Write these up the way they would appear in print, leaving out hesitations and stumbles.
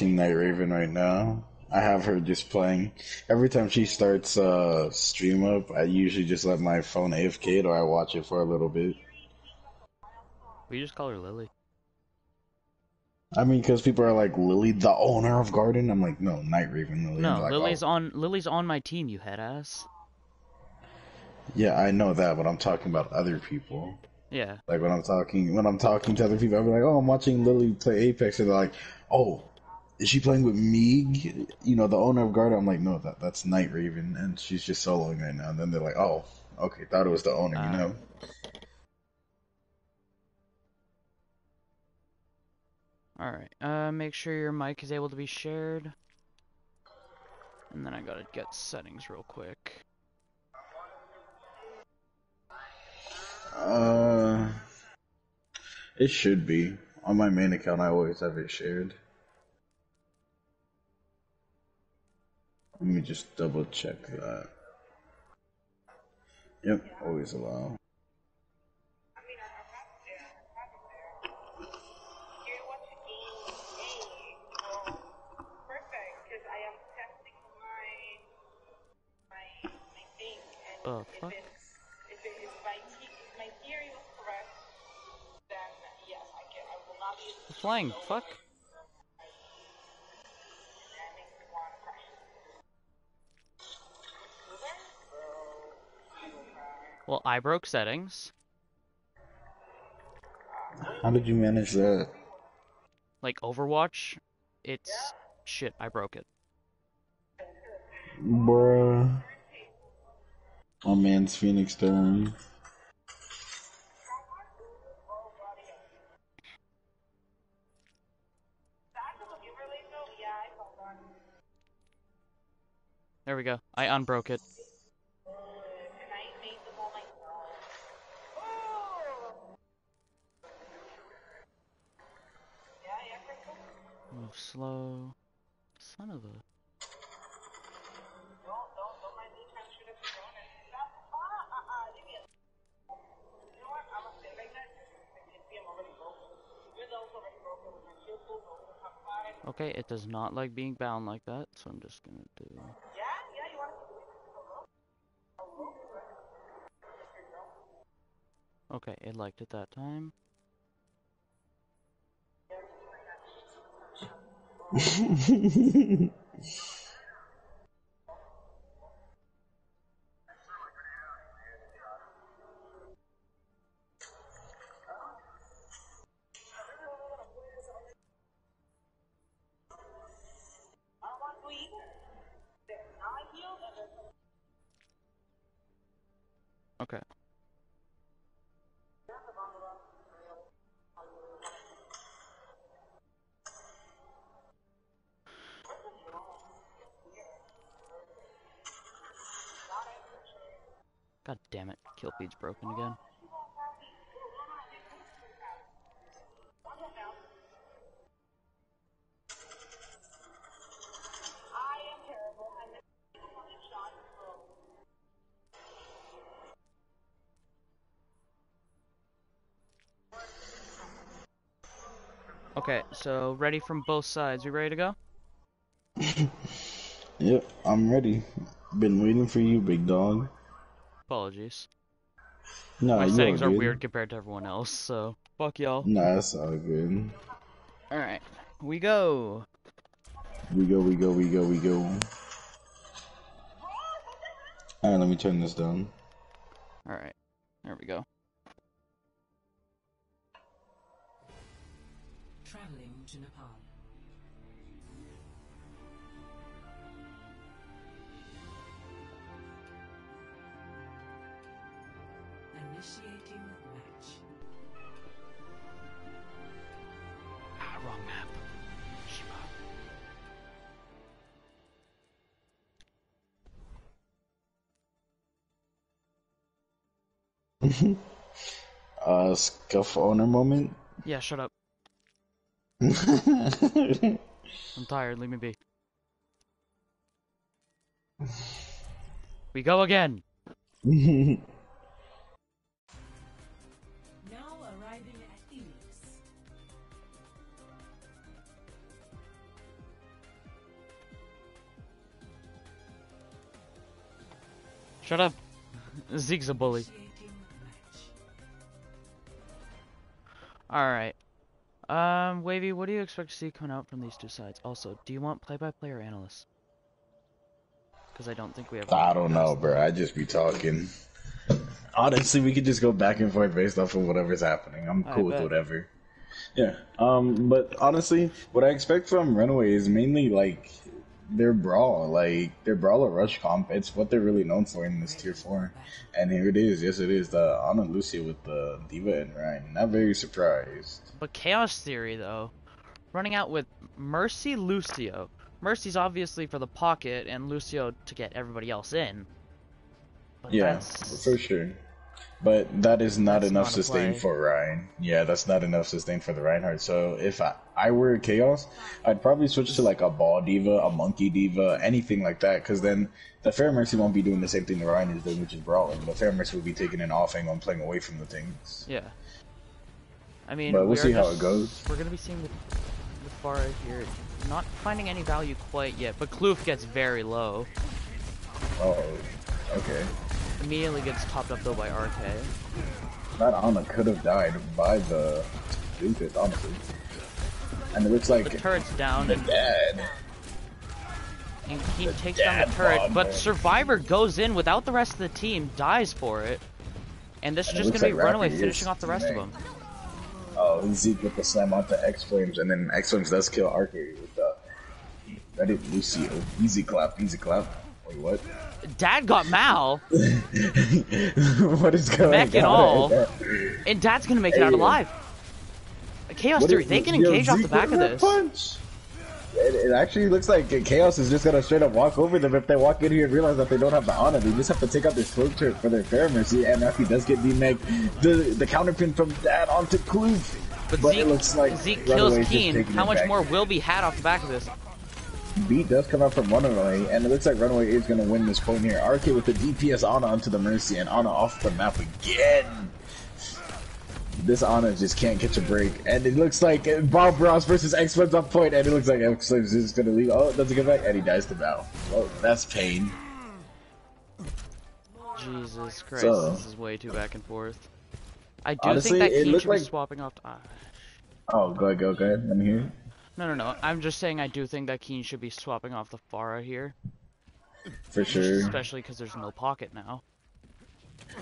watching Night Raven right now. I have her just playing. Every time she starts stream up, I usually just let my phone AFK or I watch it for a little bit. We just call her Lily. I mean, because people are like, Lily, the owner of Garden? I'm like, no, Night Raven Lily. And No, they're like, oh. Lily's on my team, you head ass. Yeah, I know that, but I'm talking about other people. Yeah. Like when I'm talking to other people, I'll be like, oh, I'm watching Lily play Apex, and they're like, oh, is she playing with Meeg? You know, the owner of Garden. I'm like, no, that's Night Raven, and she's just soloing right now. And then they're like, oh, okay, thought it was the owner, you know? Alright, make sure your mic is able to be shared. And then I gotta get settings real quick. It should be. On my main account, I always have it shared. Let me just double check that. Yep, always allow. Oh, fuck? The flying fuck? Well, I broke settings. How did you manage that? Like Overwatch, it's shit, I broke it. Bruh. Oh man's Phoenix down. There we go. I unbroke it. Move slow. Son of a... Okay, it does not like being bound like that, so I'm just gonna do... Okay, it liked it that time. Okay. God damn it, kill feed's broken again. Okay, so ready from both sides. You ready to go? Yep, I'm ready. Been waiting for you, big dog. Apologies. No, My you're all settings are good. weird compared to everyone else, so fuck y'all. Nah, that's all good. Alright, we go. We go. Alright, let me turn this down. Alright, there we go. Traveling to Nepal. Initiating match. Ah, wrong map. Shiba. Scuff owner moment? Yeah, shut up. I'm tired, leave me be. We go again! Now arriving at Phoenix. Shut up. Zeke's a bully. Alright. Wavy, what do you expect to see coming out from these two sides? Also, do you want play-by-play or analysts? Because I don't think we have... I don't know, bro. I just be talking. Honestly, we could just go back and forth based off of whatever's happening. I'm cool with whatever. Yeah. But honestly, what I expect from Runaway is mainly like their brawl, like their brawl or rush comp. It's what they're really known for in this tier 4. And here it is. Yes, it is. The Ana Lucia with the Diva and Ryan. Not very surprised. But Chaos Theory, though, running out with Mercy Lucio. Mercy's obviously for the pocket, and Lucio to get everybody else in. But Yeah, that's... for sure. But that is not That's enough not a sustain play. for Ryan. Yeah, that's not enough sustain for the Reinhardt. So if I were Chaos, I'd probably switch to like a Ball Diva, a Monkey Diva, anything like that. Because then the Fair Mercy won't be doing the same thing the Ryan is doing, which is brawling. The Fair Mercy will be taking an off angle and playing away from the things. Yeah. I mean, But we'll see how it goes. We're going to be seeing the Pharah here. Not finding any value quite yet, but Kloof gets very low. Oh, okay. Immediately gets topped up though by RK. That Ana could have died by the Doomfist, honestly. And it looks like The turret's down, the and dad. he takes the down the dad turret, bomb, but man. Survivor goes in without the rest of the team, dies for it. And this is And it just looks going to be like Runaway Raptor is finishing off the rest of teammate. them. Oh, Zeke with the slam onto X-Flames, and then X-Flames does kill Arcade with the... That is Lucio. Easy clap, easy clap. Wait, what? Dad got Mal, What is going mech and all, on? and Dad's going to make it out Hey. alive. Chaos What Theory, is- they can yo, engage off the Zeke back with of that this. punch. It actually looks like Chaos is just gonna straight up walk over them if they walk in here and realize that they don't have the honor. They just have to take out their smoke turret for their Fair Mercy, and if he does get D-Meg, the counterpin from Dad onto Kloof. But But it looks like Zeke Runaway's kills just Keen. taking How it much back. more will be had off the back of this? Beat does come out from Runaway, and it looks like Runaway is going to win this point here. RK with the DPS Ana onto the Mercy, and Ana off the map again. This Ana just can't catch a break, and it looks like Bob Ross versus X-Flames on point, and it looks like X-Flames is just going to leave. Oh, doesn't get back, and he dies to Mal. Well, that's pain. Jesus Christ, So- this is way too back and forth. I do Honestly, think that it Keen looked should be like- swapping off... Oh, go ahead. Let me hear it. No. I'm just saying I do think that Keen should be swapping off the Pharah here. For sure. Especially because there's no pocket now.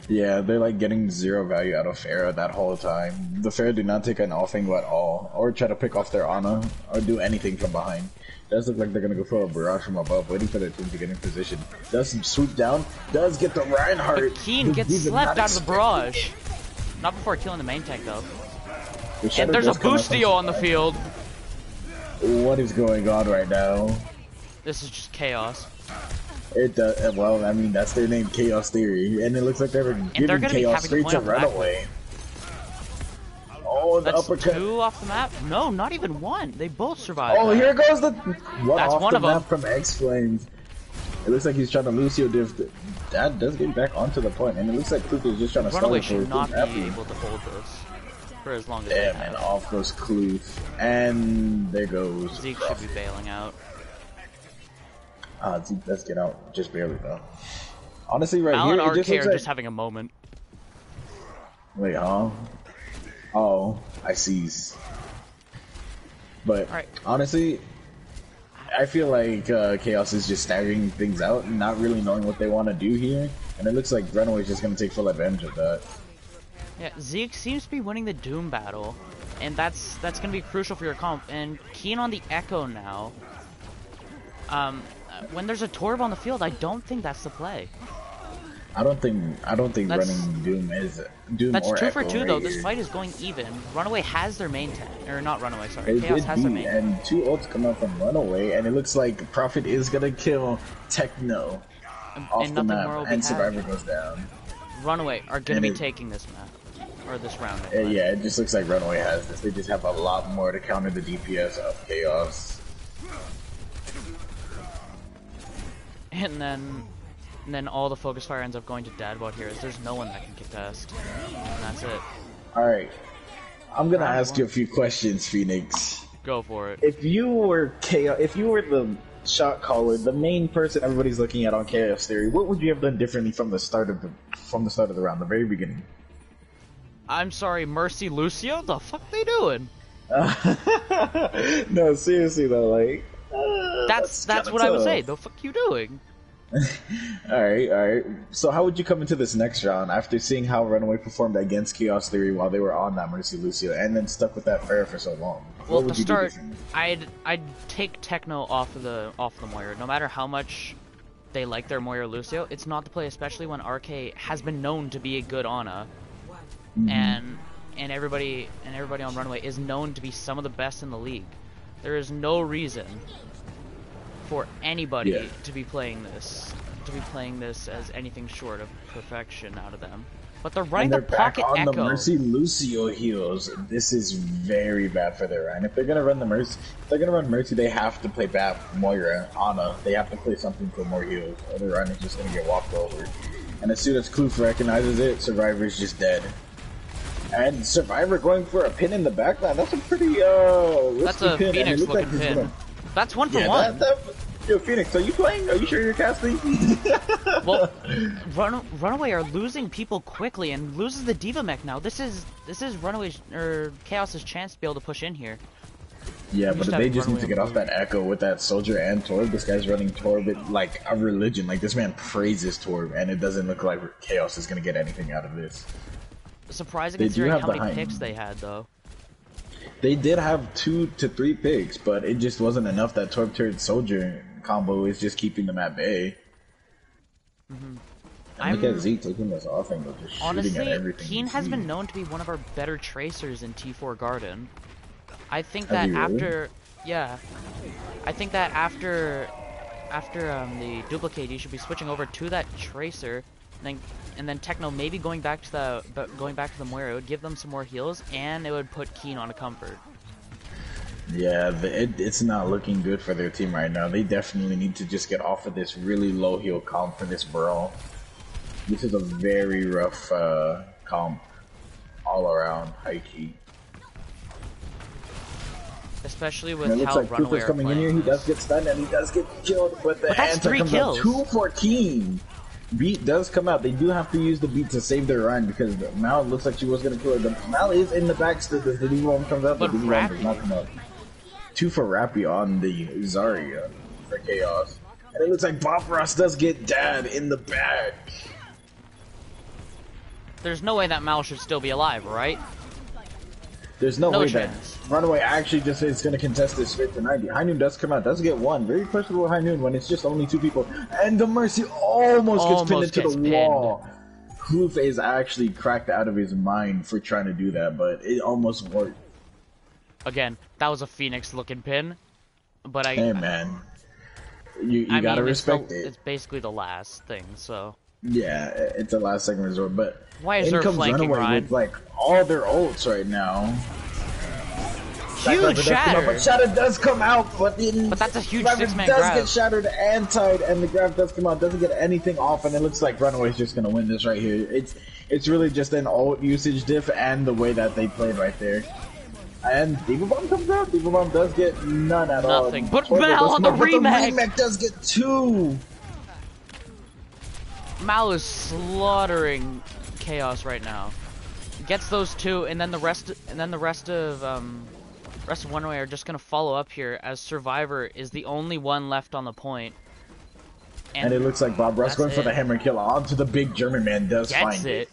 Yeah, they're like getting zero value out of Pharah that whole time. The Pharah do not take an off angle at all, or try to pick off their Ana, or do anything from behind. Does look like they're gonna go for a barrage from above, waiting for their team to get in position. Does swoop down, does get the Reinhardt. But Keen gets These are slept not out of the barrage. Not before killing the main tank though. The Shadow And there's a does come out from- Boostio on the field. What is going on right now? This is just chaos. It does, well, I mean, that's their name, Chaos Theory, and it looks like they're they're giving gonna be Chaos having to straight point to off the back Runaway. Oh, the That's uppercut. 2 off the map? No, not even 1. They both survived. Oh, that. here goes the one That's off one the of 'em. map from X-Flames. It looks like he's trying to Lucio diff. That does get back onto the point, and it looks like Kloof is just trying to Runaway stall it should for not be Happy. able to hold this for as long as they Damn, have. and off goes Kloof, and there goes Zeke should be bailing out. Zeke does get out, just barely though. Honestly, right Mal and here, it RK just are looks like... just having a moment. Wait, huh? Oh, I sees. But Alright. honestly, I feel like Chaos is just staggering things out and not really knowing what they want to do here. And it looks like Runaway's just going to take full advantage of that. Yeah, Zeke seems to be winning the Doom battle, and that's going to be crucial for your comp. And keen on the Echo now. When there's a Torb on the field, I don't think that's the play. I don't think That's- running Doom is Doom That's or 2 for Echo 2 right though. here. This fight is going even. Runaway has their main tank, or not Runaway, sorry. It Chaos did has their be, main. and 2 ults come out from Runaway, and it looks like Prophet is gonna kill Techno off And the nothing map, more will be and had. Survivor goes down. Runaway are going And to be it- taking this map. Or this round. Yeah, it just looks like Runaway has this. They just have a lot more to counter the DPS of Chaos. And then all the focus fire ends up going to Dadbot here, as there's no one that can contest. And that's it. Alright. I'm gonna Round ask you a one. few questions, Phoenix. Go for it. If you were Chaos, if you were the shot caller, the main person everybody's looking at on Chaos Theory, what would you have done differently from the start of the round, the very beginning? I'm sorry, Mercy Lucio? The fuck they doing? No, seriously though, like That's what I would say. The fuck you doing? Alright. So how would you come into this next round after seeing how Runaway performed against Chaos Theory while they were on that Mercy Lucio and then stuck with that Pharah for so long? Well, to start, I'd take Techno off the Moira. No matter how much they like their Moira Lucio, it's not the play, especially when RK has been known to be a good Ana. And everybody on Runaway is known to be some of the best in the league. There is no reason for anybody to be playing this as anything short of perfection out of them. But they're running the pocket on echo. The Mercy Lucio heals. This is very bad for their run. If they're gonna run Mercy, they have to play bad Moira, Ana. They have to play something for more heals, or their run is just gonna get walked over. And as soon as Kloof recognizes it, Survivor is just dead. And Survivor going for a pin in the backline. That's a pretty that's a pin. Phoenix looking like pin. That's one for one. Yo, Phoenix, are you playing? Are you sure you're casting? Well, Runaway are losing people quickly and loses the Diva mech now. This is Runaway's or Chaos's chance to be able to push in here. Yeah, but they just need to get off that echo with that Soldier and Torb. This guy's running Torb like a religion. Like, this man praises Torb, and it doesn't look like Chaos is going to get anything out of this. Surprising considering how many picks they had, though. They did have 2 to 3 picks, but it just wasn't enough. That Torb Turret Soldier combo is just keeping them at bay. Look at Zeke taking this off and just shooting at everything. Keen has been known to be one of our better tracers in T4 Garden. I think that after the duplicate, you should be switching over to that tracer, and then Techno maybe going back to the Moira. It would give them some more heals, and it would put Keen on a comfort. Yeah, it's not looking good for their team right now. They definitely need to just get off of this really low heal comp for this brawl. This is a very rough comp all around, high key. Especially with how like Runaway coming in here. He does get stunned and he does get killed, but the answer comes out 214. Beat does come out. They do have to use the beat to save their run because Mal looks like she was going to kill her. Mal is in the back still. The Diva bomb comes out, but the Diva bomb does not come out. 2 for Rappy on the Zarya for Chaos. And it looks like Bob Ross does get Dad in the back. There's no way that Mal should still be alive, right? There's no way chance. That Runaway actually just is going to contest this straight to 90. High Noon does come out, does get 1. Very questionable High Noon when it's just only 2 people. And the Mercy almost gets pinned into the wall. Kloof is actually cracked out of his mind for trying to do that, but it almost worked. Again, that was a Phoenix looking pin, but hey man, you gotta respect it. It's basically the last thing, so. Yeah, it's the last second resort, but why is there flanking Runaway with like all their ults right now? Huge shatter! But shatter does come out, but that's a huge 6-man grab. Does get shattered and tied, and the grab does come out. Doesn't get anything off, and it looks like Runaway's just gonna win this right here. It's really just an ult usage diff and the way that they played right there. And Diva Bomb comes out. Diva Bomb does get none at all. Nothing. But Mal on the remake! The remake does get 2! Mal is slaughtering Chaos right now. Gets those 2, and then the rest of Runaway are just gonna follow up here as Survivor is the only one left on the point. And it looks like Bob Ross going for the hammer kill onto the big German man does find it.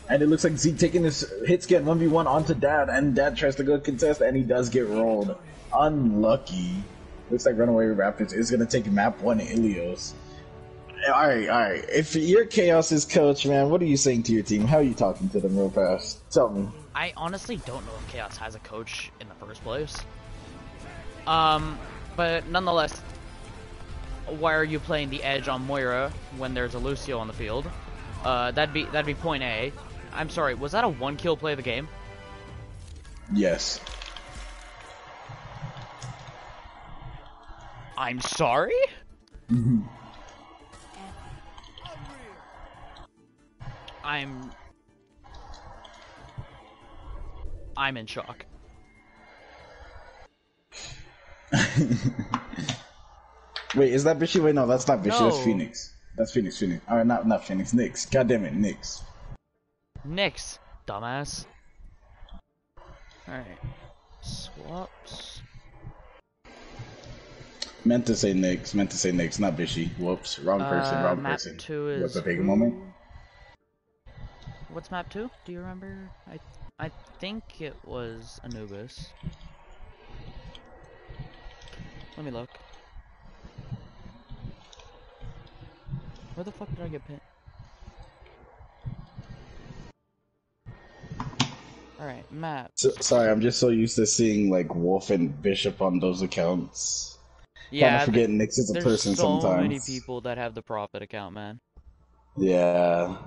And it looks like Zeke taking this hit scan 1v1 onto Dad, and Dad tries to go contest, and he does get rolled. Unlucky. Looks like Runaway Raptors is going to take map 1 Ilios. Alright. If you're Chaos's coach, man, what are you saying to your team? How are you talking to them real fast? Tell me. I honestly don't know if Chaos has a coach in the first place. But nonetheless, why are you playing the edge on Moira when there's a Lucio on the field? That'd be point A. I'm sorry, was that a 1-kill play of the game? Yes. I'm sorry? I'm in shock. Wait, is that Bishi? Wait, no, that's not Bishi. That's No. Phoenix. That's Phoenix. Phoenix. All right, not Phoenix. Nyx. God damn it, Nyx. Nyx, dumbass. Alright. Swaps. Meant to say Nyx. Meant to say Nyx, not Bishi. Whoops. Wrong person. Wrong Map person. 2 is What's a big who? moment? What's map 2? Do you remember? I think it was Anubis. Let me look. Where the fuck did I get pinned? Alright, map. Sorry, I'm just so used to seeing like Wolf and Bishop on those accounts. Kind Yeah, of forget Nyx is a there's person so sometimes. many people that have the Prophet account, man. Yeah.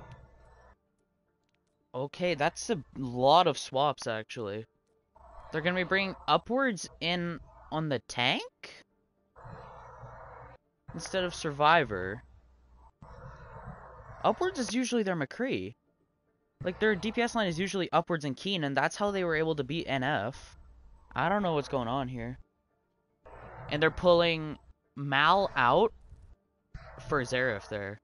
Okay, that's a lot of swaps, actually. They're gonna be bringing Upwards in on the tank? Instead of Survivor. Upwards is usually their McCree. Like, their DPS line is usually Upwards and Keen, and that's how they were able to beat NF. I don't know what's going on here. And they're pulling Mal out for Xerath there.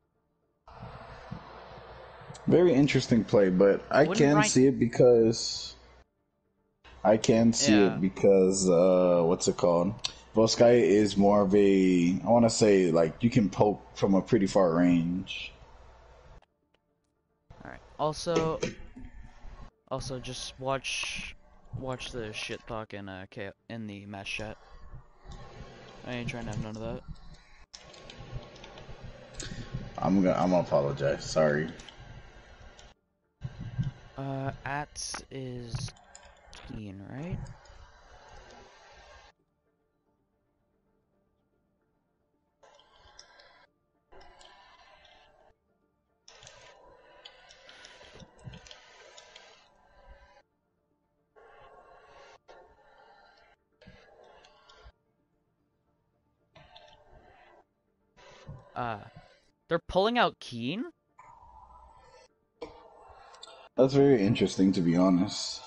Very interesting play, but I Wouldn't can Ryan- see it because what's it called? Volskaya is more of a, I want to say, like, you can poke from a pretty far range. Alright. Also just watch the shit talk in the match chat. I ain't trying to have none of that. I'm gonna apologize. Sorry. At is Keen, right? They're pulling out Keen? That's very interesting, to be honest.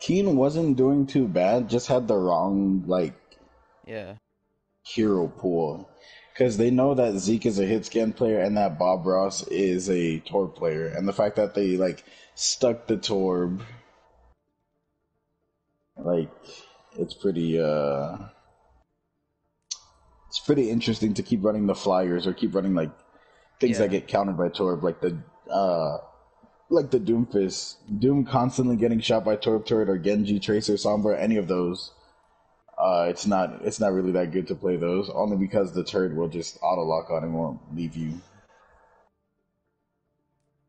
Keen wasn't doing too bad, just had the wrong, like, Yeah. hero pool. Because they know that Zeke is a hit scan player and that Bob Ross is a Torb player. And the fact that they, like, stuck the Torb, like, it's pretty interesting to keep running the flyers or keep running, like, things that get countered by Torb, like the Doomfist. Doom constantly getting shot by Torb turret or Genji, Tracer, Sombra, any of those. It's not really that good to play those, only because the turret will just auto lock on and won't leave you.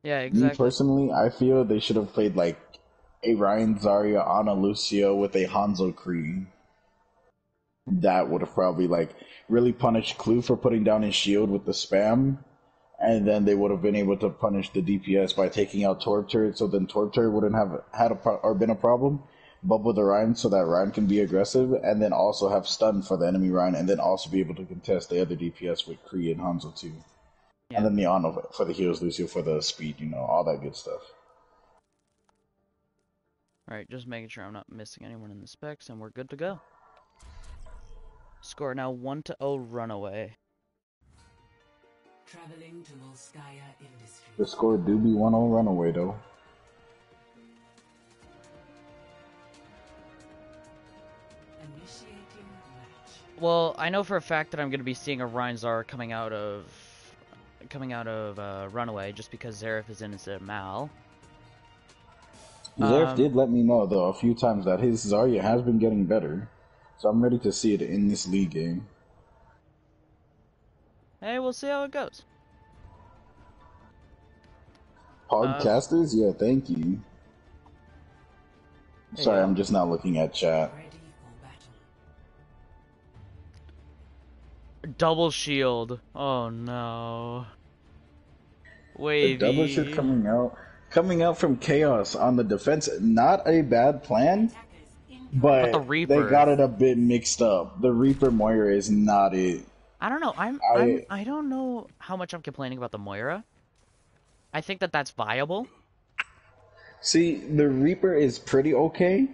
Yeah, exactly. Me personally, I feel they should have played like a Ryan Zarya on a Lucio with a Hanzo Kree. That would have probably like really punished Clue for putting down his shield with the spam, and then they would have been able to punish the DPS by taking out Torb turret. So then Torb turret wouldn't have had been a problem. Bubble the Ryan so that Ryan can be aggressive, and then also have stun for the enemy Ryan, and then also be able to contest the other DPS with Kree and Hanzo too. Yeah. And then the Ana for the heals, Lucio for the speed, all that good stuff. Alright, just making sure I'm not missing anyone in the specs, and we're good to go. Score now 1-0 Runaway. Traveling to Volskaya Industries. The score do be 1-0 Runaway though. Initiating match. Well, I know for a fact that I'm going to be seeing a Ryan Zar coming out of Runaway just because Xerath is in instead of Mal. Zerf did let me know though a few times that his Zarya has been getting better, so I'm ready to see it in this league game. Hey, we'll see how it goes. Podcasters, yeah, thank you. Sorry, yeah. I'm just not looking at chat. Ready for battle. Double shield. Oh no. The Wavy. double shit coming out from Chaos on the defense. Not a bad plan, but the Reaper. they got it a bit mixed up. The Reaper Moira is not it. I don't know. I don't know how much I'm complaining about the Moira. I think that that's viable. See, the Reaper is pretty okay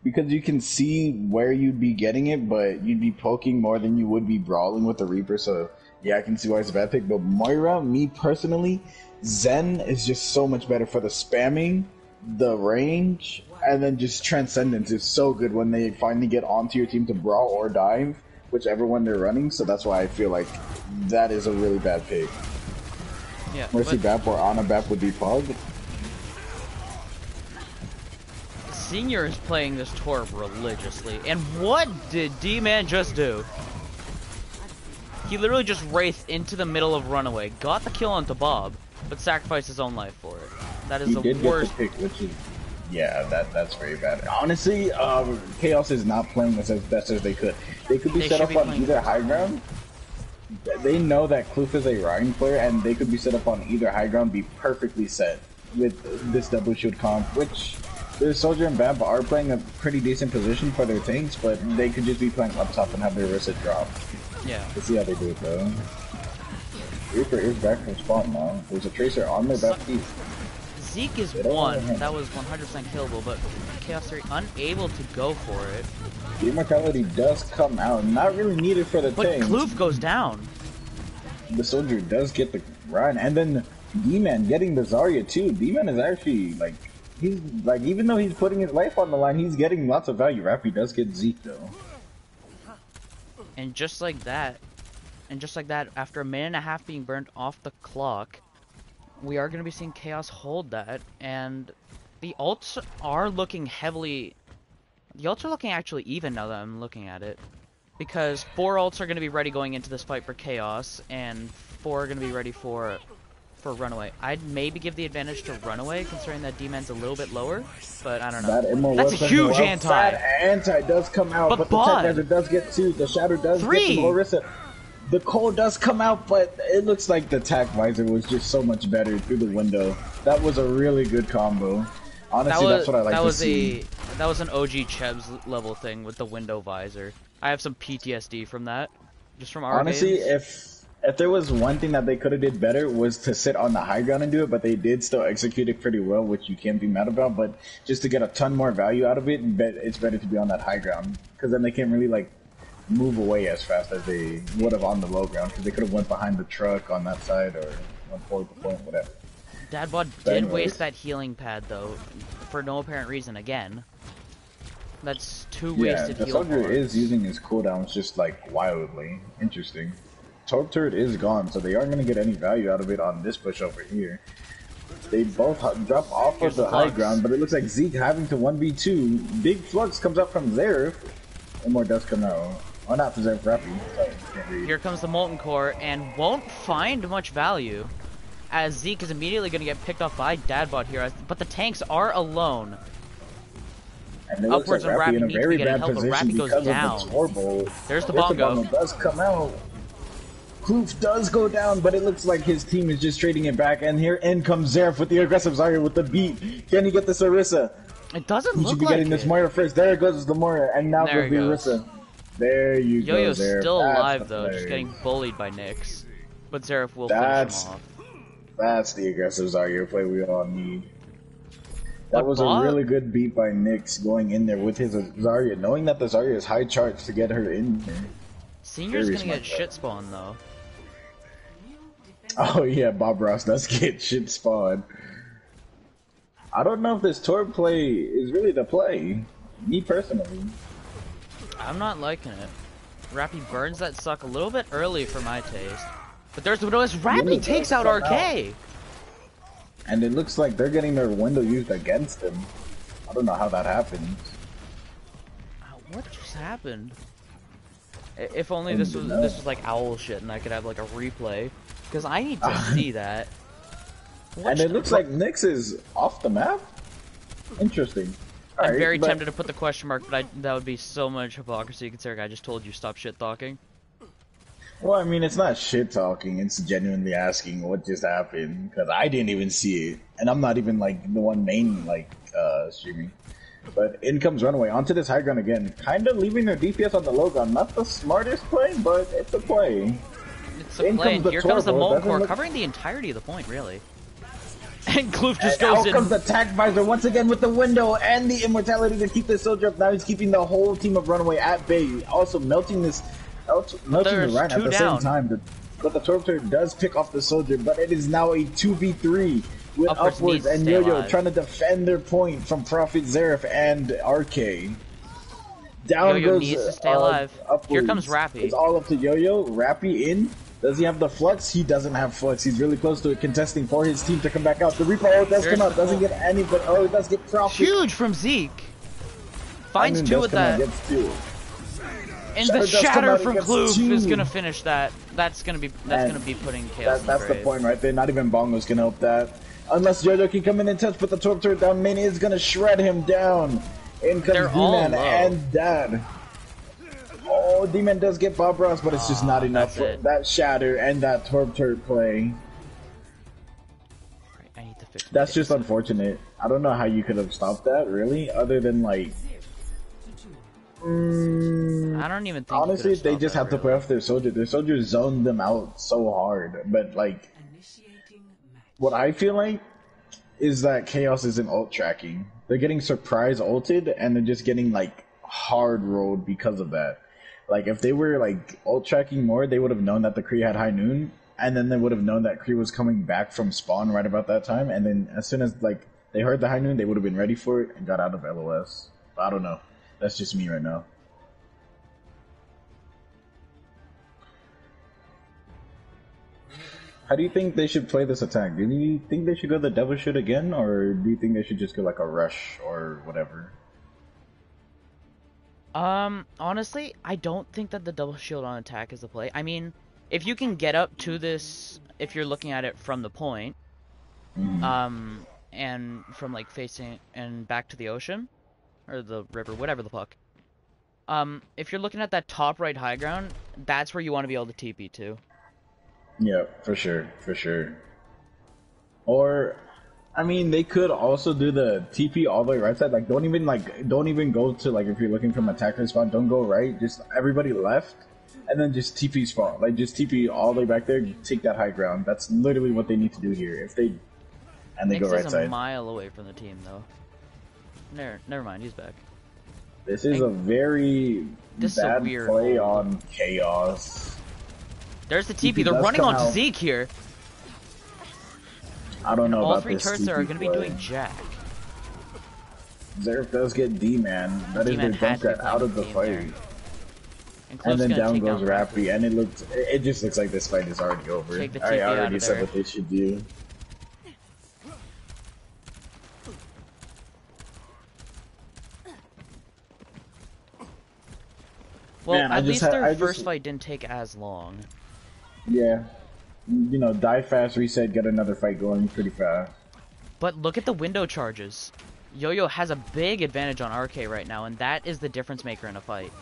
because you can see where you'd be getting it, but you'd be poking more than you would be brawling with the Reaper. So yeah, I can see why it's a bad pick. But Moira, me personally, Zen is just so much better for the spamming, the range, and then just Transcendence is so good when they finally get onto your team to brawl or dive, whichever one they're running. So that's why I feel like that is a really bad pick. Yeah, Mercy Bap or Ana Bap would be Pug. Senior is playing this Torb religiously, and what did D-Man just do? He literally just raced into the middle of Runaway, got the kill onto Bob, but sacrificed his own life for it. That is the worst. Get the pick, which is, yeah, that's very bad. Honestly, Chaos is not playing this as best as they could. They could be set up on either high ground. They know that Kloof is a Ryan player, and they could be set up on either high ground, be perfectly set with this double shield comp, which their Soldier and Bab are playing a pretty decent position for their tanks, but they could just be playing up top and have their Orisa drop. Yeah. Let's see how they do it though. Reaper is back from spawn now. There's a Tracer on their back piece. Zeke is one. That was 100% killable, but Chaos 3 unable to go for it. The Immortality does come out. Not really needed for the tank. But Kloof goes down. The Soldier does get the run, and then D-Man getting the Zarya too. D-Man is actually like, he's like, even though he's putting his life on the line, he's getting lots of value. Rappy does get Zeke though. And just like that, after a minute and a half being burned off the clock, we are going to be seeing Chaos hold that, and the ults are looking heavily... The ults are looking actually even now that I'm looking at it. Because 4 ults are going to be ready going into this fight for Chaos, and 4 are going to be ready for Runaway. I'd maybe give the advantage to Runaway, considering that D-Man's a little bit lower, but I don't know. That's a huge anti! That anti does come out, but the Tech Desert does get 2. The Shadow does get to Orisa. The Cold does come out, but it looks like the Tac Visor was just so much better through the window. That was a really good combo. Honestly, that's what I like to see. That was an OG Chebs level thing with the window visor. I have some PTSD from that, just from our Honestly, games. if there was one thing that they could have did better was to sit on the high ground and do it, but they did still execute it pretty well, which you can't be mad about. But just to get a ton more value out of it, it's better to be on that high ground, because then they can't really like move away as fast as they would have on the low ground, because they could have went behind the truck on that side or went forward to point, whatever. Dadbot did waste that healing pad though, for no apparent reason again. That's 2 wasted heal. The Soldier is using his cooldowns just like wildly. Interesting. Torp turret is gone, so they aren't going to get any value out of it on this push over here. They both drop off of the high ground, but it looks like Zeke having to 1v2. Big Flux comes up from Zerif. One more does come out. Oh, not for Zerif, Rappy. Here comes the Molten Core, and won't find much value, as Zeke is immediately going to get picked off by Dadbot here, but the tanks are alone. And Upwards and Rappy need to be getting help, but Rappy goes down. There's the bongo. Does come out. Kloof does go down, but it looks like his team is just trading it back. And here in comes Zerif with the aggressive Zarya with the beat. Can he get the Orisa? It doesn't look like it. He should be getting this Moira first. There goes the Moira, and now goes the Orisa. There you go, Yo-Yo's Zerif. still alive though, just getting bullied by Nyx. But Zerif will finish him off. That's the aggressive Zarya play we all need. That was a really good beat by Nyx going in there with his Zarya, knowing that the Zarya is high charge to get her in there. Senior's gonna get shit spawned though. Oh yeah, Bob Ross does get shit spawned. I don't know if this Torb play is really the play. Me personally. I'm not liking it. Rappy burns that suck a little bit early for my taste. But there's the notice. Rappy takes out RK! And it looks like they're getting their window used against them. I don't know how that happened. What just happened? If only this was like owl shit and I could have like a replay. Because I need to see that. And it looks like Nyx is off the map? Interesting. I'm very tempted to put the question mark, but that would be so much hypocrisy considering I just told you stop shit talking. Well, I mean, it's not shit talking, it's genuinely asking what just happened, because I didn't even see it, and I'm not even, like, the one main, like, streaming. But in comes Runaway, onto this high ground again, kind of leaving their DPS on the low ground. Not the smartest play, but it's a play. It's a play, and here comes the Molten Core, covering the entirety of the point, really. And Kloof just And goes out in. comes the Tac Visor once again with the window and the immortality to keep this soldier up. Now he's keeping the whole team of Runaway at bay. Also melting the There's Rhine at two the down. same time. But the Torptor does pick off the soldier, but it is now a 2v3 with Upwards Upwards needs to and stay Yo-Yo alive. trying to defend their point from Prophet, Zeref, and RK. Down Yo-Yo goes needs to stay alive. Upwards. Here comes Rappy. It's all up to Yo-Yo. Rappy in. Does he have the flux? He doesn't have flux. He's really close to it, contesting for his team to come back out. The Reaper does There's come out. the Doesn't get any, but it does get Prophet. Huge from Zeke. Finds Diamond two does with come out, that. gets two. And Shatter the does come shatter out and from gets Kloof two. is gonna finish that. That's gonna be putting Chaos in That's the grave. point right there. Not even Bongo's gonna help that. Unless Jojo can come in and touch, but the Torptor down main is gonna shred him down. In comes They're all D-Man low. and Dad. Oh, D-Man does get Bob Ross, but it's just not enough that's for it. that shatter and that Torptor play. Right, I need to fix my That's just face. unfortunate. I don't know how you could have stopped that, really, other than like. I don't even think. you Honestly, could've they stopped just that, have to really. play off their soldier. Their soldiers zoned them out so hard, but like. Initiating match. What I feel like is that Chaos isn't ult tracking. They're getting surprise ulted and they're just getting like hard rolled because of that. Like if they were like ult tracking more, they would have known that the Kree had high noon, and then they would have known that Kree was coming back from spawn right about that time. And then as soon as like they heard the high noon, they would have been ready for it and got out of LOS. I don't know. That's just me right now. How do you think they should play this attack? Do you think they should go the Devil Shoot again, or do you think they should just go like a rush or whatever? Honestly, I don't think that the double shield on attack is the play. I mean, if you can get up to this, if you're looking at it from the point, and from like facing and back to the ocean, or the river, whatever the fuck. If you're looking at that top right high ground, that's where you want to be able to TP to. Yeah, for sure, for sure. Or, I mean, they could also do the TP all the way right side. Like, don't even go to like if you're looking from attacker spawn. Don't go right. Just everybody left, and then just TP spawn. Like, just TP all the way back there. Take that high ground. That's literally what they need to do here. If they go Nyx right is a side. mile away from the team though. Never mind, he's back. This is a very This is a bad weird play hold. on Chaos. There's the TP TP. They're does running come onto out. Zeke here. I don't know All about three this turrets are TP going to be play. doing jack. Zerf does get D-Man. That is their D-Man had to Dunker be out of the playing fight. there. And And Kloof's then gonna down take goes down Rappy, and it just looks like this fight is already over. Take the I TP out already of said there. what they should do. Well, Man, I at just least had- their I first just- fight didn't take as long. Yeah. You know, die fast, reset, get another fight going pretty fast. But look at the window charges. Yo-Yo has a big advantage on RK right now, and that is the difference maker in a fight.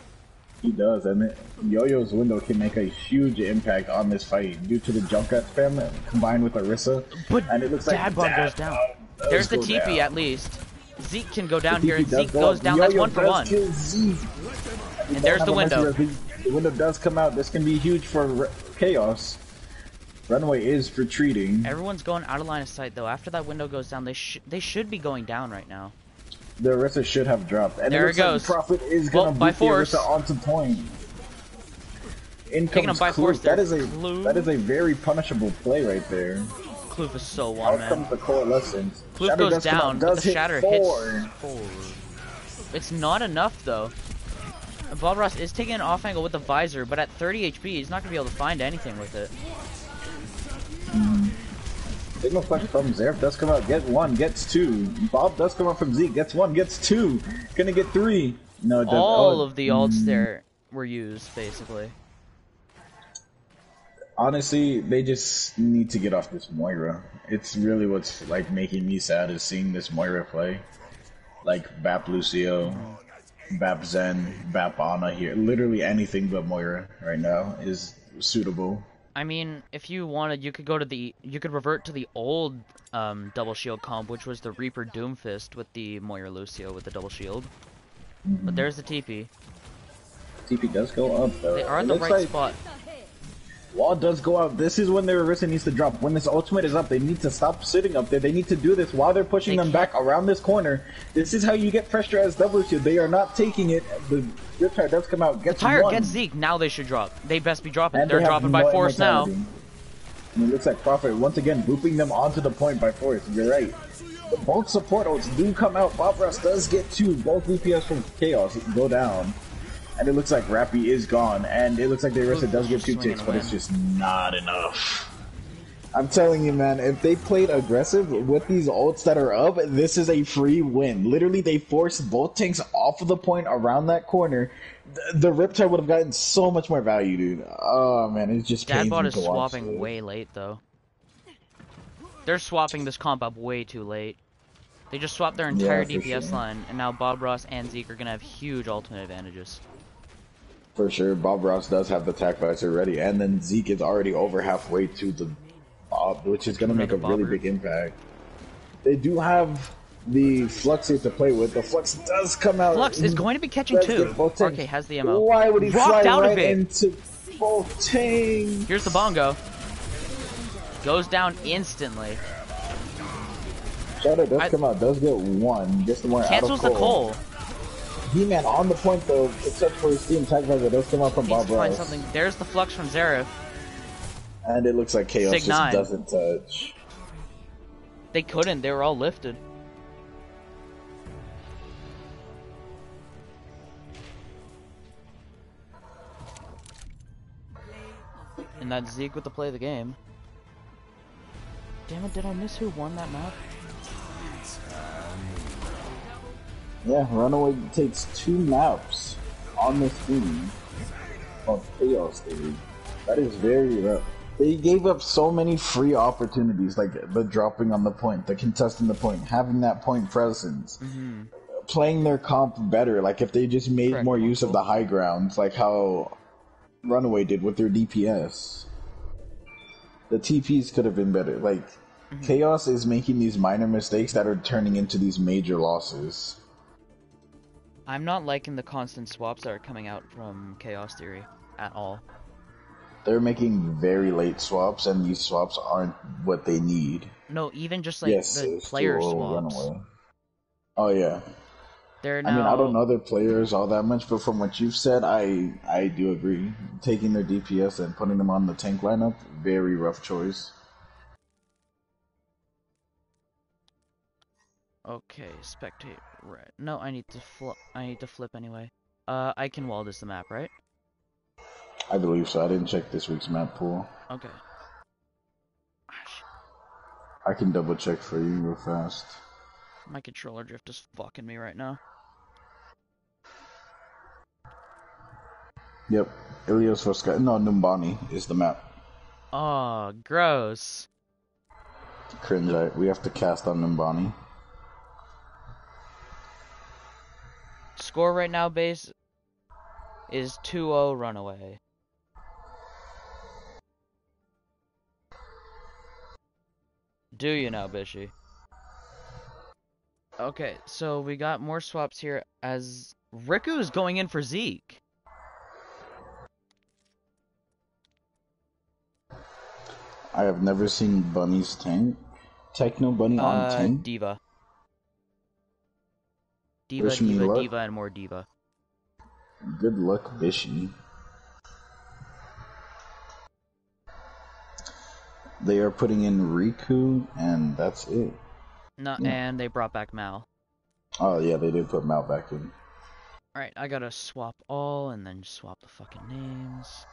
He does, and Yo-Yo's window can make a huge impact on this fight due to the Junkrat spam combined with Orisa. But and it looks like Dadbot goes down. does There's the go TP down. at least. Zeke can go down The here, TP and does Zeke go goes up. down. That's Yo-Yo 1 for does 1. kill Zeke. And there's the window. The window does come out. This can be huge for Chaos. Runaway is retreating. Everyone's going out of line of sight though. After that window goes down, they should be going down right now. The Orisa should have dropped. And There it it goes. Like Prophet is Well, gonna by boot the force. Orisa onto point. In Taking him comes by force Kloof. there. That is Kloof. a very punishable play right there. Kloof is so Out one comes man. the coalescence. Kloof Shatter goes does come out, down, but does the hit shatter 4. hits 4. It's not enough though. Bob Ross is taking an off angle with the visor, but at 30 HP, he's not gonna be able to find anything with it. Signal flex from Zerf does come out, get 1, gets 2. Bob does come out from Zeke, gets 1, gets 2. Gonna get 3. No, it doesn't. All of the ults there were used, basically. Honestly, they just need to get off this Moira. It's really what's like making me sad is seeing this Moira play. Like Bap Lucio, Bap Zen, Bap Ana here. Literally anything but Moira right now is suitable. I mean, if you wanted, you could revert to the old double shield comp, which was the Reaper Doomfist with the Moira Lucio with the double shield. But there's the TP. TP does go up though. They are in It the looks right like spot. Wall does go out. This is when their Orisa needs to drop. When this ultimate is up, they need to stop sitting up there. They need to do this while they're pushing them back around this corner. This is how you get pressure as double shield. They are not taking it. The Riptide does come out. Gets Tire one. gets Zeke. Now they should drop. They best be dropping. And They're dropping by force now. And it looks like Prophet once again looping them onto the point by force. You're right. Both support ults do come out. Bob Ross does get two. Both DPS from Chaos go down. And it looks like Rappy is gone, and it looks like the Orisa does get two ticks, but it's just not enough. I'm telling you, man, if they played aggressive with these ults that are up, this is a free win. Literally, they forced both tanks off of the point around that corner. The Riptide would have gotten so much more value, dude. Oh, man, it's just painful Dadbot to is watch. swapping way late, though. They're swapping this comp up way too late. They just swapped their entire DPS line, and now Bob Ross and Zeke are going to have huge ultimate advantages. For sure, Bob Ross does have the attack visor ready, and then Zeke is already over halfway to the Bob, which is going to make a really big impact. They do have the Flux here to play with. The Flux does come out. Flux is going to be catching two. RK has the MO. Why would he fly out right of it into both tanks? Here's the bongo. Goes down instantly. Shadow does come out, does get one. Gets the more cancels out of the Cole. He-Man on the point though, except for his team attack visor does come out from Bob Ross. Something. There's the Flux from Xerath. And it looks like Chaos Sig just 9. doesn't touch. They couldn't, they were all lifted. And that's Zeke with the play of the game. Damn it, did I miss who won that map? Yeah, Runaway takes 2 maps on this team of Chaos Theory. That is very rough. They gave up so many free opportunities, like the dropping on the point, the contesting the point, having that point presence, playing their comp better. Like if they just made more use of the high grounds, like how Runaway did with their DPS. The TPs could have been better. Like Chaos is making these minor mistakes that are turning into these major losses. I'm not liking the constant swaps that are coming out from Chaos Theory at all. They're making very late swaps, and these swaps aren't what they need. No, even just like the player swaps. Runaway. Oh yeah. They're now... I mean, I don't know their players all that much, but from what you've said, I do agree. Taking their DPS and putting them on the tank lineup, very rough choice. Okay, spectate red. No, I need to flip anyway. I can wall this the map, right? I believe so. I didn't check this week's map pool. Okay. I can double check for you real fast. My controller drift is fucking me right now. Yep. Ilios for Sky. No, Numbani is the map. Oh, gross. Cringe. We have to cast on Numbani. Score right now, base, is 2-0 Runaway. Do you now, Bishy? Okay, so we got more swaps here as Riku is going in for Zeke. I have never seen Bunny's tank. Techno Bunny on tank? Diva. Wish me luck. Diva, and more Diva. Good luck, Bishy. They are putting in Riku, and that's it. No, and they brought back Mal. Oh yeah, they did put Mal back in. Alright, I gotta swap all, and then swap the fucking names.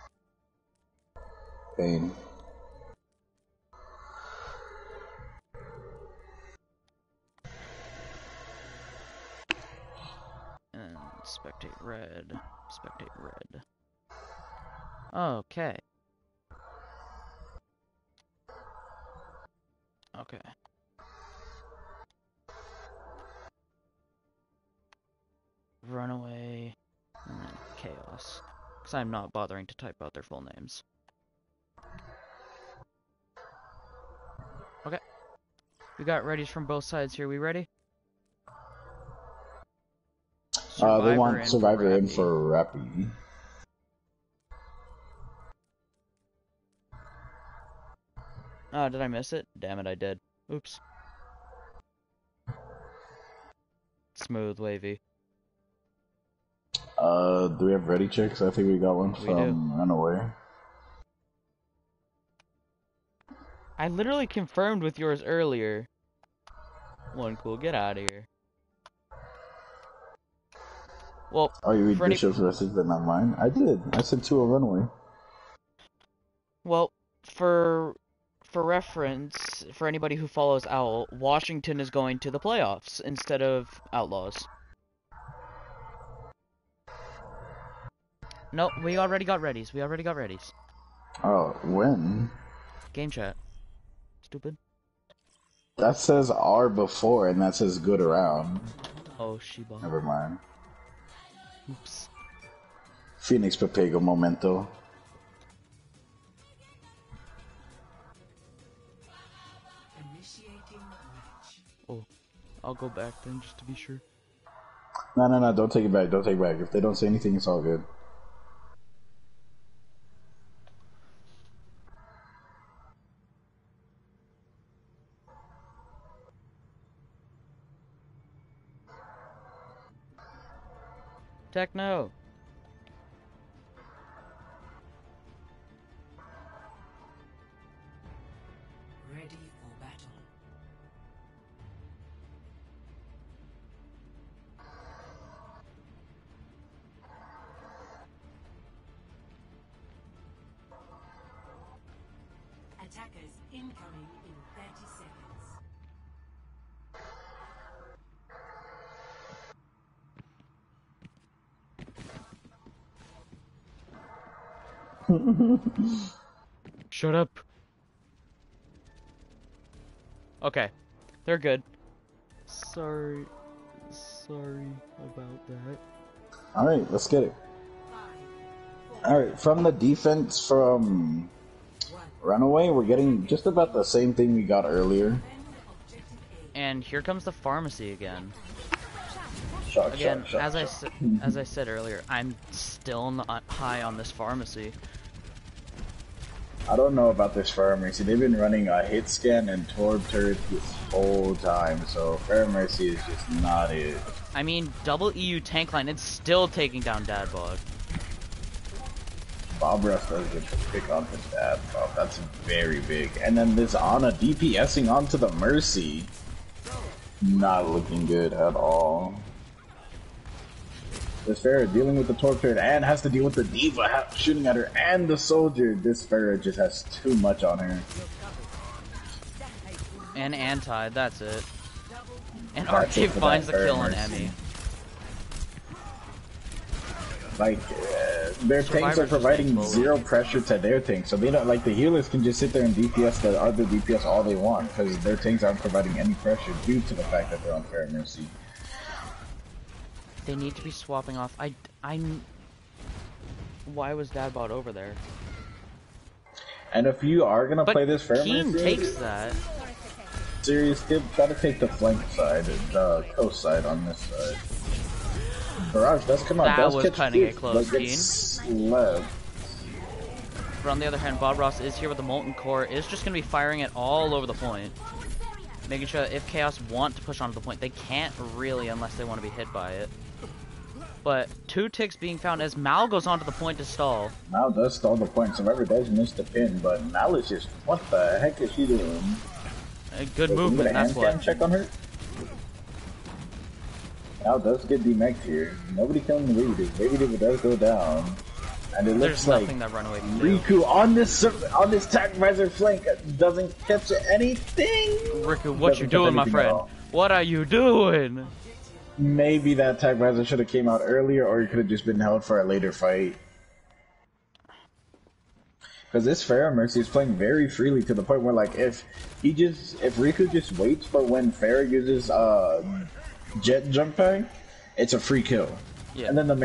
Pain. And spectate red. Spectate red. Okay. Okay. Runaway, and then Chaos. Because I'm not bothering to type out their full names. Okay. We got readies from both sides here. We ready? They want Survivor in for Rappy. did I miss it? Damn it, I did. Oops. Smooth, wavy. Do we have ready checks? I think we got one We from Runaway. I literally confirmed with yours earlier. One cool, get out of here. Well, Oh, you read for any- Bishop's message, but not mine? I did. I sent 2 on Runaway. well, for reference, for anybody who follows Owl, Washington is going to the playoffs instead of Outlaws. No, we already got readies. We already got readies. Oh, when? Game chat. Stupid. That says R before, and that says good around. Oh, Shiba. Never mind. Oops. Phoenix Papego Momento. Initiating match. Oh, I'll go back then just to be sure. No, don't take it back. Don't take it back. If they don't say anything, it's all good. Techno. Ready for battle. Attackers incoming in 30 seconds. Shut up. Okay, they're good. Sorry about that. Alright, let's get it. Alright, from the defense from Runaway, we're getting just about the same thing we got earlier. And here comes the pharmacy again. Shock, Again, shock, as shock. I said earlier, I'm still not high on this pharmacy. I don't know about this Mercy. They've been running a hit scan and Torb turret this whole time, so Mercy is just not it. I mean, double EU tank line, it's still taking down Dadbog. Bob Ruff does get the pick on the dad, Bob. That's very big. And then this Ana DPSing onto the Mercy. Not looking good at all. This Farah dealing with the Torb turret and has to deal with the Diva shooting at her and the soldier. This Farah just has too much on her. And anti, that's it. And That's it RK for finds the that kill on Mercy. Emmy. Like, their tanks Survivors are just providing make zero pressure to their tanks, so they don't, like, the healers can just sit there and DPS the other DPS all they want, because their tanks aren't providing any pressure due to the fact that they're on Fair Mercy. They need to be swapping off. Why was Dadbot over there? And if you are gonna But play this Fair Keen Mercy, takes that. serious kid, try to take the flank side, the coast side on this side. Barrage does come out, That does was catch cutting it Duke, close, but gets left. But on the other hand, Bob Ross is here with the Molten Core, is just going to be firing it all over the point. Making sure that if Chaos want to push onto the point, they can't really unless they want to be hit by it. But 2 ticks being found as Mal goes onto the point to stall. Mal does stall the point, Survivor does miss the pin, but Mal is just, what the heck is she doing? A good Wait, movement, that's can we get a hand what. scan check on her? Mal does get demeched here. Nobody killing the Baby Diva. Baby Diva does go down. And it There's looks like nothing that Runaway can do. Riku on this Tac Visor flank doesn't catch anything! Riku, what Doesn't you catch doing, my anything at friend? all. What are you doing? Maybe that Tac Visor should have came out earlier, or it could have just been held for a later fight. Because this Farah Mercy is playing very freely to the point where, like, if Riku just waits for when Farah uses Jet Jump Pack, it's a free kill. Yeah. And then the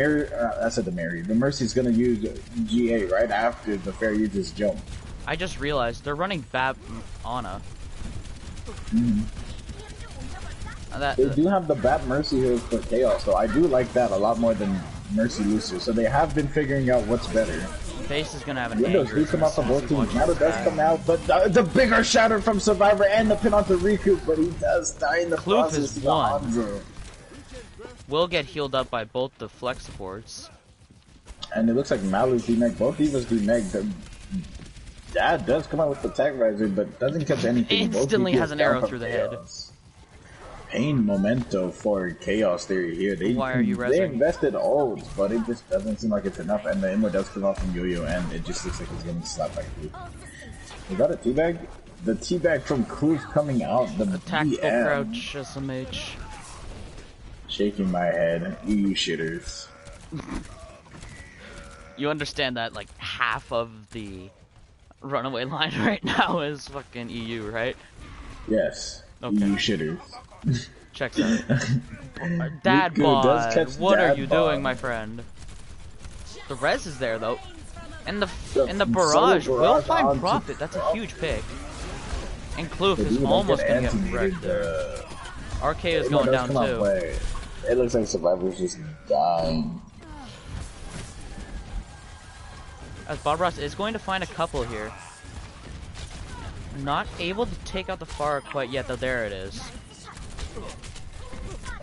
Mercy's gonna use GA right after the Farah uses Jump. I just realized they're running Bab Ana. They do have the Bat Mercy here for Chaos, though. I do like that a lot more than Mercy Lucio. So they have been figuring out what's better. Face is gonna have an Windows do aneurysm come out as from soon as both he teams. watches Shadow this does back. come out, but the bigger shatter from Survivor and the pin onto Riku, but he does die in the Kloof process is to one. Hanzo. Will get healed up by both the flex supports. And it looks like Malu's D-Meg. Both divas D-Meg. The dad does come out with the tag riser, but doesn't catch anything. Both Instantly DPS has an down arrow from through the head. Chaos. Pain memento for Chaos Theory here. Why are you They rezzing? invested ults, but it just doesn't seem like it's enough. And the Immo does come out from Yo-Yo, and it just looks like he's getting slapped by Kloof. Is that a teabag? The teabag from Kloof coming out. The Tactical BM. crouch SMH. Shaking my head. EU shitters. You understand that like half of the runaway line right now is fucking EU, right? Yes. Okay. EU shitters. Checks out. Dad Riku does bod, catch what are dad you bod. doing, my friend? The res is there though, and the The barrage solo will barrage find onto profit. That's a huge pick. And Kloof The is Diva almost does gonna get anti-muted, wrecked there. RK is Immo going does down come out, too. but it looks like Survivor's just dying. As Bob Ross is going to find a couple here. Not able to take out the Pharah quite yet, though. There it is.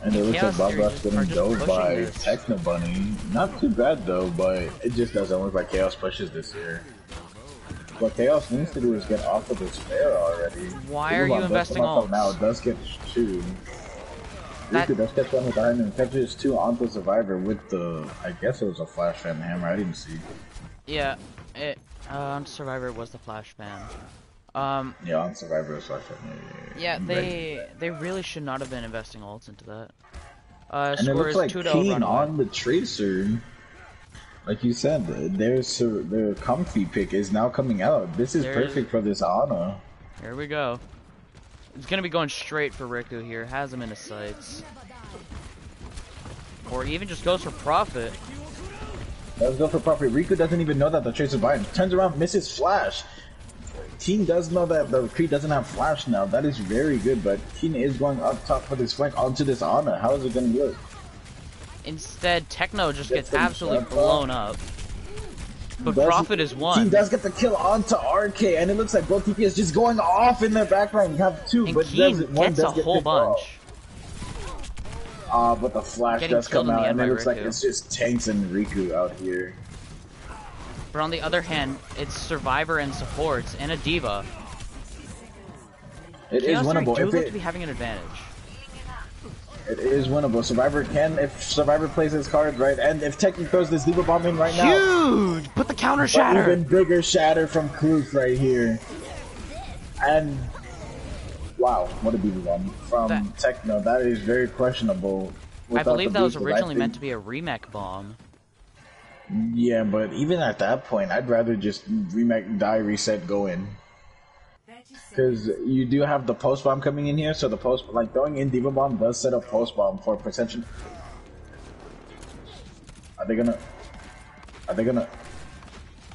And it looks Chaos like Bob Theory Ross just- getting are just dove pushing by this. Techno Bunny. Not too bad though, but it just doesn't look like Chaos pushes this here. What Chaos needs to do is get off of this fair already. Why are you Diva does investing come out ults? now? Does get two. That- Riku does catch one with the iron and catches two onto Survivor with the, I guess it was a Flash Fan Hammer, I didn't see. Yeah, on Survivor was the flash ban. Yeah, on Survivor it was Flash Fan Yeah, they really should not have been investing ults into that. And it Score looks is like 2-0 Keen Runaway. on the Tracer. Like you said, their comfy pick is now coming out. This is There's- perfect for this Ana. Here we go. It's gonna be going straight for Riku here. Has him in his sights. Or even just goes for profit. Let's go for property. Riku doesn't even know that the Tracer's by him. Turns around, misses Flash. Keen does know that the Kree doesn't have Flash now. That is very good, but Keen is going up top for this flank onto this Ana. How is it going to look? Instead, Techno just Gets gets them absolutely shot blown up. But Does- profit is Keen one. does get the kill onto RK, and it looks like both TPS just going off in their background. You have two, And but Keen one gets a does get whole picked off. bunch. But the Flash Getting does killed come in the out, end and it by looks like Riku. it's just Tanks and Riku out here. But on the other hand, it's Survivor and supports and a Diva. It is Chaos Theory winnable. do If look to be it, having an advantage. it is winnable. Survivor can, if Survivor plays his cards right, and if Tekken throws this Diva Bomb in right now, Huge! Put the counter but shatter! even bigger shatter from Kloof right here. And wow, what a Diva Bomb from That- Techno. That is very questionable. I believe that was originally meant to be a remake bomb. Yeah, but even at that point, I'd rather just remake, die, reset, go in. 30 seconds. Because you do have the post bomb coming in here, so the post, like throwing in Diva Bomb does set up post bomb for perception. Are they gonna?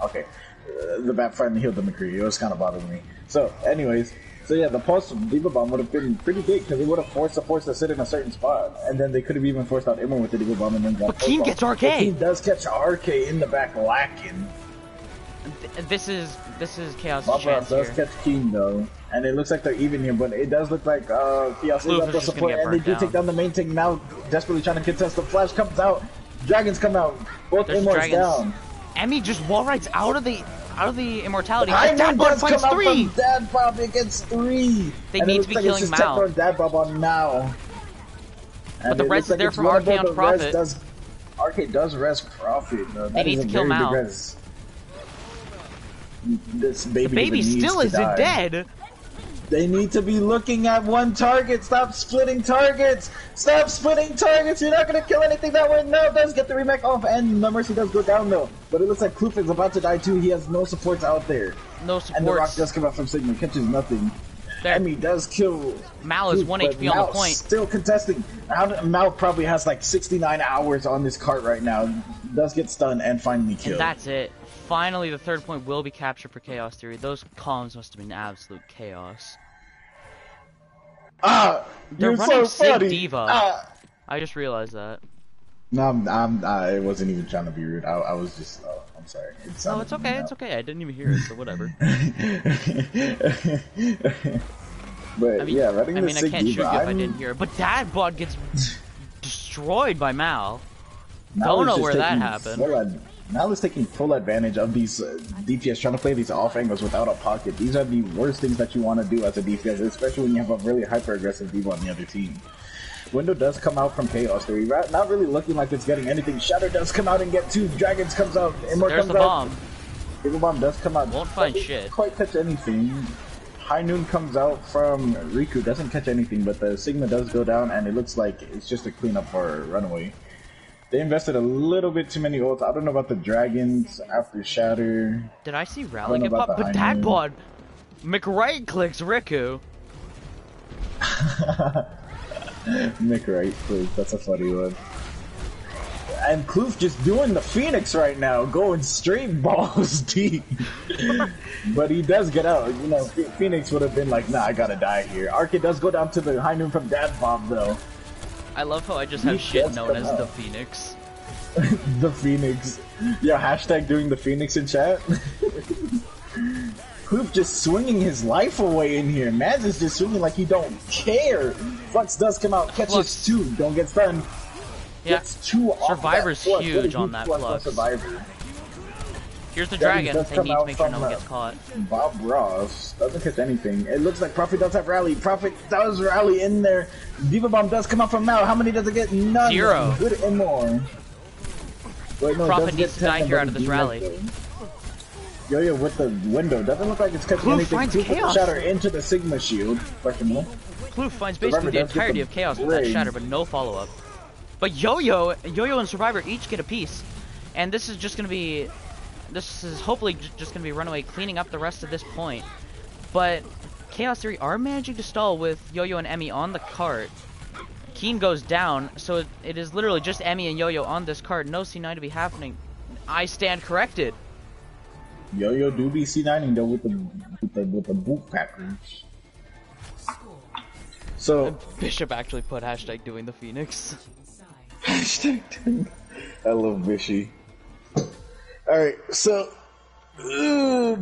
Okay, the bat finally healed the McCree. It was kind of bothering me. So, anyways, so yeah, the post Diva Bomb would have been pretty big because it would have forced the force to sit in a certain spot, and then they could have even forced out Immo with the Diva Bomb and then got. But Keen post gets bomb. RK. But Keen does catch RK in the back lacking. This is Chaos' Bob chance does here. catch Keen though, and it looks like they're even here, but it does look like Chaos is Kloof up is the just gonna support, get and they burnt do down. take down the main tank now, desperately trying to contest. The Flash comes out, Dragons come out, both There's Immortals dragons. down. Emmy just wall rides out of the immortality. Diamond Dad Bod does come finds out 3! from Dad Bob, it gets 3! They And it need looks to be like it's killing just Mao. Techno and Dad Bob on now. And the it res looks is like there it's from winnable. Arcane The res Prophet. does- Arcade does res Profit. That need is to a kill very Mao. big res. This baby, The baby needs still to isn't die. dead! They need to be looking at one target. Stop splitting targets. Stop splitting targets. You're not going to kill anything that way. No, it does get the remake off, and the Mercy does go down, though. But it looks like Kloof is about to die, too. He has no supports out there. No And the Rock supports. does come out from Sigma. Catches nothing. There. Emmy does kill Mal is Kloof, 1 but HP on Mao the point. still contesting. Mal probably has like 69 hours on this cart right now. Does get stunned and finally killed. And that's it. Finally, the third point will be captured for Chaos Theory. Those comms must have been absolute chaos. They're you're running so Sig funny. Diva. I just realized that. No, I wasn't even trying to be rude. I was just, I'm I'm sorry. No, it's okay. It's okay. I didn't even hear it, so whatever. But I mean, yeah, running the I Sig can't shoot you Diva, if I didn't hear it. But that bot gets destroyed by Mal. Mal Don't is know just where that taking happened. Mal is taking full advantage of these DPS, trying to play these off angles without a pocket. These are the worst things that you want to do as a DPS, especially when you have a really hyper-aggressive Diva on the other team. Window does come out from Chaos Theory, not really looking like it's getting anything. Shatter does come out and get 2. Dragons comes out. Immort There's comes the out. bomb. Evil Bomb does come out. Won't find Doesn't shit. quite catch anything. High Noon comes out from Riku, doesn't catch anything, but the Sigma does go down, and it looks like it's just a cleanup for Runaway. They invested a little bit too many ults. I don't know about the Dragons after Shatter. Did I see Rally know get about popped? the But High that Noon. bot McRight clicks Riku. Mick right, please. That's a funny one. And Kloof just doing the Phoenix right now, going straight balls deep. But he does get out. You know, Phoenix would have been like, nah, I gotta die here. Arcade does go down to the High Noon from Dad Bomb, though. I love how I just have He shit does known come as out. the Phoenix. The Phoenix. Yeah, hashtag doing the Phoenix in chat. Kloof just swinging his life away in here. Maz is just swinging like he don't care. Flux does come out, catches Flux. 2, don't get stunned. Yeah. Gets 2 off Survivor's that Flux. huge What a on that Flux Flux. Survivor. Here's the Dragons dragon. does They come need to out make sure from, no one gets caught. Bob Ross doesn't catch anything. It looks like Prophet does have rally. Prophet does rally in there. Diva Bomb does come out from Mal. How many does it get? None. 0. Good and more. Wait, no, it Prophet does needs get to die 10, here but out of this it's rally. like, Yo-Yo with the window. Doesn't look like it's catching Kloof anything. finds Kloof with the Chaos. Shatter into the Sigma shield. Questionable. Kloof finds Survivor basically the does get entirety the of Chaos with that brain. Shatter, but no follow-up. But Yo-Yo and Survivor each get a piece. And this is just gonna be... This is hopefully just gonna be Runaway cleaning up the rest of this point. But Chaos Theory are managing to stall with Yo-Yo and Emmy on the cart. Keen goes down, so it is literally just Emmy and Yo-Yo on this cart. No C9 to be happening. I stand corrected. Yo-Yo do be C9ing though with the boot packers. So Bishop actually put hashtag doing the Phoenix. hashtag. I love Bishy. All right, so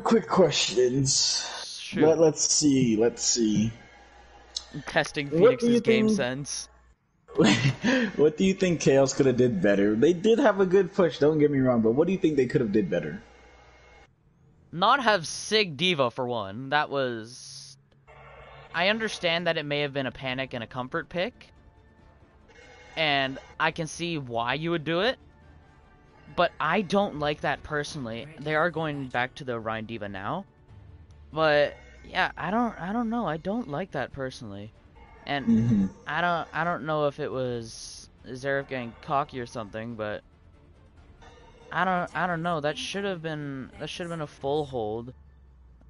quick questions. Shoot. Let's see. Testing What do you Phoenix's game think- sense. What do you think Chaos could have did better? They did have a good push, don't get me wrong, but what do you think they could have did better? Not have Sig Diva for one. That was... I understand that it may have been a panic and a comfort pick. And I can see why you would do it. But I don't like that personally. They are going back to the Rhine Diva now. But yeah, I don't know. I don't like that personally. And I don't know if it was Zareth getting cocky or something, but I don't know. That should have been a full hold.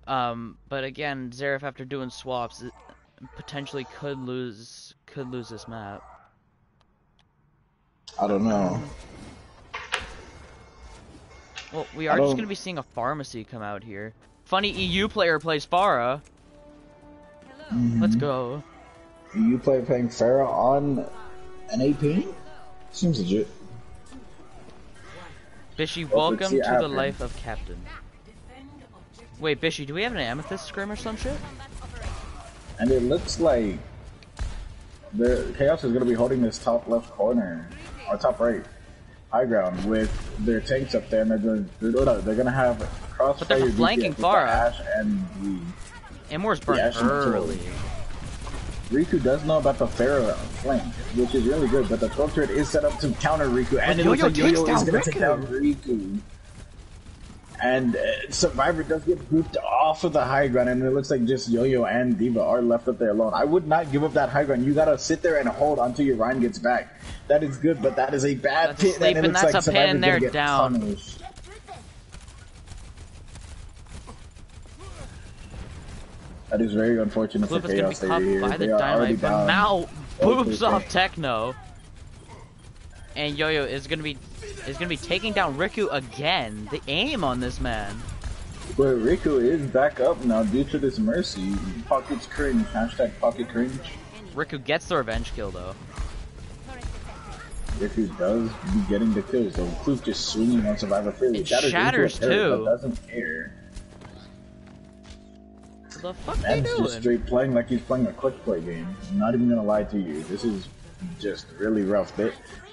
But again, Zareth after doing swaps potentially could lose this map. I don't know. Well, we are just gonna be seeing a pharmacy come out here. Funny EU player plays Pharah. Let's go. You playing Pharah on an AP? Seems legit. Bishy, Well, let's welcome see to the after. life of Captain. Wait, Bishy, do we have an Amethyst scrim or some shit? And it looks like the Chaos is going to be holding this top left corner, or top right, high ground, with their tanks up there, and they're going to have crossfire. But there's a flanking DPS with the Pharah. Ashe and the Amor's burned Ashe and Tool. early. Riku does know about the Pharah flank, which is really good, but the 12 turret is set up to counter Riku, and it looks Yo-Yo like Yo-Yo takes is down going to take down Riku. And Survivor does get grouped off of the high ground, and it looks like just Yo-Yo and Diva are left up there alone. I would not give up that high ground. You gotta sit there and hold until your Ryan gets back. That is good, but that is a bad That's a pit, sleep, and it and looks that's like a Survivor's pin gonna there, get down. punished. That is very unfortunate for Cliff is gonna be Chaos caught here. by the They are already dynamite, but down. Mao Oh, boops okay. off Techno. And Yo-Yo is gonna be taking down Riku again. The aim on this man. But Riku is back up now due to this mercy. Pockets cringe. Hashtag pocket cringe. Riku gets the revenge kill though. Riku does be getting the kills, so Kloof just swinging on Survivor freely. It shatters too. Doesn't care. What the fuck And they just doing? straight playing like he's playing a quick play game. I'm not even gonna lie to you. This is just really rough.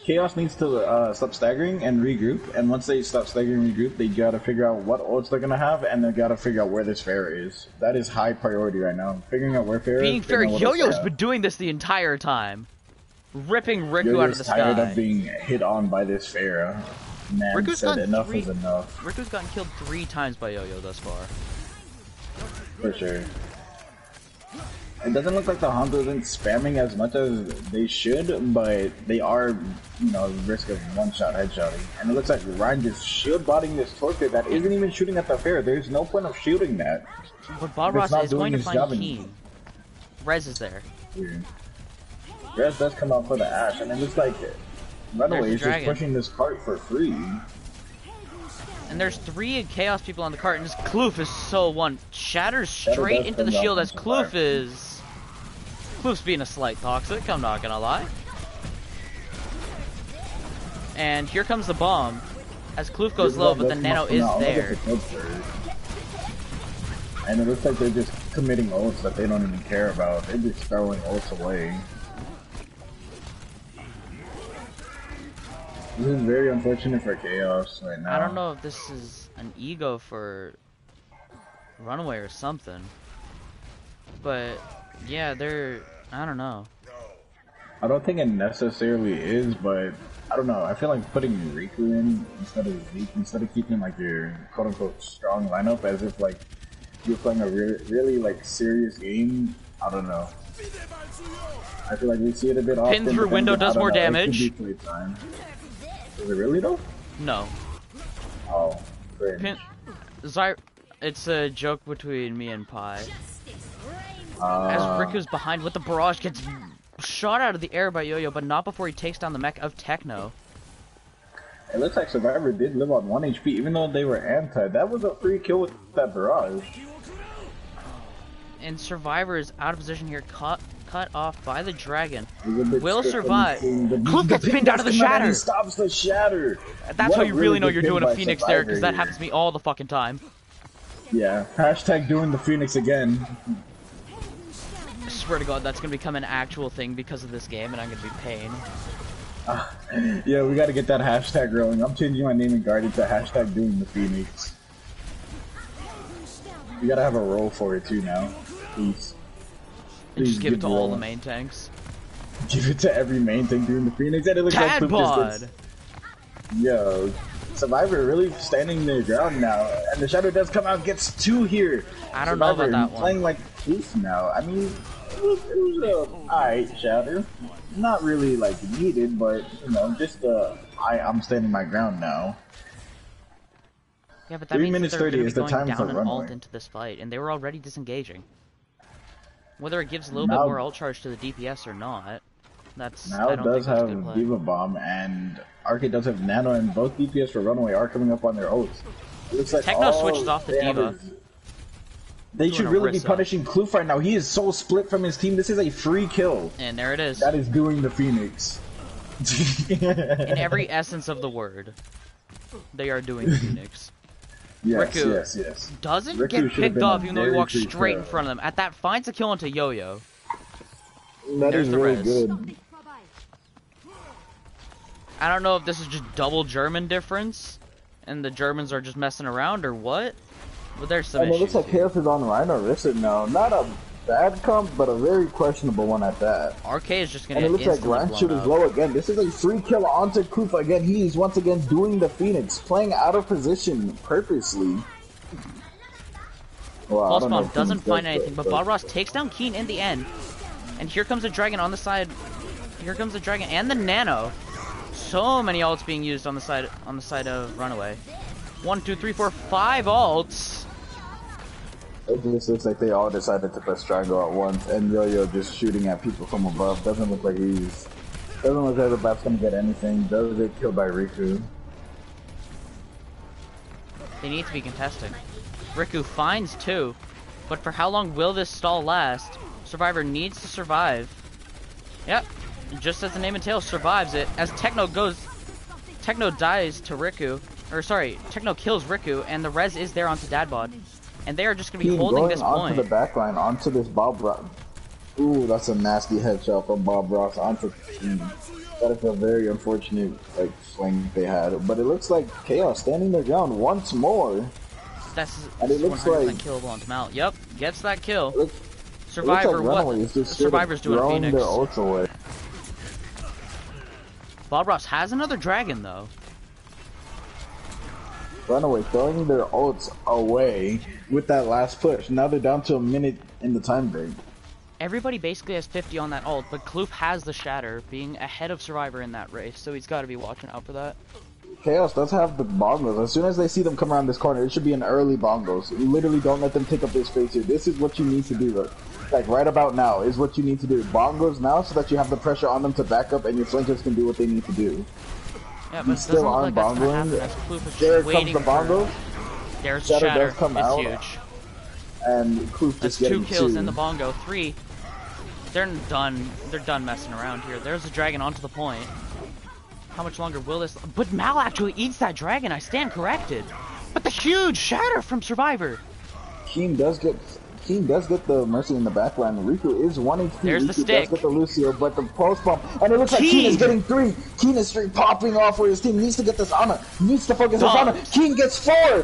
Chaos needs to stop staggering and regroup, and once they stop staggering and regroup, they gotta figure out what ults they're gonna have, and they gotta figure out where this Pharah is. That is high priority right now. Figuring out where Pharah is. Being fair, Yo-Yo's been doing this the entire time. Ripping Riku Yo-Yo's out of the sky. tired of being hit on by this Pharah. Man Riku's said enough is enough. Riku's gotten killed 3 times by Yo-Yo thus far. For sure. It doesn't look like the Hanzo isn't spamming as much as they should, but they are, you know, risk of one-shot headshotting. And it looks like Ryan just shield-botting this Torque that isn't even shooting at the Pharah. There's no point of shooting that. But Bob Ross is going to find Keen. Rez is there. Weird. Rez does come out for the Ashe, and it looks like Runaway is just pushing this cart for free. And there's 3 Chaos people on the cart, and this Kloof is so one. Shatters straight into the shield as Kloof is... Kloof's being a slight toxic, I'm not gonna lie. And here comes the bomb. As Kloof goes low, but the Nano is there. And it looks like they're just committing ults that they don't even care about. They're just throwing ults away. This is very unfortunate for Chaos right now. I don't know if this is an ego for Runaway or something. But, yeah, I don't know. I don't think it necessarily is, but I don't know. I feel like putting Riku in instead of Zeke, instead of keeping like your quote-unquote strong lineup as if like you're playing a really like serious game. I don't know. I feel like we see it a bit often. Pin through window does more damage. It could be playtime. Is it really though? No. Oh, cringe. It's a joke between me and Pi. As Riku's behind with the barrage, gets shot out of the air by Yo-Yo, but not before he takes down the mech of Techno. It looks like Survivor did live on 1 HP, even though they were anti. That was a free kill with that barrage. And Survivor is out of position here, cut off by the dragon. Will survive. Kloof gets pinned out of the shatter. He stops the shatter. That's how you really know you're doing a Phoenix there, because that happens to me all the fucking time. Yeah, hashtag doing the Phoenix again. I swear to God, that's gonna become an actual thing because of this game, and I'm gonna be paying. Yeah, we gotta get that hashtag rolling. I'm changing my name in Guardian to hashtag doing the Phoenix. We gotta have a role for it too now. Please. And just give it to all the main tanks. Give it to every main tank doing the Phoenix, and it looks like Tadpod! Yo, Survivor really standing their ground now, and the Shadow does come out, gets 2 here. I don't know about that one. Playing like Kloof now. I mean, it was a alright Shadow. Not really like needed, but you know, just I'm standing my ground now. Yeah, but that 3 means minutes that they're 30 going is to the be time going for down an alt Runaway. into this fight, and they were already disengaging. Whether it gives a little bit more ult charge to the DPS or not, that's now I it don't does think that's a good have play. Diva Bomb, and Arcade does have Nano, and both DPS for Runaway are coming up on their ults. It looks like Techno switches off the they have Diva. They should really be Orisa. punishing Kloof right now. He is so split from his team. This is a free kill. And there it is. That is doing the Phoenix. In every essence of the word, they are doing the Phoenix. Yes, Riku yes. doesn't Riku get should have picked been off a even though he very walks free straight kill. in front of them. At that, finds a kill into Yo-Yo. That There's is the really res. good. I don't know if this is just double German difference, and the Germans are just messing around or what. But there's some And it issues looks like here. Chaos is on Rhino Rissa now. Not a bad comp, but a very questionable one at that. RK is just gonna And it get looks like instantly Ryan shoot blown is up. low again. This is a free kill onto Kloof again. He is once again doing the Phoenix, playing out of position purposely. Well, I Pulse don't know Bomb if doesn't Phoenix find does, anything, but Bob Ross takes down Keen in the end. And here comes the Dragon on the side. Here comes the Dragon and the Nano. So many ults being used on the side of Runaway. 1, 2, 3, 4, 5 ults. It just looks like they all decided to press triangle at once, and Yo-Yo just shooting at people from above. Doesn't look like the bat's gonna get anything. Does get killed by Riku. They need to be contesting. Riku finds 2, but for how long will this stall last? Survivor needs to survive. Yep, just as the name entails, survives it. As Techno dies to Riku, or sorry, Techno kills Riku, and the res is there onto Dadbod, and they are just gonna be holding this point. Onto the backline, onto this Bob Ross. Ooh, that's a nasty headshot from Bob Ross onto Keen. That is a very unfortunate like swing they had, but it looks like Chaos standing their ground once more. And it looks like killable onto Mal. Yep, gets that kill. Survivor, what? Survivor's doing Phoenix. Their ults away. Bob Ross has another dragon though. Runaway throwing their ults away with that last push. Now they're down to a minute in the time break. Everybody basically has 50 on that ult, but Kloof has the Shatter, being ahead of Survivor in that race, so he's got to be watching out for that. Chaos does have the bongos. As soon as they see them come around this corner, it should be an early bongos. You literally don't let them take up their space here. This is what you need to do, though. Like, right about now is what you need to do. Bongos now so that you have the pressure on them to back up and your flankers can do what they need to do. Yeah, but it doesn't look like that's gonna happen as Kloof is there just waiting comes the bongos. There's the Shatter. Does come it's out, huge. And Kloof That's just 2 kills two. in the bongo. 3. They're done. They're done messing around here. There's the dragon onto the point. How much longer will this? But Mal actually eats that dragon. I stand corrected. But the huge Shatter from Survivor. Keen does get the Mercy in the backline. Riku is 1 HP. There's the Riku stick. does get the Lucio, but the post bump, and it looks like Keen is getting 3. Keen is straight popping off where his team needs to get this Ana. Needs to focus his Ana. Keen gets 4.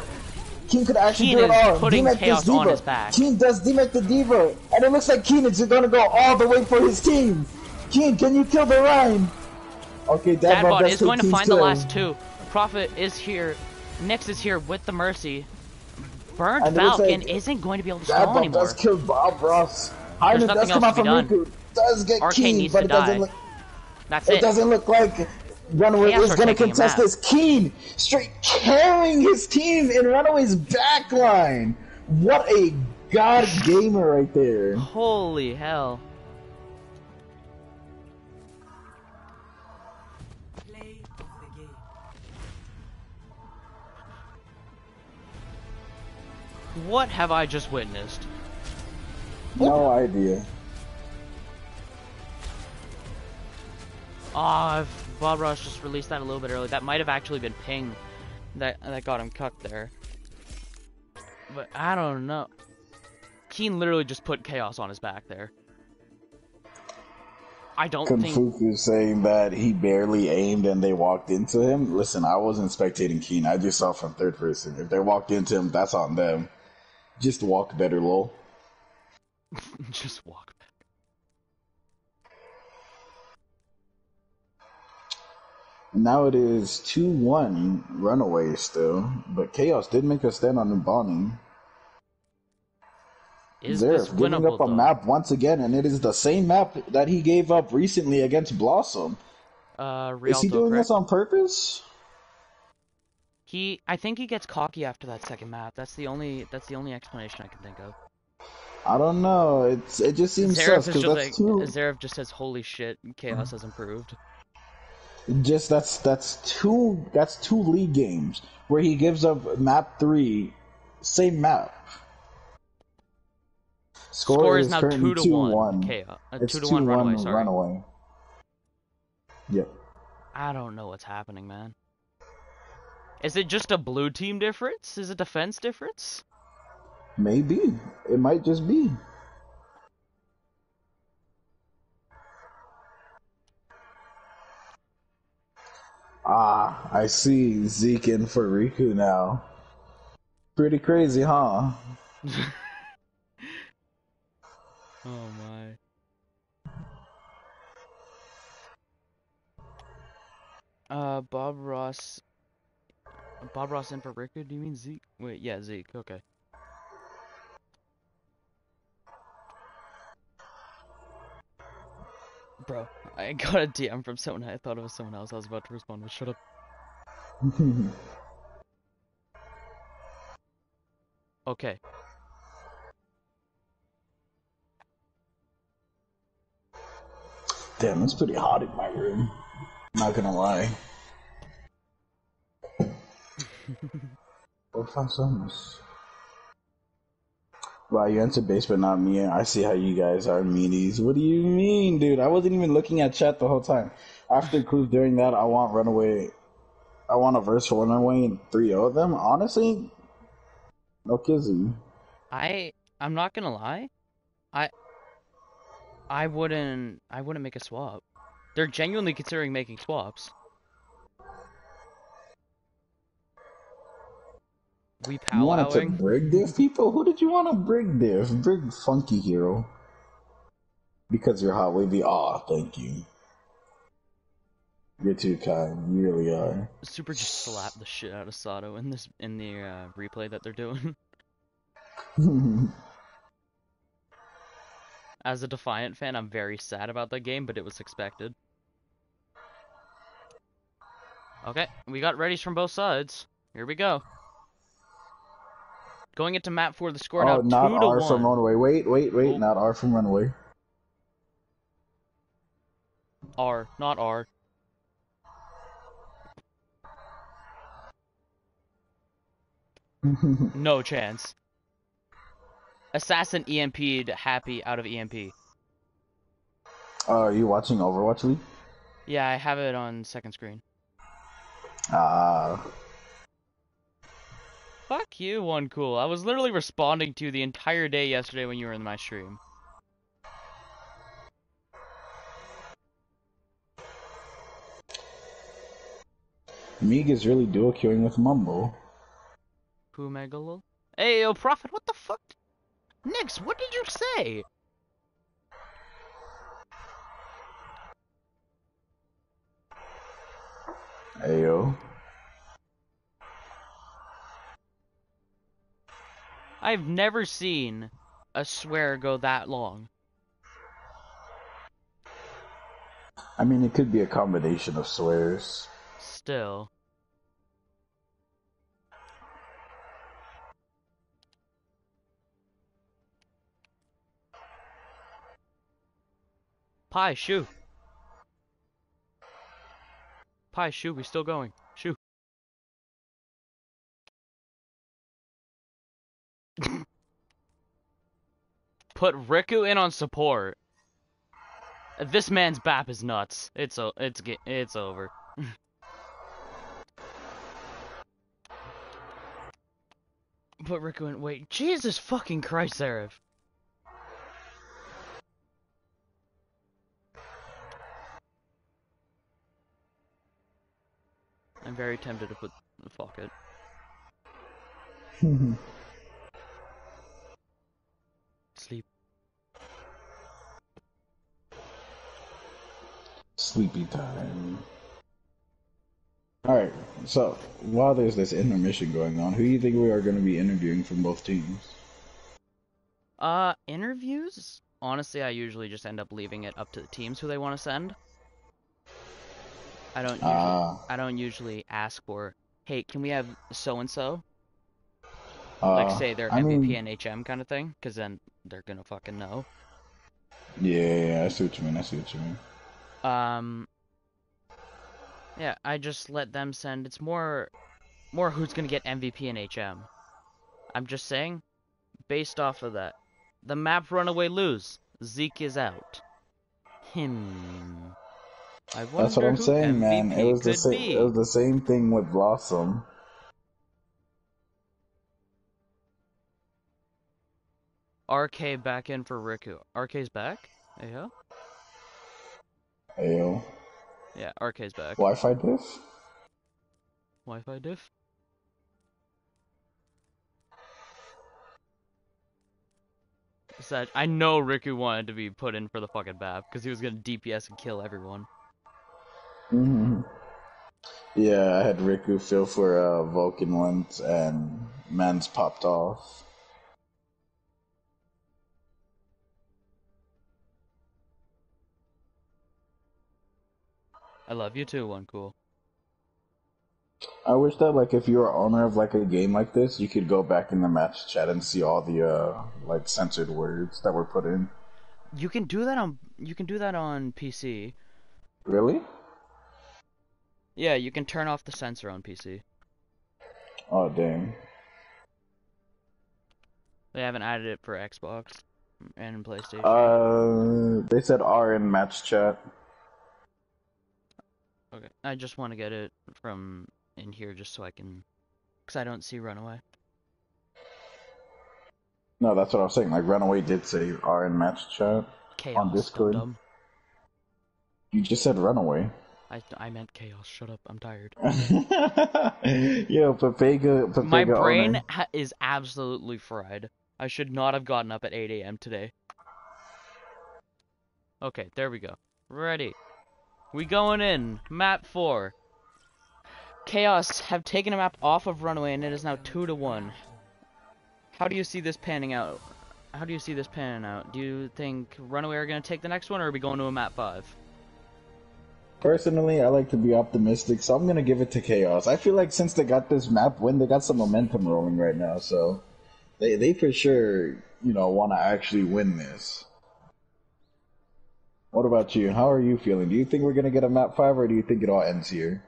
Keen could actually do it all. Putting Chaos on his back. Keen does demek the Diva, and it looks like Keen is gonna go all the way for his team. Keen, can you kill the Rhine? Okay, Dadbot is going to find the last 2. Prophet is here. Nyx is here with the Mercy. Burnt Falcon isn't going to be able to stall anymore. Does kill Bob Ross. Hyman does come out from Riku. Does get Keen, but it doesn't look. That's it doesn't look like Runaway is going to contest this. Keen straight carrying his team in Runaway's backline. What a god gamer right there. Holy hell. Play of the game. What have I just witnessed? No idea. Ah, if Bob Ross just released that a little bit early, that might have actually been ping that got him cucked there. But I don't know. Keen literally just put Chaos on his back there. I don't think... Konfuku saying that he barely aimed and they walked into him. Listen, I wasn't spectating Keen. I just saw from third person. If they walked into him, that's on them. Just walk better, lol. Just walk back. Now it is 2-1 Runaway still, but Chaos did make a stand on Bonnie. Is this giving winnable, up a map once again, and it is the same map that he gave up recently against Blossom. Is he doing this on purpose? I think he gets cocky after that second map. That's the only explanation I can think of. I don't know. It just seems sus because that's too. Zverev just says, "Holy shit, Chaos has improved." That's two league games where he gives up map 3, same map. Score is now 2-1. Chaos. It's 2-1 Runaway. Sorry. Runaway. Yep. I don't know what's happening, man. Is it just a blue team difference? Is it defense difference? Maybe. It might just be. Ah, I see Zeke in for Riku now. Pretty crazy, huh? Oh my. Bob Ross in for Riku? Do you mean Zeke? Wait, yeah, Zeke, okay. Bro, I got a DM from someone. I thought it was someone else. I was about to respond, but shut up. Okay. Damn, it's pretty hot in my room. Not gonna lie. Go find some. Wow, you answered base, but not me. I see how you guys are meanies. What do you mean, dude? I wasn't even looking at chat the whole time. After clues during that, I want Runaway. I want a verse for Runaway and 3-0 them. Honestly, no kizzy. I'm not gonna lie. I I wouldn't make a swap. They're genuinely considering making swaps. We You wanted to powwowing. brig diff people? Who did you want to brig diff? Brig Funky Hero. Because you're hot wavy. Aw, thank you. You're too kind. You really are. Super just slapped the shit out of Sato in the replay that they're doing. As a Defiant fan, I'm very sad about that game, but it was expected. Okay, we got readies from both sides. Here we go. Going into map 4, the score now Oh, not 2 to R from 1. Runaway. Wait. Oh. Not R from Runaway. R, not R. No chance. Assassin EMP'd Happy out of EMP. Are you watching Overwatch League? Yeah, I have it on second screen. Ah. Fuck you, One Cool. I was literally responding to you the entire day yesterday when you were in my stream. Meeg is really dual queuing with Mumbo. Who Megalol? Hey, yo, Prophet, what the fuck? Nix, what did you say? Ayo. I've never seen a swear go that long. I mean, it could be a combination of swears. Still. Pie, shoo. Pie, shoo, we still going. Shoo. Put Riku in on support. This man's BAP is nuts. It's over. Put Riku in. Wait, Jesus fucking Christ, Seraph. I'm very tempted to put. Fuck it. Sleep. Sleepy time. Alright, so while there's this intermission going on, who do you think we are going to be interviewing from both teams? Interviews? Honestly, I usually just end up leaving it up to the teams who they want to send. I don't usually ask for, hey, can we have so and so? Like say they're MVP and HM kind of thing, because then they're gonna fucking know. Yeah, I see what you mean. Yeah, I just let them send. It's more who's gonna get MVP and HM. I'm just saying, based off of that, the map Runaway lose. Zeke is out. I wonder That's what I'm who saying, MVP man. It was could be. It was the same thing with Blossom. RK back in for Riku. RK's back? Yeah. Ayo. Yeah, RK's back. Wi-Fi diff? Wi-Fi diff? I know Riku wanted to be put in for the fucking BAP because he was gonna DPS and kill everyone. Yeah, I had Riku fill for Vulcan once, and man's popped off. I love you too, One Cool. I wish that, like, if you were owner of like a game like this, you could go back in the match chat and see all the like censored words that were put in. You can do that on PC. Really? Yeah, you can turn off the censor on PC. Oh dang. They haven't added it for Xbox and PlayStation. They said R in match chat. Okay. I just want to get it from in here just so I can, because I don't see Runaway. No, that's what I was saying. Like Runaway did say R in match chat Chaos, on Discord. dum-dum. You just said Runaway. I meant Chaos. Shut up. I'm tired. Yo, Papega My brain owner. is absolutely fried. I should not have gotten up at 8 a.m. today. Okay, there we go. Ready. We going in. Map 4. Chaos have taken a map off of Runaway and it is now 2-1. How do you see this panning out? How do you see this panning out? Do you think Runaway are going to take the next one, or are we going to a map 5? Personally, I like to be optimistic, so I'm gonna give it to Chaos. I feel like since they got this map win, they got some momentum rolling right now, so they for sure, want to actually win this. What about you? How are you feeling? Do you think we're gonna get a map 5, or do you think it all ends here?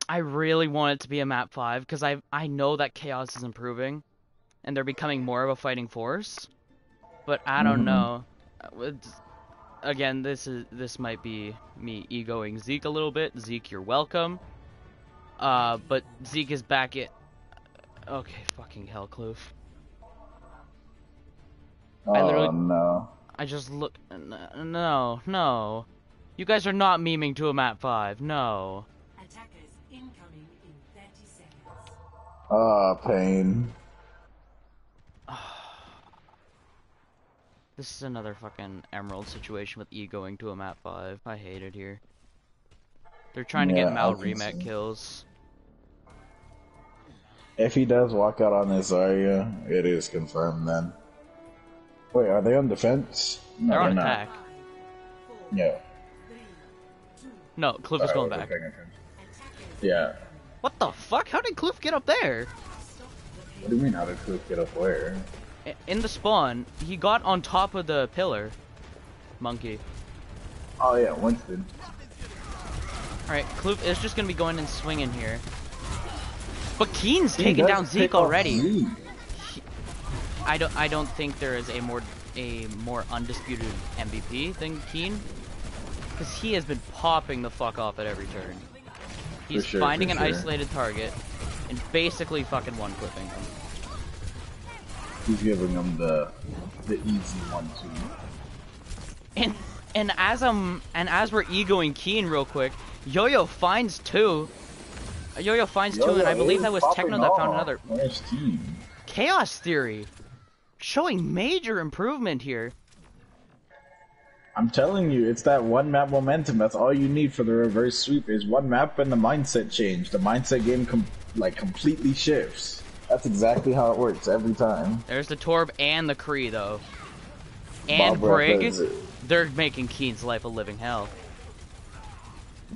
I really want it to be a map 5 because I know that Chaos is improving and they're becoming more of a fighting force, but I don't know. Again, this might be me egoing Zeke a little bit. Zeke, you're welcome. But Zeke is back at. Okay, fucking hell, Kloof. Oh no! I just look. No. You guys are not memeing to a map 5. No. Attackers incoming in 30 seconds. Ah, pain. This is another fucking Emerald situation with E going to a map 5. I hate it here. They're trying to get Mal remake kills. If he does walk out on this Zarya, it is confirmed then. Wait, are they on defense? No, They're on not. attack. Yeah. No, Kloof is going back. Yeah. What the fuck? How did Kloof get up there? What do you mean, how did Kloof get up where? In the spawn, he got on top of the pillar. Monkey. Oh yeah, Winston. Alright, Kloof is just gonna be going and swinging here. But Keen's taking down Zeke already. I don't think there is a more undisputed MVP than Keen, because he has been popping the fuck off at every turn. He's finding an isolated target and basically fucking one-clipping him. He's giving them the easy 1-2. And as we're egoing Keen real quick, Yo-Yo finds 2. Yo-Yo finds 2, and I believe that was Techno that found another. Chaos Theory showing major improvement here. I'm telling you, it's that one map momentum. That's all you need for the reverse sweep is one map and the mindset change. The mindset game completely shifts. That's exactly how it works every time. There's the Torb and the Kree though. And Brig, they're making Keen's life a living hell.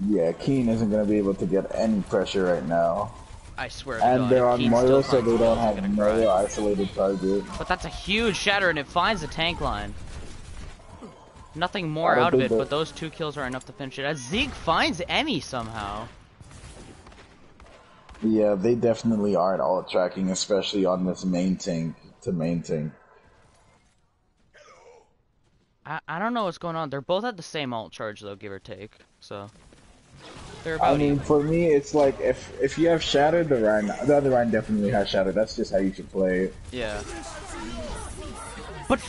Yeah, Keen isn't going to be able to get any pressure right now. I swear to and God, they're on Keen Moyo, still so they don't have no cry. isolated target. But that's a huge shatter, and it finds the tank line. Nothing more out of it, but those 2 kills are enough to finish it. As Zeke finds Emmy somehow. Yeah, they definitely aren't all tracking, especially on this main tank to main tank. I don't know what's going on. They're both at the same ult charge though, give or take. So they're about I mean, for me, it's like if you have Shattered, the other Ryan definitely has Shattered. That's just how you should play it. Yeah. But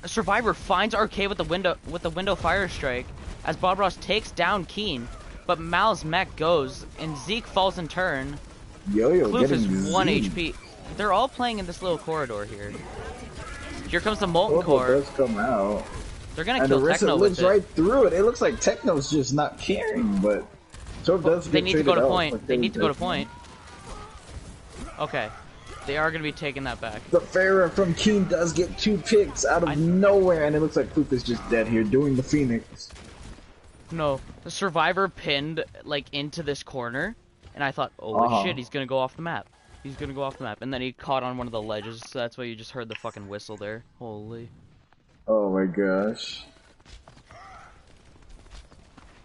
Survivor finds Arcade with the window fire strike as Bob Ross takes down Keen, but Mal's mech goes and Zeke falls in turn. Yo-Yo Kloof is getting 1 Zeke. HP. They're all playing in this little corridor here. Here comes the Molten Core Core. does come out. They're gonna And kill Arissa Techno lives with it. right through it. It looks like Techno's just not caring, but Torb does They get need to go traded to out point. for They need to go to killing point. Okay. They are gonna be taking that back. The Pharah from Keen does get 2 picks out of nowhere, and it looks like Kloof is just dead here doing the Phoenix. No, the Survivor pinned like into this corner, and I thought, holy shit, he's gonna go off the map. He's gonna go off the map, and then he caught on one of the ledges, so that's why you just heard the fucking whistle there. Holy. Oh my gosh.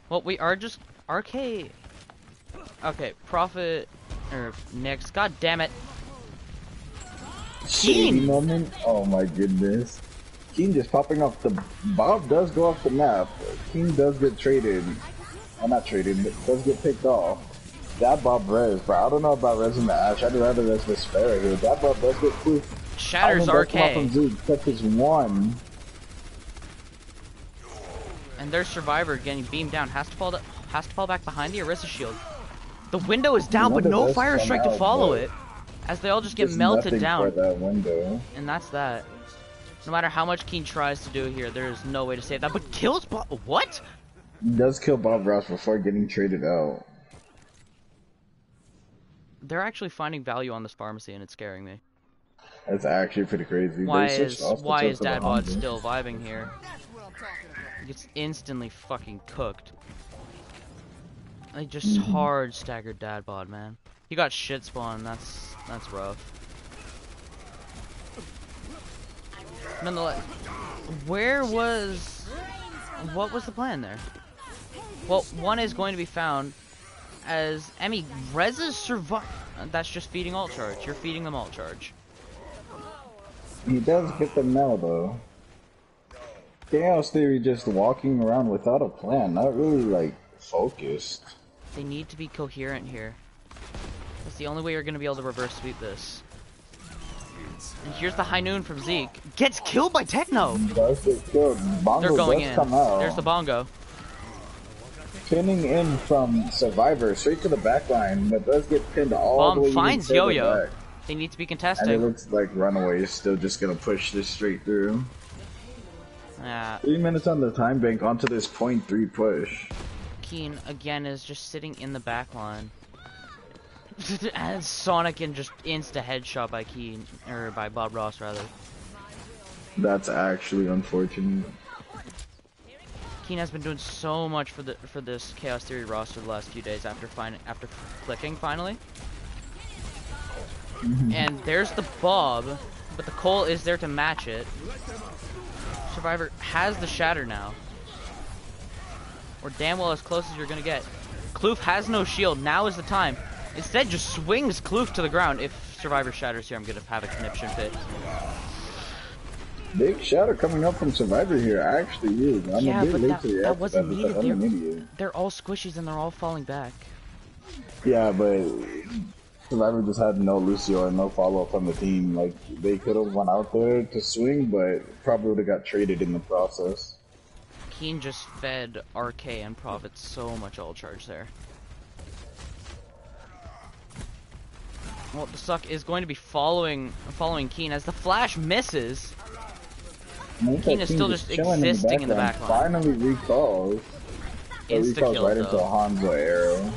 Well, we are just RK. Okay, Prophet or Nyx. God damn it. Shady Keen! moment. Oh my goodness. Keen just popping off the Bob does go off the map. Keen does get traded. Well, not traded, but does get picked off. That Bob res, but I don't know about res in the Ash. I'd rather res the Sparrow here. That Bob does get proof. Shatters RK. Catches one. And their survivor getting beamed down has to fall back behind the Orisa shield. The window is down, but no fire strike to follow it. As they all just get melted down. For that window. And that's that. No matter how much Keen tries to do here, there is no way to save that. But kills Bob. What? He does kill Bob Ross before getting traded out. They're actually finding value on this pharmacy, and it's scaring me. That's actually pretty crazy. Why is Dadbod still vibing here? He gets instantly fucking cooked. They just hard staggered Dadbod, man. He got shit spawned. That's rough. Nonetheless, what was the plan there? Well, one is going to be found as Emmy Rez's survive. That's just feeding alt charge. You're feeding them alt charge. He does get them now, though. Chaos Theory just walking around without a plan, not really, like, focused. They need to be coherent here. That's the only way you're going to be able to reverse sweep this. And here's the high noon from Zeke. Gets killed by Techno! Does get killed. Bongo They're going does in. Come out. There's the bongo. Pinning in from Survivor straight to the back line, but does get pinned all the way. Bomb finds Yo-Yo. They need to be contesting. And it looks like Runaway is still just gonna push this straight through. Yeah. 3 minutes on the time bank onto this .3 push. Keen again is just sitting in the back line. And Sonic and just insta headshot by Keen, or by Bob Ross rather. That's actually unfortunate. Keen has been doing so much for this Chaos Theory roster the last few days after clicking finally. And there's the Bob, but the Cole is there to match it. Survivor has the Shatter now. Or damn well as close as you're gonna get. Kloof has no shield, now is the time. Instead just swings Kloof to the ground. If Survivor shatters here, I'm gonna have a conniption fit. Big shatter coming up from Survivor here, actually is. I'm yeah, a bit but late to react that wasn't to that, needed. They're all squishies and they're all falling back. Yeah, but Survivor just had no Lucio and no follow-up from the team. Like, they could have went out there to swing, but probably would have got traded in the process. Keen just fed RK and Prophet so much all charge there. Well, the Suck is going to be following Keen as the flash misses. Keen is still just existing in the back line. Finally recalls. Insta-kill, right into a Hanzo arrow.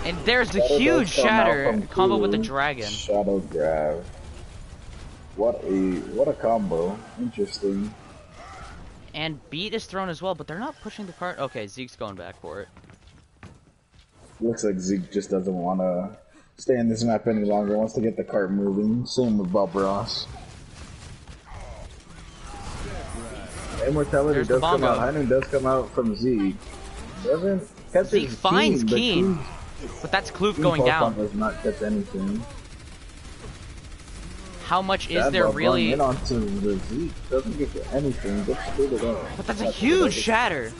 And there's the huge shatter combo with the dragon. Shadow grab. What a combo. Interesting. And beat is thrown as well, but they're not pushing the cart. Okay, Zeke's going back for it. Looks like Zeke just doesn't want to stay in this map any longer. Wants to get the cart moving. Same with Bob Ross. Immortality There's does the come bongo. out. Hynun does come out from Zeke. Doesn't catch Zeke his finds Keen, but that's Kloof going down. Does not catch anything. How much is there really? In onto the Zeke. Doesn't get to anything. Gets screwed it up. But that's a huge shatter.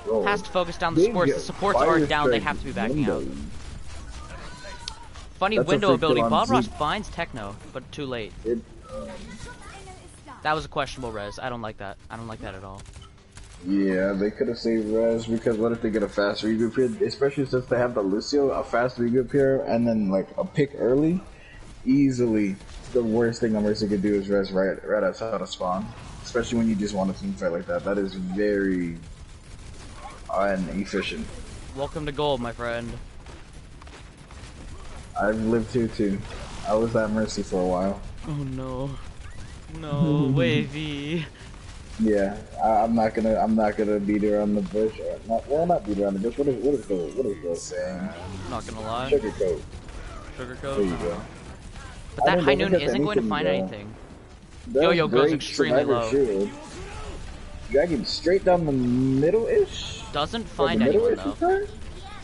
Roll. Has to focus down the supports. The supports aren't down. They have to be backing out. Funny That's window a ability. free kill Bob on Ross Zeke. finds Techno, but too late. That was a questionable res. I don't like that. I don't like that at all. Yeah, they could have saved res because what if they get a fast regroup here? Especially since they have the Lucio, a fast regroup here, and then like a pick early. Easily, the worst thing a Mercy could do is res right outside of spawn. Especially when you just want a team fight like that. That is very inefficient. Welcome to gold, my friend. I've lived here too. I was at Mercy for a while. Oh no. No, wavy. Yeah, I'm not gonna beat around the bush. Not beat around the bush. What is the saying? Not gonna lie. Sugarcoat. Sugarcoat. There you go. But that high noon isn't going to find anything. Yo-Yo goes extremely low. Shield. Dragging straight down the middle-ish? Doesn't find anyone though.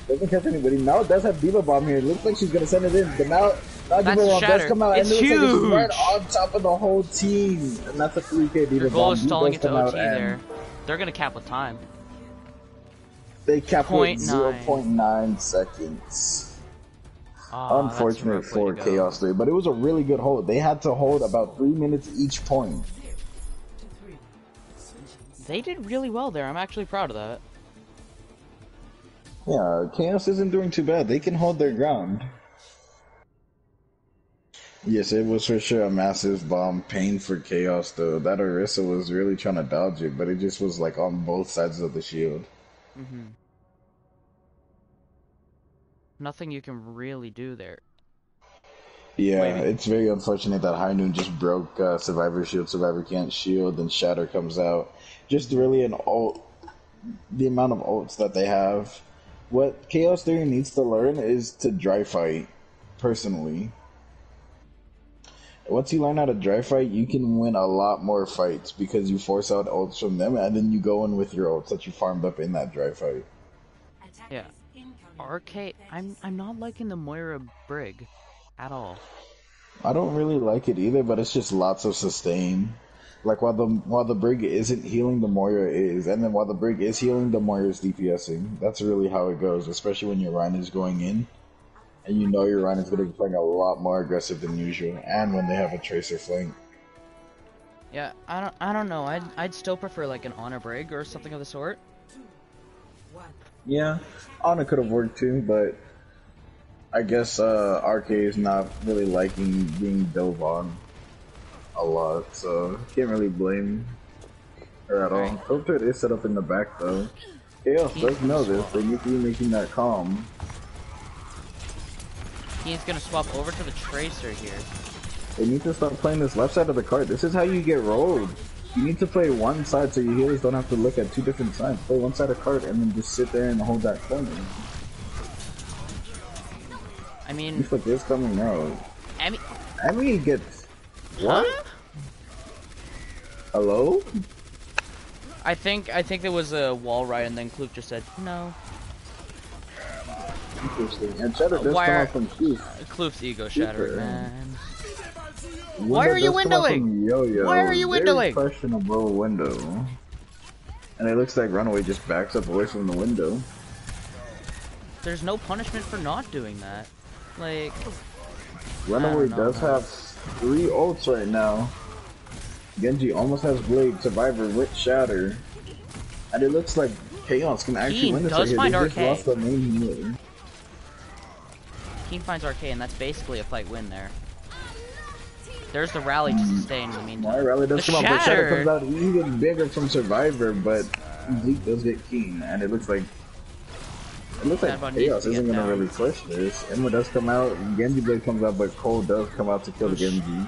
Doesn't catch anybody. Now it does have Diva Bomb here. Looks like she's gonna send it in. But now That That's Diva Bomb does Shatter. come out, It's and it looks like it's right huge! on top of the whole team. And that's a 3K Diva Your goal Bomb. is He stalling does into come out OT and there. They're gonna cap with time. they cap with 0.9. 0.9 seconds. Oh, Unfortunate for Chaos 3, but it was a really good hold. They had to hold about 3 minutes each point. They did really well there. I'm actually proud of that. Yeah, Chaos isn't doing too bad. They can hold their ground. Yes, it was for sure a massive bomb. Pain for Chaos, though. That Orisa was really trying to dodge it, but it just was like on both sides of the shield. Mm-hmm. Nothing you can really do there. Yeah, Wait. it's very unfortunate that High Noon just broke Survivor Shield. Survivor can't shield, and Shatter comes out. Just really an ult. The amount of ults that they have. What Chaos Theory needs to learn is to dry fight, personally. Once you learn how to dry fight, you can win a lot more fights because you force out ults from them, and then you go in with your ults that you farmed up in that dry fight. Yeah. RK, I'm not liking the Moira Brig at all. I don't really like it either, but it's just lots of sustain. Like while the Brig isn't healing, the Moira is, and then while the Brig is healing, the Moira is DPSing. That's really how it goes, especially when your Rhine is going in, and you know your Rhine is going to be playing a lot more aggressive than usual, and when they have a Tracer flank. Yeah, I don't know. I'd still prefer like an Honor Brig or something of the sort. Yeah, Ana could have worked too, but I guess RK is not really liking being dove on a lot, so can't really blame her at all. Filter is set up in the back though. Chaos does know this. They need to be making that calm. He's gonna swap over to the Tracer here. They need to stop playing this left side of the card. This is how you get rolled. You need to play one side so your healers don't have to look at two different sides. Play one side of card and then just sit there and hold that corner. I mean, Looks like this coming out. I mean, gets what? Huh? Hello? I think there was a wall right, and then Kloof just said no. Interesting. And Shatter does come out from Kloof. Kloof's ego shattered, man. Why are you windowing? Yo-Yo. Why are you windowing? Very questionable window. And it looks like Runaway just backs up away from the window. There's no punishment for not doing that. Like, Runaway does have 3 ults right now. Genji almost has Blade, Survivor with Shatter. And it looks like Chaos can actually win this right here. They just lost the main healer. Keen finds RK, and that's basically a fight win there. There's the rally to sustain in the meantime. My rally does come out, but Shatter comes out even bigger from Survivor, but Zeke does get Keen, and it looks like Chaos isn't gonna really push this. Emma does come out, Genji Blade comes out, but Cole does come out to kill the Genji.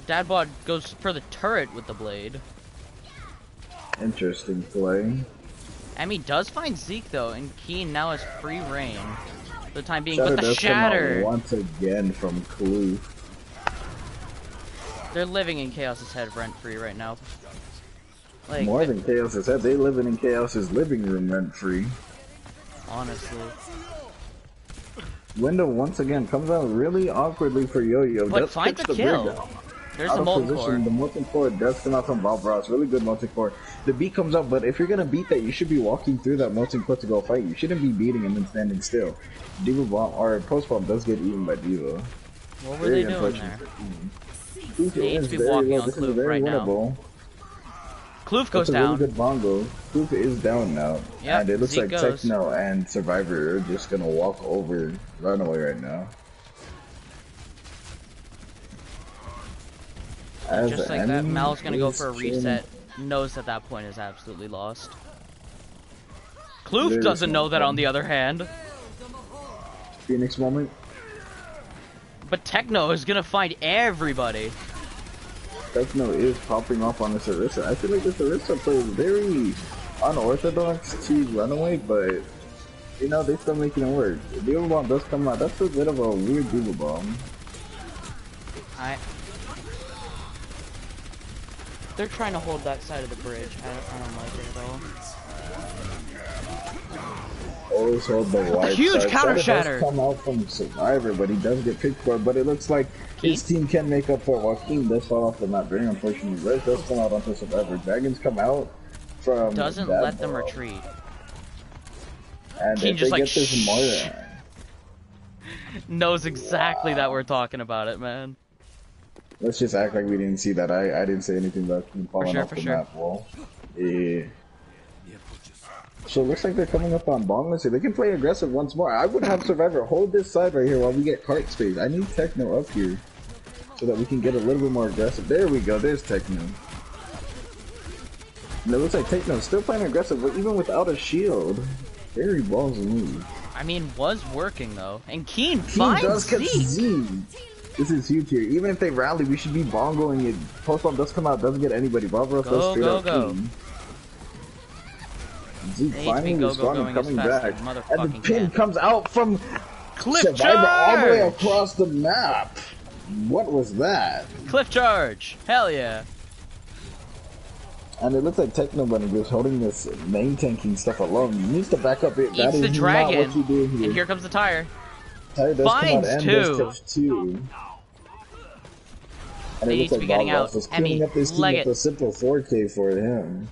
Dadbod goes for the turret with the blade. Interesting play. Emmy does find Zeke though, and Keen now has free reign for the time being. Shatter But the does Shatter come out once again from Kloof. They're living in Chaos's head rent free right now. Like, more than Chaos's head, they living in Chaos's living room rent free. Honestly. Window once again comes out really awkwardly for Yo-Yo. But finds a kill. There's the molten core. The molten core does come out from Bob Ross. Really good molten core. The beat comes out, but if you're gonna beat that, you should be walking through that molten core to go fight. You shouldn't be beating and then standing still. Diva bomb or post bomb does get eaten by Diva. What were they doing there? They need to be walking on Kloof right now. Kloof goes down. Really good bongo. Kloof is down now. Yep, and it looks Zeke like goes. Techno and Survivor are just gonna walk over Runaway right now. Just like that, Mal's gonna go for a reset. Knows that that point is absolutely lost. Kloof doesn't know that on the other hand. Phoenix moment. But Techno is gonna find everybody. Techno is popping off on this Orisa. I feel like this Orisa plays very unorthodox to Runaway, but you know, they still making it work. The Diva Bomb does come out. That's a bit of a weird Diva Bomb. They're trying to hold that side of the bridge. I don't like it at all. always hold the wide huge side. counter Shatter shatter. does come out from Survivor, but he does get picked for it. But it looks like his team can make up for it. While Keen does fall off the map, very unfortunately. Red does come out onto Survivor. Dragons come out from Doesn't that let them ball. retreat. And Keen if just they like get this Moira, knows exactly that we're talking about it, man. let's just act like we didn't see that. I didn't say anything about Keen falling off the map wall. Yeah. So it looks like they're coming up on Bongless here. They can play aggressive once more. I would have Survivor hold this side right here while we get cart space. I need Techno up here so that we can get a little bit more aggressive. There we go. There's Techno. And it looks like Techno's still playing aggressive, but even without a shield. Very ballsy move. I mean, was working though. And Keen Keen does finds catch Zeke. Z. This is huge here. Even if they rally, we should be bongoing it. Post bomb does come out, doesn't get anybody. Bob Ross does straight up Keen. Zeke finally responding, coming back. And the pin comes out from Cliff Survivor all the way charge! across the map. What was that? Cliff charge! Hell yeah! And it looks like Techno Bunny just holding this main tanking stuff alone. He needs to back up it. That Eats is the dragon, not what you do here. and here comes the tire. Tire does come out Finds and two. does catch two. And They it need looks to be like getting Bob out. Ross is Emmy, cleaning up this team leg with it. a simple 4K for him.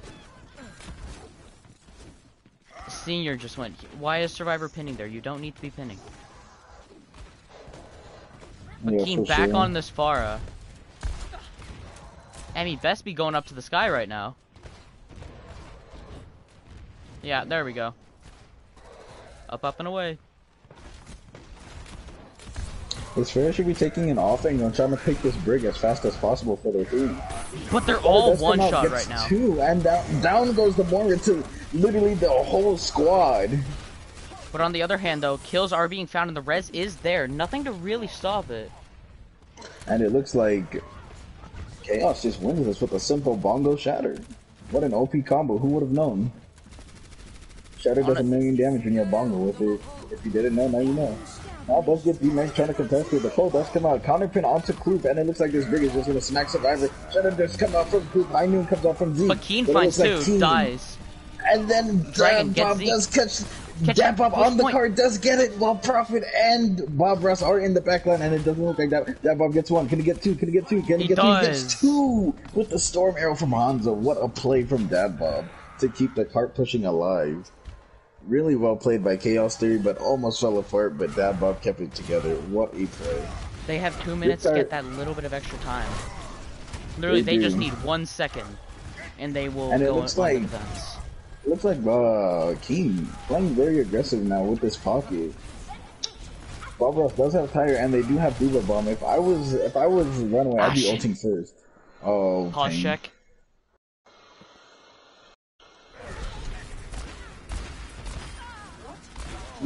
Senior just went. Why is Survivor pinning there? You don't need to be pinning. But Yeah, Keen for back sure. on this Farah. Emmy best be going up to the sky right now. Yeah, there we go. Up, up, and away. This fair should be taking an off angle and trying to pick this brig as fast as possible for their team. But they're all Does come one out, shot gets right now. Two, and down goes the Moira to literally the whole squad. But on the other hand, though, kills are being found and the res is there. Nothing to really stop it. And it looks like Chaos just wins this with a simple bongo shatter. What an OP combo, who would have known? Shatter does a million damage when you have bongo with it. If you didn't know, now you know. Now does get D-Max trying to contest it. The Cole does come out. Counterpin onto Kloop, and it looks like this brig is just going to smack Survivor. Shatter does come out from Kloop. High Noon comes out from Z. But Keen it finds looks two, Keen. dies. And then Dragon Bob gets Zeke. does catch Catch Bob close on the point. card, does get it, while Prophet and Bob Ross are in the backline, and it doesn't look like that. Bob gets one. Can he get two? Can he get two? Can he get two? He does. gets two with the Storm Arrow from Hanzo. What a play from Dad Bob to keep the cart pushing alive. Really well played by Chaos Theory, but almost fell apart, but Dad Bob kept it together. What a play. They have 2 minutes to get that little bit of extra time. Literally, they just need 1 second, and they will And it go looks on like- the defense. It looks like Keen playing very aggressive now with this pocket. Bob Ross does have tire, and they do have Diva Bomb. If I was Runaway, I'd be shit. ulting first. Oh, Pause pain. check.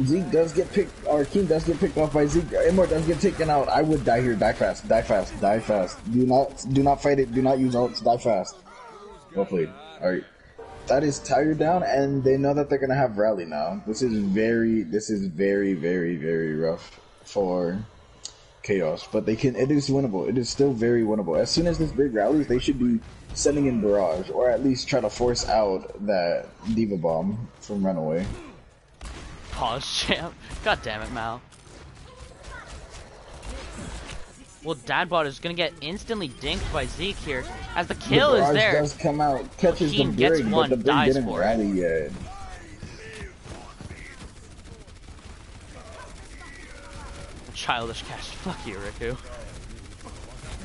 Zeke does get picked, or Keen does get picked off by Zeke. Immor does get taken out. I would die here. Die fast. Die fast. Die fast. Do not fight it. Do not use ults. Die fast. Well played. All right. That is tire down, and they know that they're gonna have rally now. This is very, very rough for Chaos, but they can. It is winnable. It is still very winnable. As soon as this big rallies, they should be sending in barrage, or at least try to force out that Diva Bomb from Runaway. Pause champ. God damn it, Mal. Well, Dadbot is gonna get instantly dinked by Zeke here, as the kill the is barrage there. does come out, catches the Keen gets brig, one, but the brig dies didn't for it. rally yet. Childish cash. Fuck you, Riku.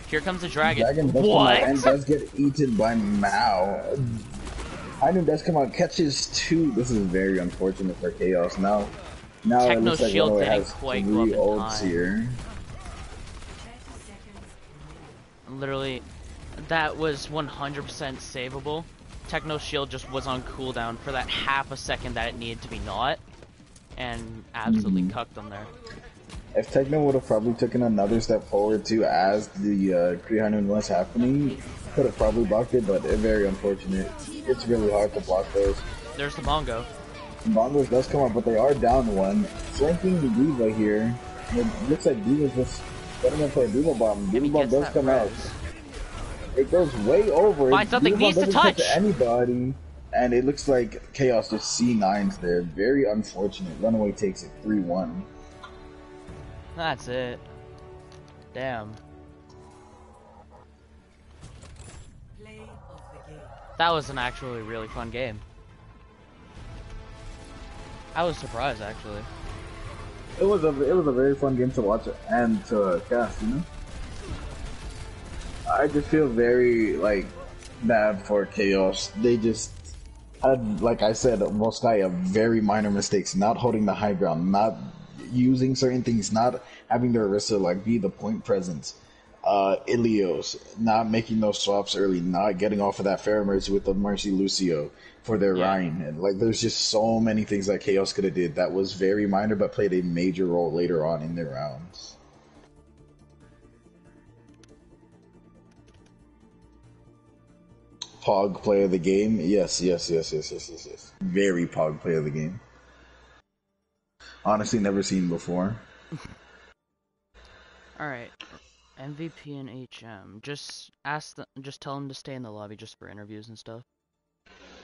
Here comes the dragon. Dragon does come What? out and does get eaten by Mao. Hainu does come out, catches two. This is very unfortunate for Chaos. Now it Techno looks like shield Runaway didn't has quite 3 go up in ults time. here. Literally, that was 100% savable. Techno shield just was on cooldown for that half a second that it needed to be not, and absolutely cucked them there. If Techno would have probably taken another step forward too as the Krihanun was happening, could have probably blocked it, but it's very unfortunate. It's really hard to block those. There's the bongo. Bongos does come up, but they are down one. Flanking the Diva here. It looks like Diva's just setting up for a Diva Bomb. Diva Maybe Bomb gets does that come out. res. It goes way over. Find something, Diva Bomb needs to doesn't touch. anybody. And it looks like Chaos just C9s there. Very unfortunate. Runaway takes it 3-1. That's it. Damn. Play of the game. That was an actually really fun game. I was surprised, actually. It was a very fun game to watch and to cast, you know? I just feel very, like, bad for Chaos. They just had, like I said, Volskaya, very minor mistakes, not holding the high ground, not using certain things, not having their Orisa, like, be the point presence. Ilios, not making those swaps early, not getting off of that Pharah Mercy with the Mercy Lucio for their Rhine. And, like, there's just so many things that Chaos could have did that was very minor but played a major role later on in their rounds. Pog player of the game? Yes. Very Pog player of the game. Honestly, never seen before. Alright. MVP and HM. Just tell them to stay in the lobby just for interviews and stuff.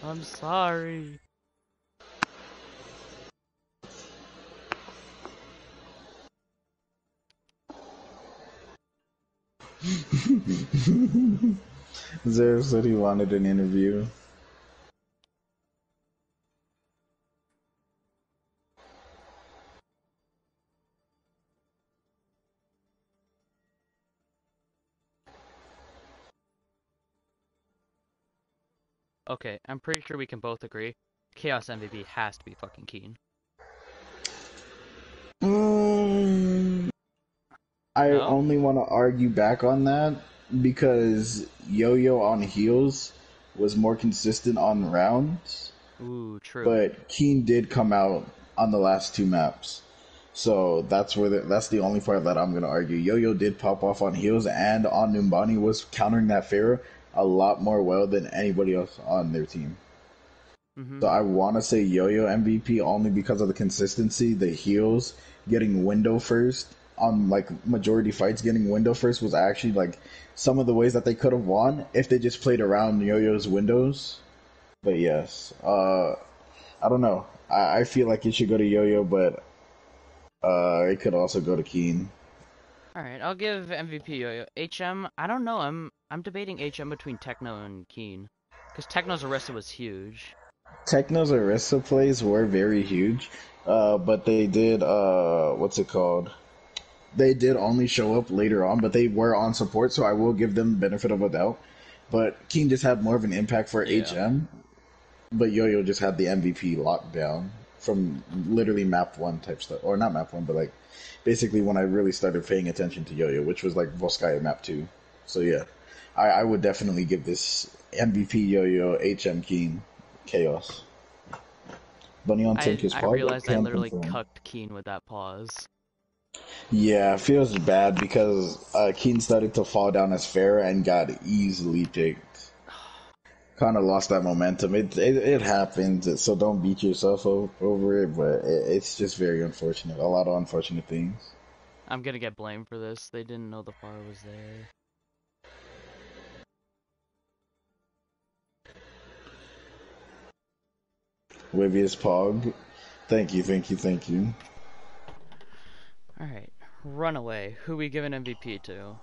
I'm sorry. Zero said he wanted an interview. Okay, I'm pretty sure we can both agree. Chaos MVP has to be fucking Keen. I No? only want to argue back on that because Yo-Yo on heels was more consistent on rounds, Ooh, true. but Keen did come out on the last two maps. So that's that's the only part that I'm gonna argue. Yo-Yo did pop off on heels and on Numbani was countering that Pharah a lot more well than anybody else on their team. So I want to say Yo-Yo MVP only because of the consistency, the heals, getting window first on like majority fights, getting window first was actually like some of the ways that they could have won if they just played around Yo-Yo's windows. But yes, I don't know. I feel like it should go to Yo-Yo, but it could also go to Keen. Alright, I'll give MVP Yo-Yo. HM, I don't know. I'm debating HM between Techno and Keen. Because Techno's Orisa was huge. Techno's Orisa plays were very huge, but they did, what's it called? They did only show up later on, but they were on support, so I will give them the benefit of a doubt. But King just had more of an impact for HM, but Yo-Yo just had the MVP lockdown from literally map 1 type stuff. Or not map 1, but like basically when I really started paying attention to Yo-Yo, which was like Volskaya map 2. So yeah, I would definitely give this MVP Yo-Yo, HM King, Chaos. Bunny on Tink is I Pog. realized I Can literally confirm. cucked Keen with that pause. Yeah, it feels bad because Keen started to fall down as Pharah and got easily picked. Kind of lost that momentum. It happens, so don't beat yourself over it. But it's just very unfortunate. A lot of unfortunate things. I'm gonna get blamed for this. They didn't know the bar was there. Wivius Pog, thank you. Alright, Runaway. Who we giving MVP to?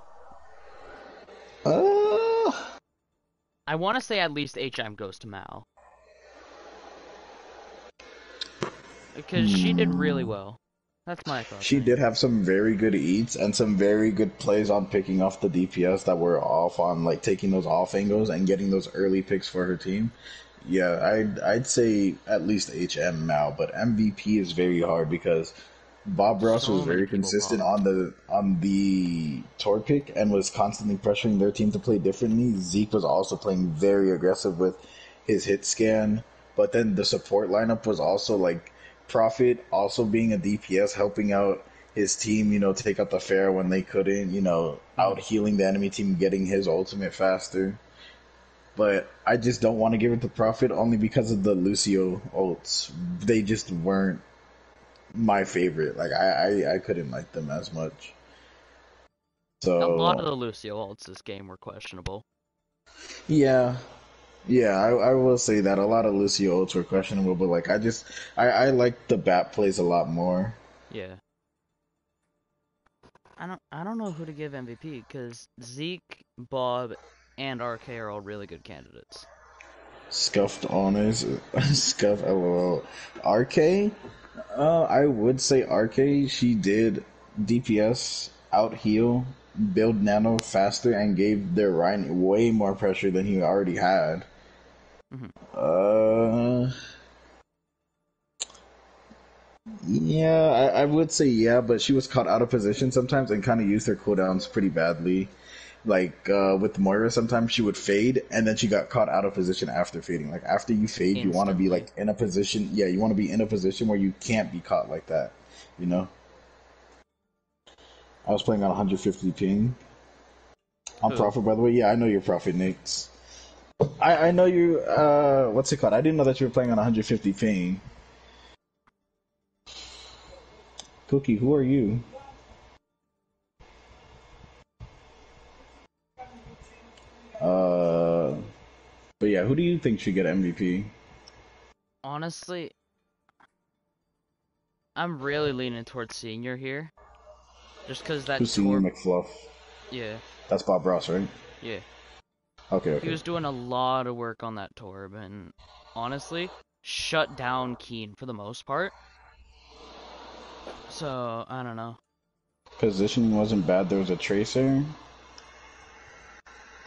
I want to say at least HM goes to Mal. Because she did really well. That's my thought. She did have some very good eats and some very good plays on picking off the DPS that were off on like taking those off angles and getting those early picks for her team. Yeah, I'd say at least HM now, but MVP is very hard because Bob Ross was very consistent on the tour pick and was constantly pressuring their team to play differently. Zeke was also playing very aggressive with his hit scan, but then the support lineup was also like Prophet also being a DPS helping out his team, take out the Pharah when they couldn't, out healing the enemy team, getting his ultimate faster. But I just don't want to give it to Prophet only because of the Lucio ults. They just weren't my favorite. Like I couldn't like them as much. So a lot of the Lucio ults this game were questionable. yeah, Yeah, I will say that a lot of Lucio ults were questionable, but like I like the bat plays a lot more. Yeah. I don't know who to give MVP because Zeke, Bob, and RK are all really good candidates. Scuffed honors, scuff lol. RK, I would say RK. She did DPS out heal, build nano faster, and gave their Ryan way more pressure than he already had. Hmm. Uh, yeah, I would say yeah, but she was caught out of position sometimes and kind of used her cooldowns pretty badly. Like with Moira, sometimes she would fade and then she got caught out of position after fading. Like after you fade, you want to be Instantly. like in a position. Yeah, you want to be in a position where you can't be caught like that. You know. I was playing on 150 ping. I'm Who? Prophet, by the way. Yeah, I know you're Prophet, Nix. I know you. What's it called? I didn't know that you were playing on 150 ping. Cookie, who are you? Uh, but yeah, who do you think should get MVP? Honestly, I'm really leaning towards Senior here. Just because that Who's Senior Torb. McFluff? Yeah, That's Bob Ross, right? yeah. Okay, He okay. was doing a lot of work on that Torb, and honestly, shut down Keen for the most part. So, I don't know. Positioning wasn't bad. There was a tracer.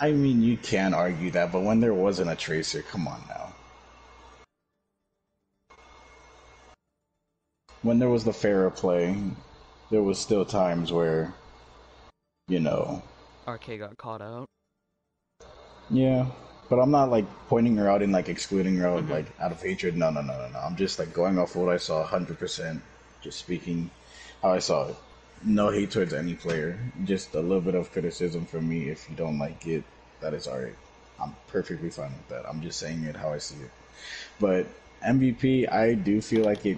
I mean, you can argue that, but when there wasn't a tracer, come on now. When there was the fairer play, there was still times where, you know, RK got caught out. yeah. But I'm not like pointing her out and like excluding her out Hmm. like out of hatred. No, no, no, no, no. I'm just like going off what I saw 100%. Just speaking how I saw it. No hate towards any player. Just a little bit of criticism from me. If you don't like it, that is alright. I'm perfectly fine with that. I'm just saying it how I see it. But MVP, I do feel like it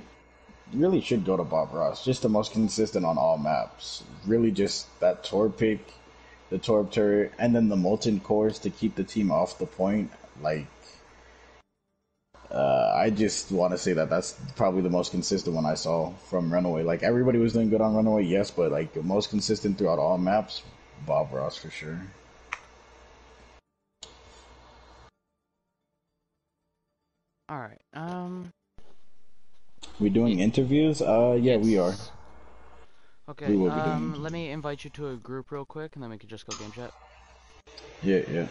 really should go to Bob Ross. Just the most consistent on all maps. Really just that Torb pick, the Torb turret, and then the Molten cores to keep the team off the point. Like, I just want to say that that's probably the most consistent one I saw from Runaway. Like, everybody was doing good on Runaway, yes, but like the most consistent throughout all maps, Bob Ross for sure. Alright, We doing interviews? Yeah, we are. yes. We Okay, will be doing let interviews. me invite you to a group real quick, and then we can just go game chat. Yeah, yeah.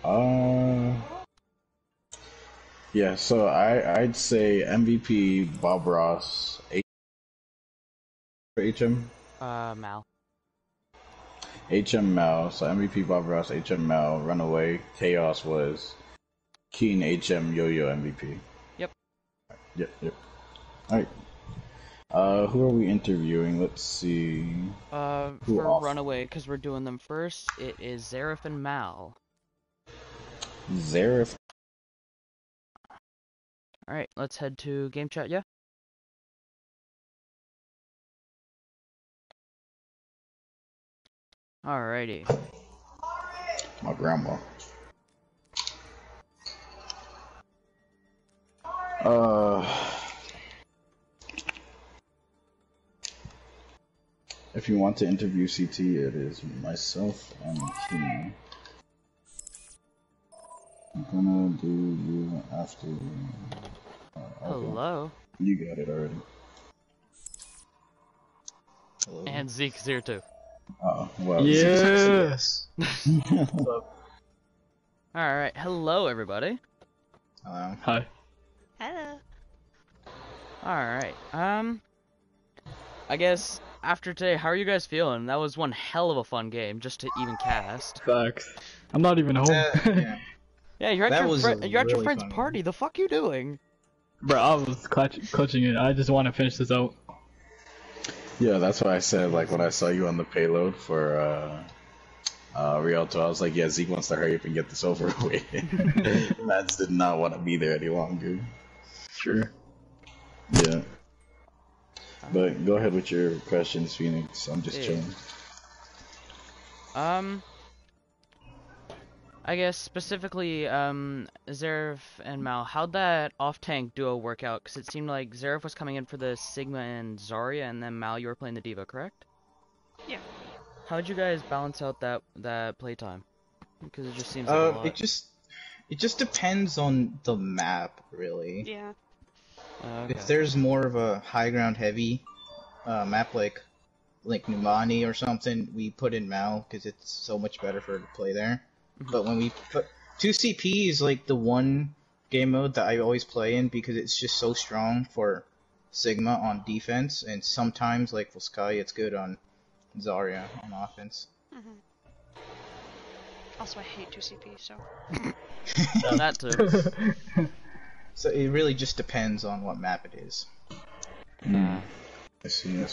Uh, yeah. So I'd say MVP Bob Ross, for HM, Mal. HM Mal. So MVP Bob Ross, HM Mal, Runaway, Chaos was Keen, HM, Yo Yo MVP. Yep. Yep, yep. All right. Who are we interviewing? Let's see. Who For off? Runaway, because we're doing them first, it is Zareth and Mal. Zareth. Alright, let's head to game chat, yeah? Alrighty. My grandma. Uh, if you want to interview CT, it is myself and Keen. I'm gonna do you after. Okay. Hello. You got it already. Hello. And Zeke's here too. Oh, well, Zeke's actually Yes. What's up? Alright, hello everybody. Hi. Hello. Alright, I guess after today, how are you guys feeling? That was one hell of a fun game, just to even cast. Facts. I'm not even home. Yeah. Yeah, you're at That your was a you're at your really friend's fun game. party. The fuck you doing? Bro, I was clutching it. I just want to finish this out. Yeah, that's why I said, like, when I saw you on the payload for Rialto, I was like, yeah, Zeke wants to hurry up and get this over with. Mans did not want to be there any longer. Sure. Yeah. But go ahead with your questions, Phoenix. I'm just Yeah. chilling. I guess specifically, Zeref and Mal, how'd that off-tank duo work out? Because it seemed like Zeref was coming in for the Sigma and Zarya, and then Mal, you were playing the Diva, correct? Yeah. How'd you guys balance out that playtime? Because it just seems like a lot. It just depends on the map, really. Yeah. Okay. If there's more of a high ground heavy map like Numani or something, we put in Mal because it's so much better for her to play there. But when we put 2CP is like the one game mode that I always play in because it's just so strong for Sigma on defense, and sometimes like Volskaya it's good on Zarya on offense. Also, I hate 2CP, so. That too. So it really just depends on what map it is. I see. You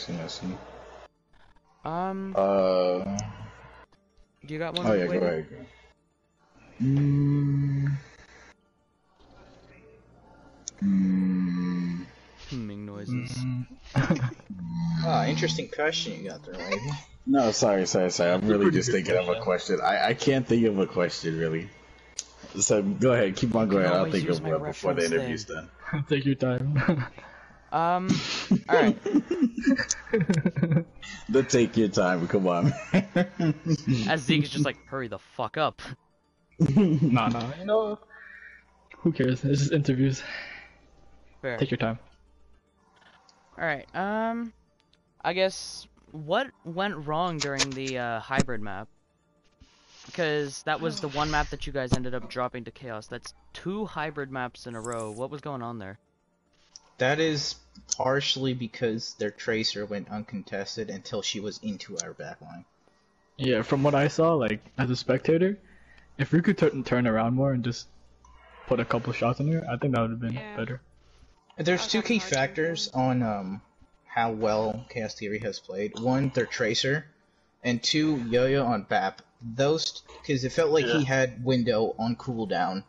got one? Oh yeah, go Wade? ahead. Humming noises. Interesting question you got there, lady. No, sorry. I'm really just thinking of a question. I can't think of a question, really. So go ahead, keep on going. I'll always think use of my one before the reference interview's thing. done. Take your time. Alright. Take your time, come on. As Zeke is just like, hurry the fuck up. Nah, you know, who cares? It's just interviews. Fair. Take your time. Alright, I guess, what went wrong during the, hybrid map? Because that was the one map that you guys ended up dropping to Chaos. That's 2 hybrid maps in a row. What was going on there? That is partially because their tracer went uncontested until she was into our backline. Yeah, from what I saw, like, as a spectator, if we could turn around more and just put a couple shots in her, I think that would have been better. There's was two having key a hard time factors on how well Chaos Theory has played. One, their tracer, and two, Yo-Yo on BAP. Those, because it felt like he had window on cooldown.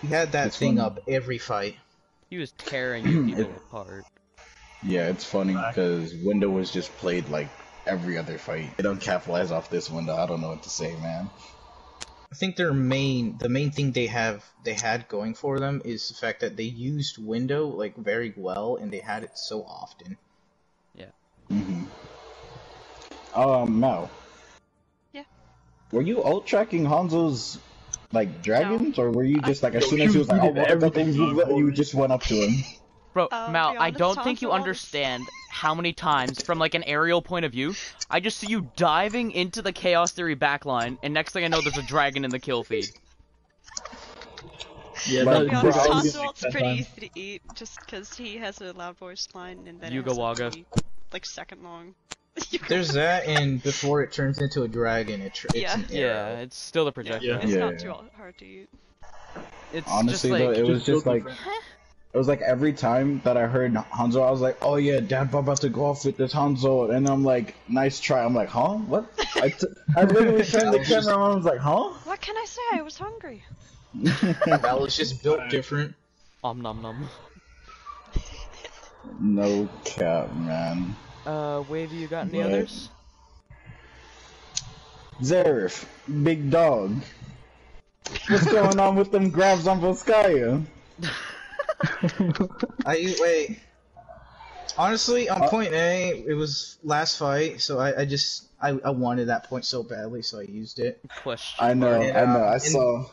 He had that It's thing funny. up every fight. He was tearing you people apart. Yeah, it's funny because Window was just played like every other fight. They don't capitalize off this window. I don't know what to say, man. I think the main thing they had going for them is the fact that they used window like very well, and they had it so often. Yeah. Mel. Yeah. Were you ult tracking Hanzo's like dragons, or were you just like as soon as he was like, you "Oh, did what everything you just went up to him"? Bro, To Mal, be I honest, don't think you Hanzo always- understand how many times, from like an aerial point of view, I just see you diving into the Chaos Theory backline, and next thing I know, there's a dragon in the kill feed. Yeah, Like, To be bro, honest, I was Hanzo just- ult's pretty easy to eat, just because he has a loud voice line, and then it Yuga has Waga. to be, like, second long. There's that, and before it turns into a dragon, it's Yeah. an Yeah, arrow. it's still the projectile. It's Yeah, not yeah. too hard to eat. It's Honestly, just though, like, it was Just just so like different. it was like every time that I heard Hanzo, I was like, "Oh yeah, Dad, I'm about to go off with this Hanzo," and I'm like, "Nice try." I'm like, "Huh? What?" I literally turned the camera on. I was like, "Huh?" What can I say? I was hungry. That was just built different. om nom nom. No cap, man. Wavy, you got any What? others? Zerif, big dog. What's going on with them grabs on Volskaya? Wait. Honestly, on point A, it was last fight, so I wanted that point so badly, so I used it. Question. I know, And, I and- saw.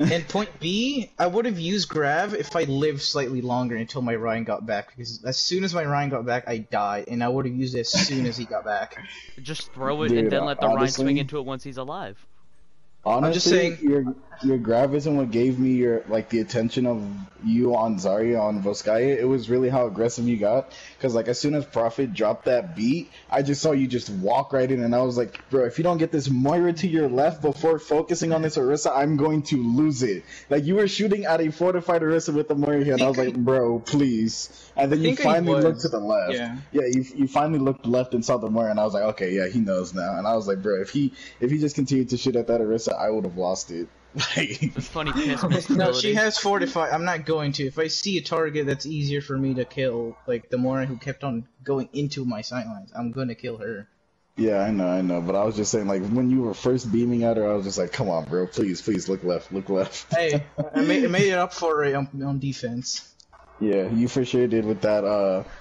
And point B, I would have used grab if I lived slightly longer until my Ryan got back, because as soon as my Ryan got back, I died, and I would have used it as soon as he got back. Just throw it Dude, and then let the Rhine honestly- swing into it once he's alive. Honestly, just saying- your grab isn't what gave me your the attention of you on Zarya on Volskaya. It was really how aggressive you got. Because as soon as Prophet dropped that beat, I just saw you just walk right in, and I was like, bro, if you don't get this Moira to your left before focusing on this Orisa, I'm going to lose it. Like, you were shooting at a fortified Orisa with the Moira here, and I was like, bro, please. And then you think I finally was. looked to the left. Yeah. Yeah, you finally looked left and saw the Moira, and I was like, okay, yeah, he knows now. And I was like, bro, if he just continued to shoot at that Orisa, I would have lost it. Like, It's funny piss miss No, ability. she has fortified. I'm not going to. If I see a target that's easier for me to kill, like the Moira who kept on going into my sightlines, I'm gonna kill her. Yeah, I know. But I was just saying, like, when you were first beaming at her, I was just like, come on, bro, please, look left, look left. Hey, I made it up for it on defense. Yeah, you for sure did with that,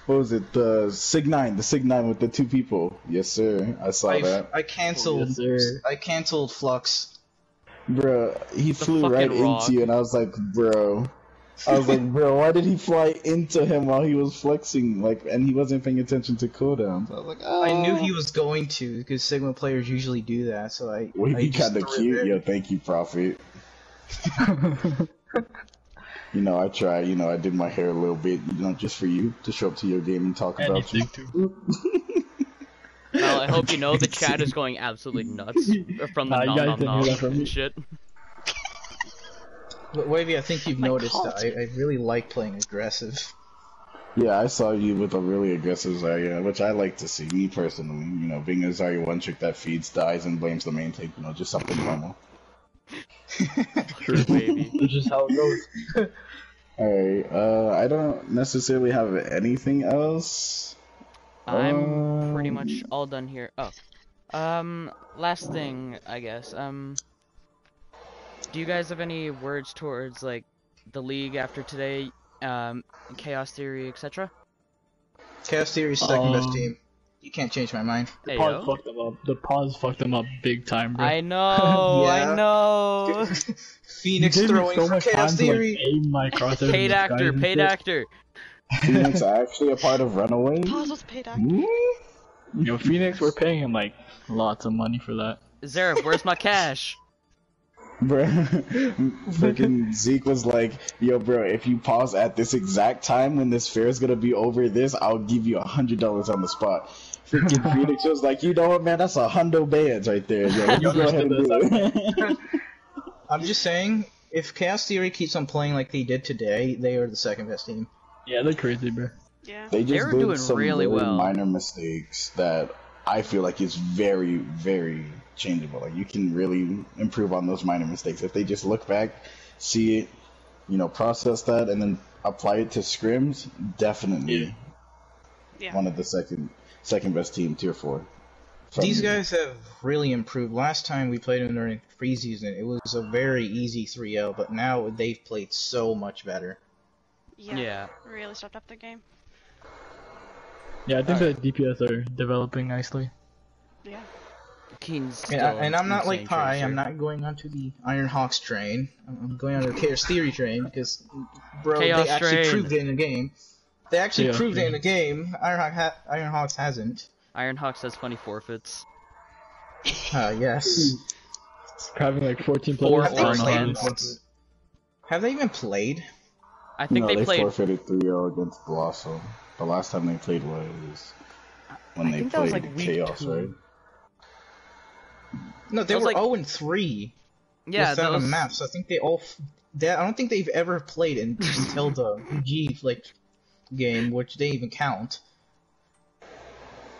what was it, the Sig 9 with the 2 people. Yes, sir, I saw that. I canceled, Yes, sir. I canceled Flux. Bro, he flew fucking right rock. into you, and I was like, bro, why did he fly into him while he was flexing, like, and he wasn't paying attention to cooldowns? I was like, oh. I knew he was going to, because Sigma players usually do that, so Well, I he just kinda threw it cute. there. Yo, thank you, Prophet. You know, I tried, you know, I did my hair a little bit, you know, just for you, to show up to your game and talk about you. Anything too. Well, I hope you know the chat is going absolutely nuts from the You nom guys nom didn't hear that from nom me. shit. But Wavy, I think you've My noticed cult. that I really like playing aggressive. Yeah, I saw you with a really aggressive Zarya, which I like to see, me personally. You know, being a Zarya one trick that feeds, dies, and blames the main tank, you know, just something normal. True, baby. That's just how it goes. Alright, I don't necessarily have anything else. I'm pretty much all done here. Oh. Last thing, I guess. Do you guys have any words towards, like, the league after today, Chaos Theory, etc.? Chaos Theory's second best team. You can't change my mind. The Hey, pause yo. fucked them up. The pause fucked them up big time, bro. I know, Yeah. I know. Phoenix You gave me throwing so for much Chaos time to, like, Theory. aim my crosshair Paid in the actor, skies and paid shit. actor. Phoenix are actually a part of Runaway? Pause was paid actor. Yo, Phoenix, we're paying him like lots of money for that. Zareth, where's my cash? Bruh, freaking Zeke was like, yo, bro, if you pause at this exact time when this fair is gonna be over this, I'll give you $100 on the spot. Freaking Phoenix was like, you know what, man, that's $100 bands right there. Yo, you go ahead and do it. I'm just saying, if Chaos Theory keeps on playing like they did today, they are the second best team. Yeah, they're crazy, bro. Yeah. They just were did doing some really very well. minor mistakes that I feel like is very, very changeable. Like, you can really improve on those minor mistakes. If they just look back, see it, you know, process that, and then apply it to scrims, definitely Yeah. one of the second best team, tier 4. These guys have really improved. Last time we played them during preseason, it was a very easy 3-0, but now they've played so much better. Yeah. Really stepped up their game. Yeah, I think the DPS are developing nicely. Yeah. Keen's And, still and I'm not like insane Pi, tracer. I'm not going onto the Iron Hawks train. I'm going on the Chaos Theory train, because, bro, Chaos they actually train. proved it in the game. They actually Chaos proved it in train. the game. Iron Hawks hasn't. Ironhawks has funny forfeits. Yes. Having like 14 Four players. Have or they I don't know played how against. this once? Have they even played? I think No, they they played. forfeited 3-0 against Blossom. The last time they played was when I they think that was, played like, week Chaos, 2. right? No, they That was were like- 0-3 Yeah, without those. a map, so I think they all. I don't think they've ever played until the G game, which they even count.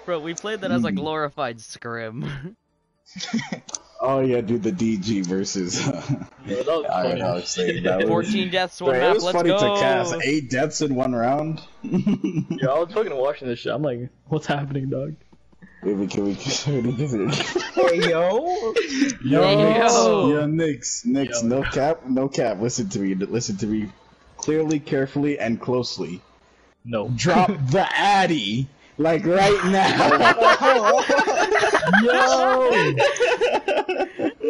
Bro, we played that as a glorified scrim. Oh yeah, dude, the DG versus Yeah, that was Iron funny. Hawks thing. That was, 14 deaths, one Bro, map. it was Let's funny go. to cast 8 deaths in one round. Yeah, I was fucking watching this shit. I'm like, what's happening, dog? Maybe can we Hey yo! Yo. Nix, Yo. no cap. Listen to me, clearly, carefully, and closely. No. Drop the Addy, like right now. Yo!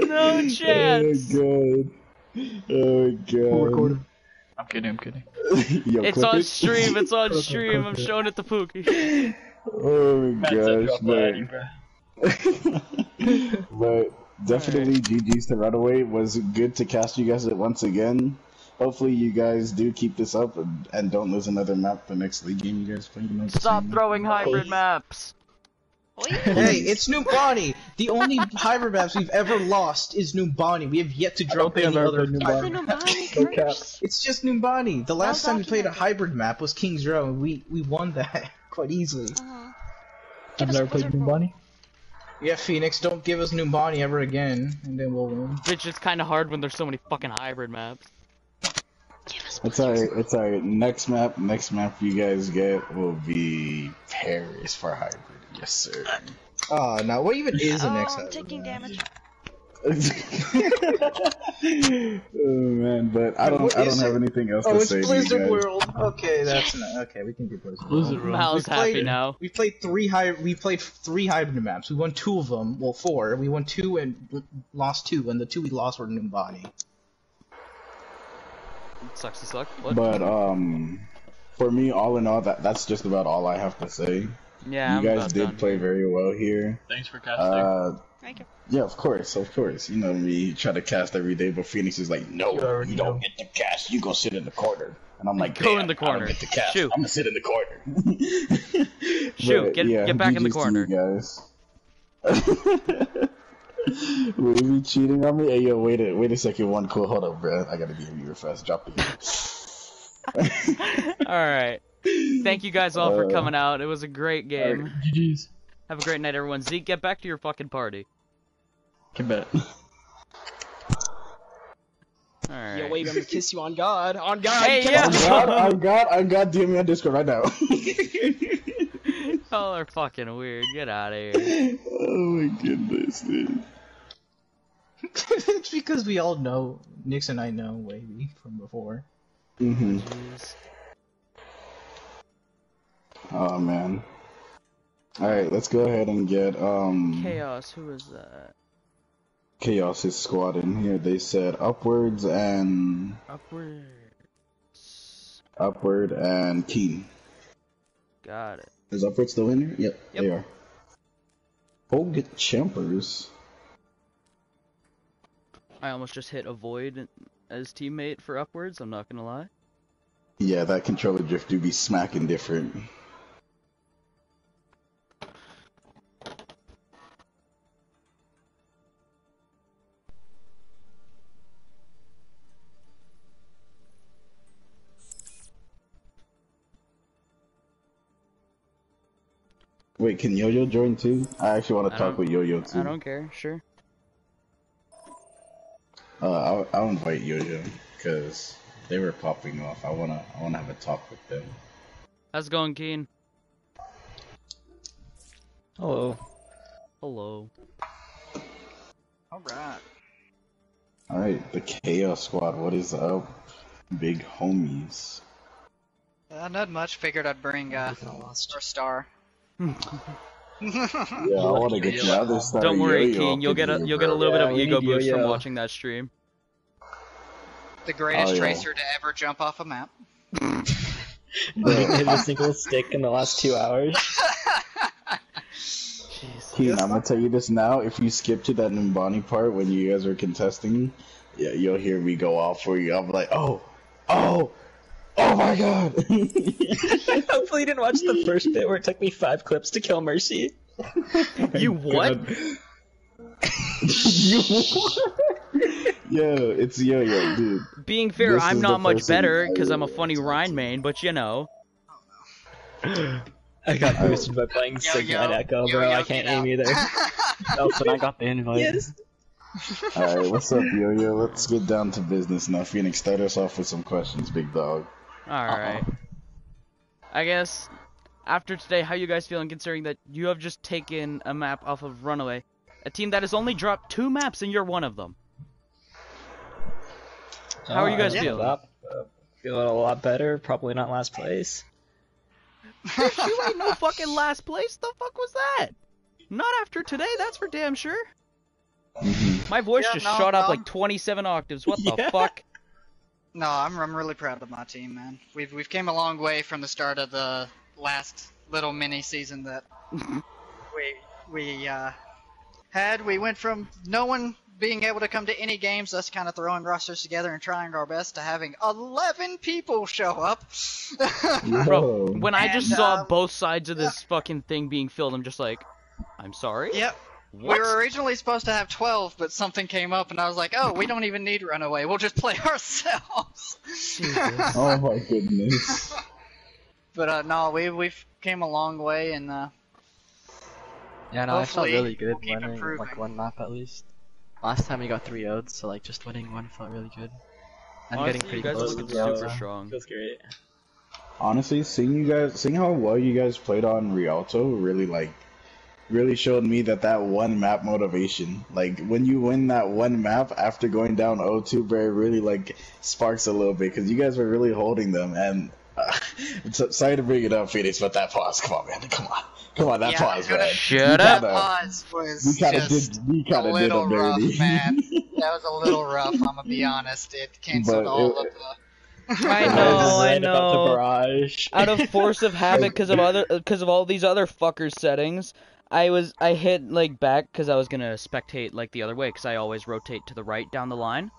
No chance. Oh god. Who recorded? I'm kidding. Yo, It's clip on it. stream. It's on Clip it, stream. clip I'm it. showing it to Pookie. Oh Matt said gosh, drop the Addy, but, bro. but definitely GG's to Runaway. Was good to cast you guys once again. Hopefully you guys do keep this up and don't lose another map the next league game you guys play. You know what I'm Stop saying? throwing hybrid maps. Hey, it's Numbani! The only hybrid maps we've ever lost is Numbani. We have yet to I don't drop think I've any ever other. played It's the Numbani. Numbani cap. curse. It's just Numbani. The last time we played a documented. hybrid map was King's Row, and we won that quite easily. Uh-huh. I've us never played Blizzard roll. Numbani. Yeah, Phoenix, don't give us Numbani ever again, and then we'll win. Bitch, it's kind of hard when there's so many fucking hybrid maps. Give us It's alright. Next map you guys get will be Paris for hybrid. Yes, sir. Oh no, what even is an X? I'm taking damage. Oh man, but I don't have anything else to it's say to you Blizzard guys. World. Okay, that's not okay. We can do Blizzard World. Blizzard World. Mal's happy now. We played three hybrid maps. We won 2 of them. Well, 4. We won 2 and lost 2, and the 2 we lost were Numbani. Sucks to suck. What? But for me, all in all, that's just about all I have to say. Yeah, you I'm guys about did done play here. very well here. Thanks for casting. Thank you. Yeah, of course. You know me, try to cast every day, but Phoenix is like, no, You already you don't know. get to cast. You go sit in the corner. And I'm like, Go in damn, the corner. I don't get to cast. Shoot. I'm gonna sit in the corner. Shoot, But, get back in the GG's to corner. you guys. Would you be cheating on me? Hey, yo, wait a second. One cool. Hold up, bro. I gotta be here fast. Drop the game. Alright. Thank you guys all for coming out. It was a great game. GG's. Have a great night, everyone. Zeke, get back to your fucking party. Can bet. Alright. Yo, wait, I'm gonna kiss you on God. On God. Hey, come yeah. on. I'm God. DM me on Discord right now. Y'all are fucking weird. Get out of here. Oh my goodness, dude. It's because we all know, Nix and I know Wavy from before. Mm-hmm. Jeez. Oh man. Alright, let's go ahead and get Chaos, who is that? Chaos's squad in here. They said upwards and Upward and Keen. Got it. Is Upward still in here? Yep. Yep. They are. Oh, get Champers. I almost just hit avoid as teammate for Upwards, I'm not gonna lie. Yeah, that controller drift do be smacking different. Wait, can Yo-Yo join too? I actually want to talk with Yo-Yo too. I don't care, sure. I'll invite Yo-Yo because they were popping off. I wanna have a talk with them. How's it going, Keen? Hello. Hello. Alright. All right, the Chaos Squad. What is up, big homies? Not much. Figured I'd bring our star. Yeah, I want to get the other star. Don't worry, Yo-Yo Keen. You'll up get in a here, little bit bro. of we ego need boost from Yo-Yo. watching that stream. The greatest Oh, yeah. tracer to ever jump off a map. Didn't hit a single stick in the last 2 hours. Jeez. Keen, I'm gonna tell you this now. If you skip to that Numbani part when you guys are contesting, yeah, you'll hear me go off for you. I'm like, oh my god. Hopefully you didn't watch the first bit where it took me 5 clips to kill Mercy. You what? Yo, it's Yo-Yo, dude. Being fair, This I'm is not the much person better I because I'm a really funny talk Rhine to. main, but you know. I got boosted by playing Sigma and Echo, bro. I can't aim either. Nelson, I got the invite. Yes. Alright, what's up, Yo-Yo? Let's get down to business now. Phoenix, start us off with some questions, big dog. Alright. I guess, after today, how you guys feeling considering that you have just taken a map off of Runaway? A team that has only dropped 2 maps and you're one of them. How are you guys feeling? Feeling a lot better. Probably not last place. You ain't no fucking last place. The fuck was that? Not after today, that's for damn sure. My voice Yeah, just no, shot up no. like 27 octaves. What the Yeah. fuck? No, I'm really proud of my team, man. We've came a long way from the start of the last little mini season that we had. We went from no one being able to come to any games, us kind of throwing rosters together and trying our best, to having 11 people show up. Bro, when I just And, saw both sides of this fucking thing being filled, I'm just like, I'm sorry? Yep. What? We were originally supposed to have 12, but something came up, and I was like, oh, we don't even need Runaway. We'll just play ourselves. Oh my goodness. But no, we've came a long way, and Yeah, no, I felt hopefully really good we'll keep winning improving. like one map at least. Last time we got 3 0'd, so like just winning one felt really good. I'm Honestly, getting pretty you guys are close looking to the super strong. Feels great. Honestly, seeing how well you guys played on Rialto really like really showed me that one map motivation. Like when you win that one map after going down 0-2, bro, it really like sparks a little bit because you guys were really holding them. And sorry to bring it up, Phoenix, but that pause, come on, man, come on, that pause, man. Shut up. That pause was You kind of just did, a little them rough, dirty. man. That was a little rough. I'm gonna be honest. It canceled But all of the. I know, I Right about the know. barrage. Out of force of habit, because of all these other fuckers' settings, I hit like back because I was gonna spectate like the other way because I always rotate to the right down the line.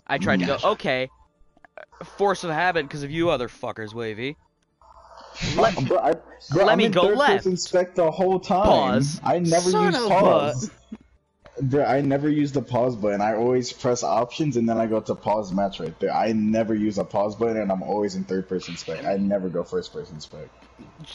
I tried to go okay. Force of habit because of you other fuckers, Wavy. Let me I'm go in left. Third-person spec the whole time. Pause. I never Son use of pause. Bro, I never use the pause button. I always press options and then I go to pause match right there. I never use a pause button and I'm always in third-person spec. I never go first-person spec.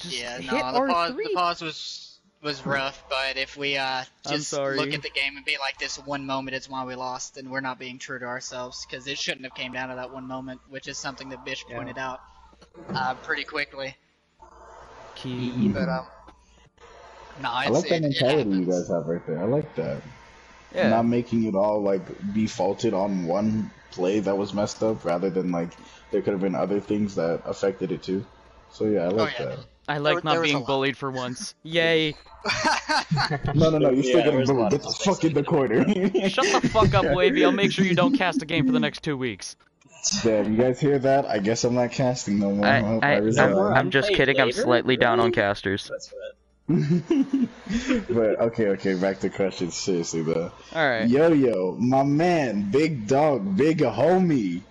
Yeah, hit no, R3. the pause was rough. But if we just sorry. look at the game and be like, this one moment is why we lost, then we're not being true to ourselves because it shouldn't have came down to that one moment, which is something that Bish pointed out pretty quickly. But no, I like that it mentality you happens. guys have right there. I like that. Yeah. Not making it all like be faulted on one play that was messed up rather than like there could have been other things that affected it too. So yeah, I like that. I like There not was a being lot. bullied for once. Yay. No, you're still Yeah, getting there's a bullied. lot Get of the those fuck in the corner. Shut the fuck up, Wavy. I'll make sure you don't cast a game for the next 2 weeks. Damn, you guys hear that? I guess I'm not casting no more. I resign. I'm just Unplayed kidding. I'm labor? slightly down on Really? casters. That's what. But okay, back to questions. Seriously though. Alright. Yo, my man, big dog, big homie.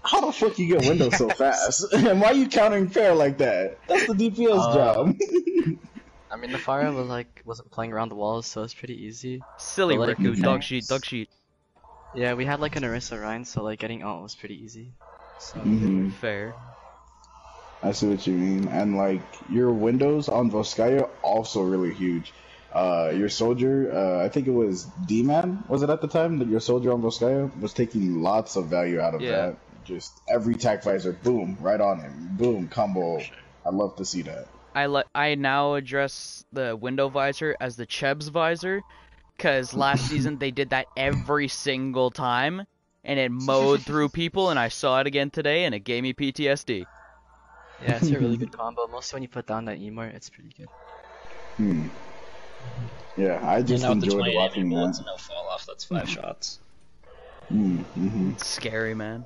How the fuck you get Windows so fast? And why you countering fair like that? That's the DPS job. I mean, the fire wasn't playing around the walls, so it's pretty easy. Silly But, like, Riku. the Dog tanks- sheet. Yeah, we had like an Orisa Rhine, so like getting ult was pretty easy. So Fair. I see what you mean. And like your windows on Volskaya also really huge. Your soldier, I think it was D-Man, was it at the time that your soldier on Volskaya was taking lots of value out of that. Just every tac visor, boom, right on him, boom, combo. I love to see that. I now address the window visor as the Cheb's visor, because last season they did that every single time, and it mowed through people, and I saw it again today, and it gave me PTSD. yeah, it's a really good combo. Mostly when you put down that emote, it's pretty good. Yeah, I just With the enjoyed 20 watching enemy bullets that. and no fall off. That's 5 shots. It's scary, man.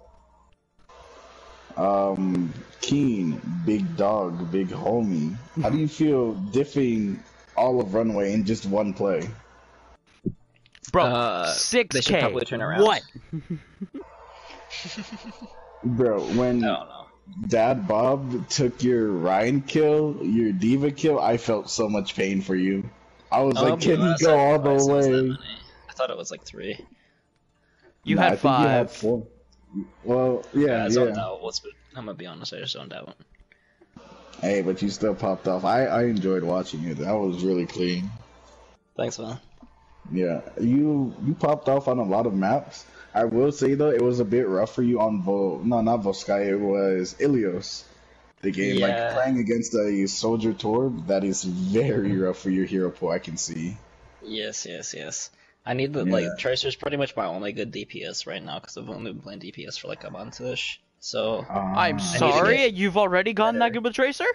Keen, big dog, big homie. How do you feel diffing all of Runaway in just one play? Bro, They should 6K. probably turn around. What? Bro, when No. Dad Bob took your Ryan kill, your Diva kill, I felt so much pain for you. I was like, can he go all the way? I thought it was like 3. You Nah, had I think 5. you had 4. Well, I zoned yeah. out. I'm gonna be honest, I just zoned out. Hey, but you still popped off. I enjoyed watching it. That was really clean. Thanks, man. Yeah, you popped off on a lot of maps. I will say though, it was a bit rough for you on not Volskaya, it was Ilios. The game, Yeah. like playing against a Soldier Torb, that is very rough for your hero pool, I can see. Yes. I need the like Tracer's pretty much my only good DPS right now because I've only been playing DPS for like a month-ish. So I'm need to sorry, get you've already gotten that good with Tracer?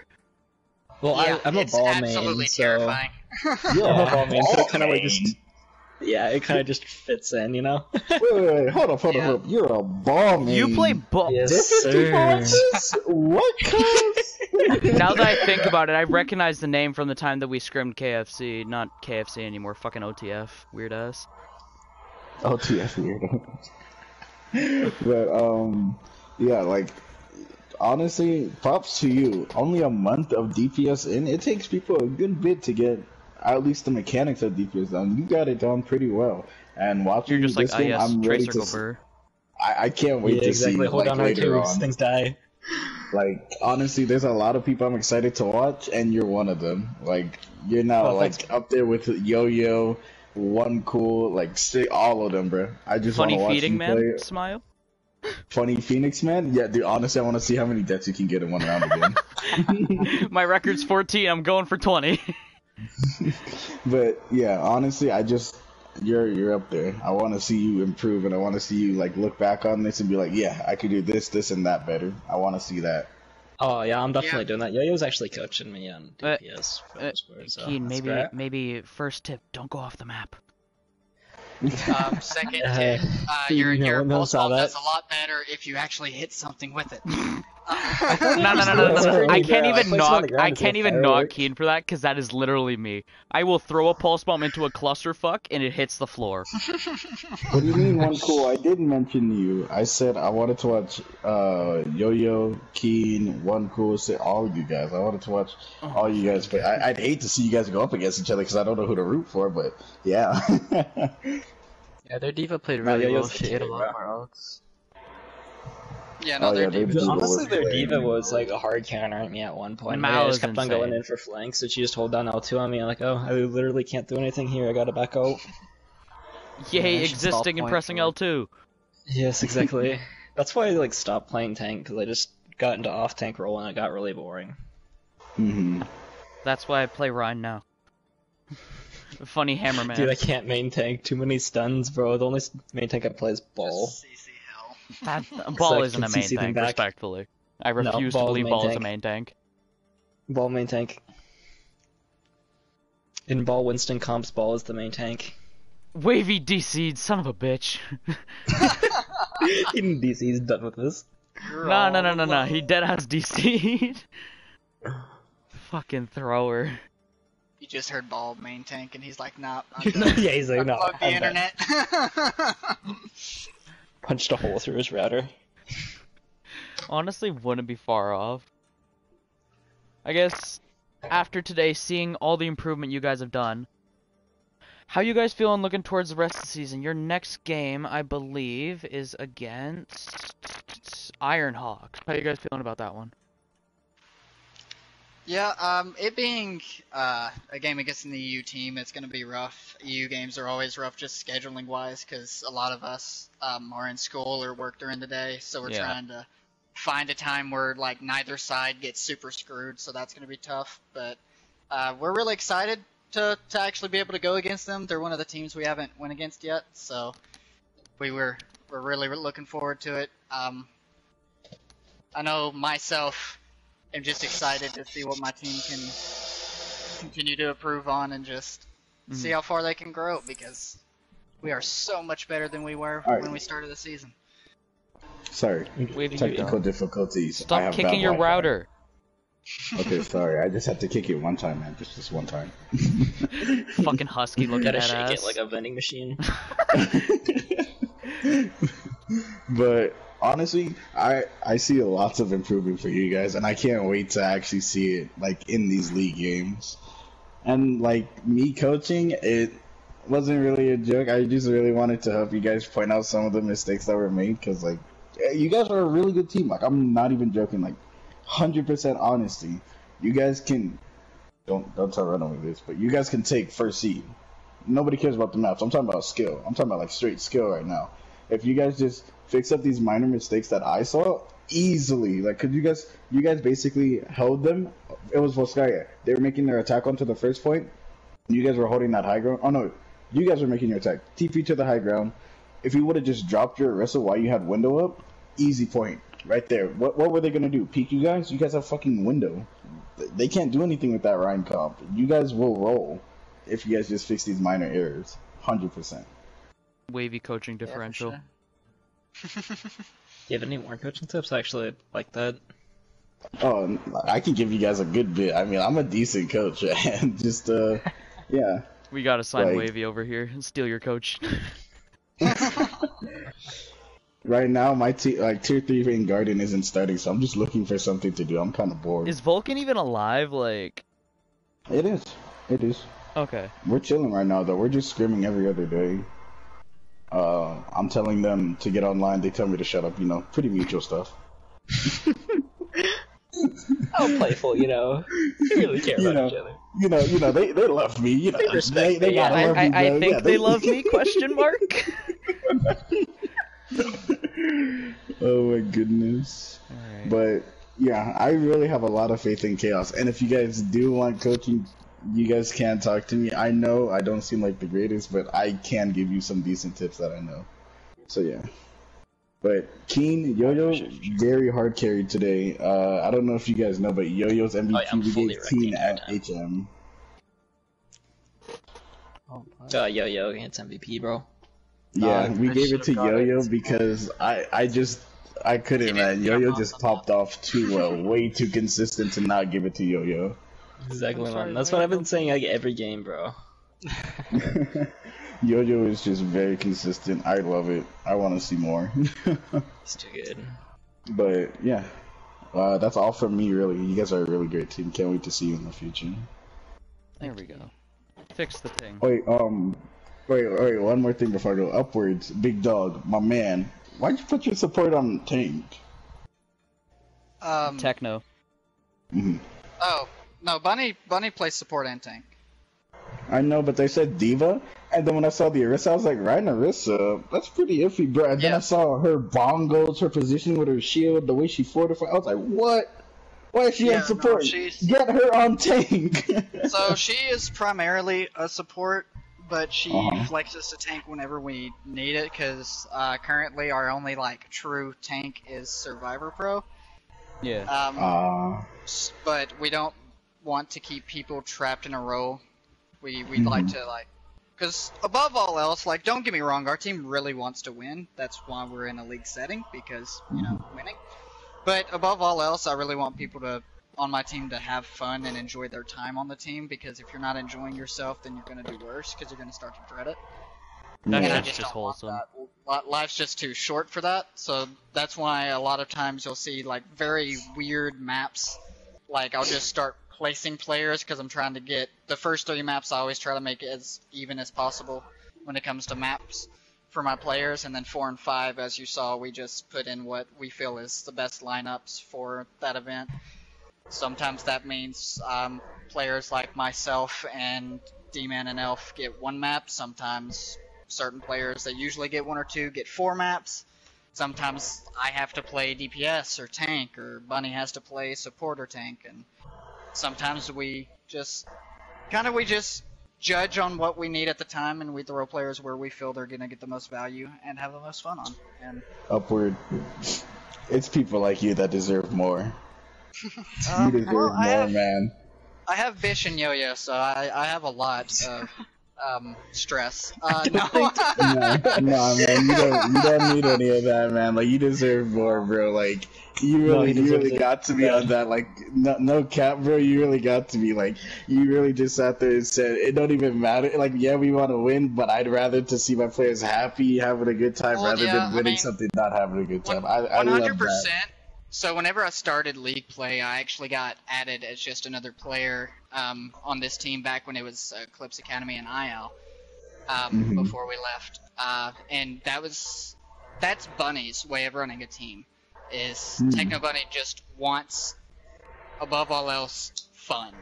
well, Yeah, I'm a it's ball absolutely main, so terrifying. yeah, I'm a ball main, so ball it kind of like main? just it kind of just fits in, you know. Wait, hold up. You're a ball man. You play ball. Yes, This sir. is what, cuz? Now that I think about it, I recognize the name from the time that we scrimmed KFC. Not KFC anymore, fucking OTF. Weird ass. OTF weirdo. But yeah, like honestly, props to you. Only a month of DPS in, it takes people a good bit to get at least the mechanics of DPS down. You got it down pretty well. And watching You're just this like, game, yes, I'm ready Tracer to. go burr. I can't wait Yeah, to exactly. see Hold like on, later R2s, on. things die. Like honestly, there's a lot of people I'm excited to watch, and you're one of them. Like you're now Oh, like thanks. up there with Yo-Yo, One Cool, like all of them, bro. I just want Funny to watch feeding you man, play. smile. Funny Phoenix man, yeah, dude. Honestly, I want to see how many deaths you can get in one round again. My record's 14, I'm going for 20. But yeah, honestly, you're up there. I want to see you improve, and I want to see you like look back on this and be like, yeah, I could do this, this, and that better. I want to see that. Oh yeah, I'm definitely doing that. Yo-Yo's actually coaching me on DPS for this part, so Keen, that's great. maybe first tip: don't go off the map. Second tip, your pulse ball does a lot better if you actually hit something with it. No. I can't even knock Keen for that because that is literally me. I will throw a pulse bomb into a clusterfuck and it hits the floor. What do you mean one cool? I did mention you. I said I wanted to watch Yo-Yo, Keen, one cool, all of you guys. I wanted to watch all you guys play. I'd hate to see you guys go up against each other because I don't know who to root for, but yeah. Yeah, their diva played really well. She ate a lot more ults. Yeah, no, their diva. Honestly, their diva was like a hard counter at me at one point. I just kept on going in for flanks, so she just hold down L2 on me. I'm like, oh, I literally can't do anything here. I gotta back out. Yay, existing and pressing L2. Yes, exactly. That's why I like stopped playing tank because I just got into off tank role and it got really boring. That's why I play Ryan now. Funny hammerman. Dude, I can't main tank. Too many stuns, bro. The only main tank I play is Ball. That Ball isn't a main tank, respectfully. I refuse to believe Ball is a main tank. Ball main tank. In Ball Winston comps, Ball is the main tank. Wavy DC'd, son of a bitch. He didn't DC, he's done with this. No. He deadass DC'd. Fucking thrower. You just heard Ball main tank, and he's like, nah. Yeah, he's like, no. Unplug the internet. Punched a hole through his router. Honestly, wouldn't be far off. I guess, after today, seeing all the improvement you guys have done, how you guys feeling looking towards the rest of the season? Your next game, I believe, is against Ironhawks. How you guys feeling about that one? Yeah, it being a game against an EU team, it's going to be rough. EU games are always rough just scheduling-wise because a lot of us are in school or work during the day, so we're trying to find a time where like neither side gets super screwed, so that's going to be tough. But we're really excited to actually be able to go against them. They're one of the teams we haven't went against yet, so we're really looking forward to it. I know myself... I'm just excited to see what my team can continue to improve on and just see how far they can grow because we are so much better than we were when we started the season. Sorry, technical difficulties. Stop kicking your router. Okay, sorry. I just had to kick it one time, man. Just one time. Fucking husky looking at shake ass. it like a vending machine. But honestly, I see lots of improvement for you guys, and I can't wait to actually see it like in these league games. And like me coaching, it wasn't really a joke. I just really wanted to help you guys point out some of the mistakes that were made, because like you guys are a really good team. Like I'm not even joking. Like 100% honesty, you guys can don't tell Runaway this, but you guys can take first seed. Nobody cares about the maps. I'm talking about skill. I'm talking about like straight skill right now. If you guys just fix up these minor mistakes that I saw easily, like, could you guys basically held them. It was Volskaya. They were making their attack onto the first point. And you guys were holding that high ground. Oh no, you guys were making your attack. TP to the high ground. If you would have just dropped your wrestle while you had window up, easy point right there. What were they gonna do? Peek you guys? You guys have fucking window. They can't do anything with that Ryan comp. You guys will roll if you guys just fix these minor errors. 100%. Wavy coaching differential. Do you have any more coaching tips? I actually like that. Oh, I can give you guys a good bit. I mean, I'm a decent coach, and just yeah. We gotta sign Wavy over here and steal your coach. Right now, my like tier 3 in Garden isn't starting, so I'm just looking for something to do. I'm kind of bored. Is Vulcan even alive? Like, it is. It is. Okay. We're chilling right now, though. We're just scrimming every other day. I'm telling them to get online. They tell me to shut up. You know, pretty mutual stuff. How playful, you know. They really care about each other. You know, they love me. You know, they respect me. gotta love me, bro. I think they love me? Question mark. Oh my goodness. Alright. But yeah, I really have a lot of faith in Chaos. And if you guys do want coaching You guys can talk to me. I know I don't seem like the greatest, but I can give you some decent tips that I know. So yeah. But Keen, Yo-Yo, very hard carried today. I don't know if you guys know, but Yo-Yo's MVP we gave Keen at HM. Yo-Yo gets MVP, bro. Yeah, we gave it to Yo-Yo because I couldn't, man. Yo-Yo just popped off too well, way too consistent to not give it to Yo-Yo. Exactly, man. That's what I've been saying like every game, bro. Yo-Yo is just very consistent. I love it. I want to see more. It's too good. But yeah, that's all from me. Really, you guys are a really great team. Can't wait to see you in the future. There we go. Fix the thing. Wait, wait. One more thing before I go. Upwards, Big Dog, my man. Why'd you put your support on tank? Techno. Oh no, Bunny plays support and tank. I know, but they said Diva, and then when I saw the Orisa, I was like, riding Orisa, that's pretty iffy, bro. And then I saw her bongos, her position with her shield, the way she fortified. I was like, what? Why is she on support? No, Get her on tank. So she is primarily a support, but she flexes to tank whenever we need it, because currently our only like true tank is Survivor Pro. Yeah. But we don't want to keep people trapped in a role. We'd like to because above all else, like, don't get me wrong, our team really wants to win. That's why we're in a league setting, because you know, winning. But above all else, I really want people on my team to have fun and enjoy their time on the team, because if you're not enjoying yourself, then you're gonna do worse, because you're gonna start to dread it. That's just wholesome. Life's just too short for that, so that's why a lot of times you'll see like very weird maps. Like, I'll just start placing players because I'm trying to get the first 3 maps. I always try to make it as even as possible when it comes to maps for my players, and then 4 and 5, as you saw, we just put in what we feel is the best lineups for that event. Sometimes that means players like myself and D-Man and Elf get 1 map. Sometimes certain players that usually get 1 or 2 get 4 maps. Sometimes I have to play DPS or tank, or Bunny has to play support or tank, and sometimes we just judge on what we need at the time, and we throw players where we feel they're gonna get the most value and have the most fun on. And Upward, it's people like you that deserve more. You deserve more, man. I have Bish and Yo-Yo, so I have a lot of stress. No, man, you don't need any of that, man. Like, you deserve more, bro. Like, you really got to be on that. Like, no cap, bro. You really got to be like, you really just sat there and said, it don't even matter. Like, yeah, we want to win, but I'd rather to see my players happy, having a good time, rather than winning something, not having a good time. I 100%. So whenever I started League play, I actually got added as just another player on this team back when it was Eclipse Academy and IL before we left. And that's Bunny's way of running a team. Is Techno Bunny just wants, above all else, fun.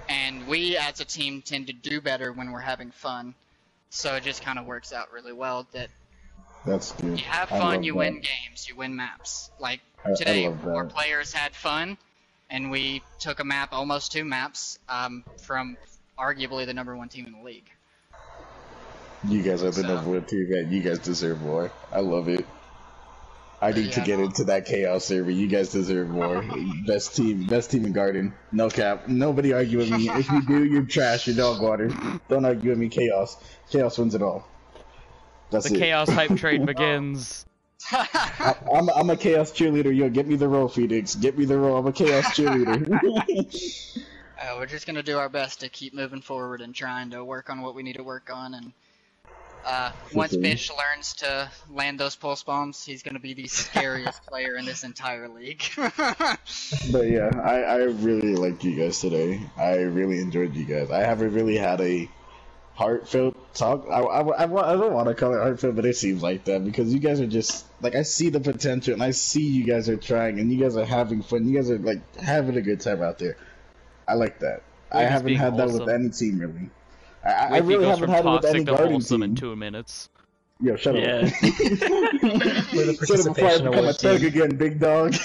And we as a team tend to do better when we're having fun. So it just kind of works out really well that that's good. You have fun, you win games, you win maps. Like today, 4 players had fun, and we took a map, almost 2 maps, from arguably the #1 team in the league. You guys are the #1 team. You guys deserve more. I love it. I need to get into that chaos server. You guys deserve more. Best team in Garden. No cap. Nobody argue with me. If you do, you're trash. You're dog water. Don't argue with me. Chaos wins it all. That's the chaos hype train begins. I'm a chaos cheerleader. Yo, get me the roll, Phoenix. Get me the roll. I'm a chaos cheerleader. We're just gonna do our best to keep moving forward and trying to work on what we need to work on. And once Bish learns to land those pulse bombs, he's gonna be the scariest player in this entire league. But yeah, I really liked you guys today. I really enjoyed you guys. I haven't really had a heartfelt talk. I don't want to call it heartfelt, but it seems like that because you guys are just like, I see the potential and I see you guys are trying and you guys are having fun. You guys are like having a good time out there. I like that. I haven't had that with any team really. I really haven't had it with any Guardian team. In 2 minutes. Yo, shut up. Shut up before I become a thug again, big dog.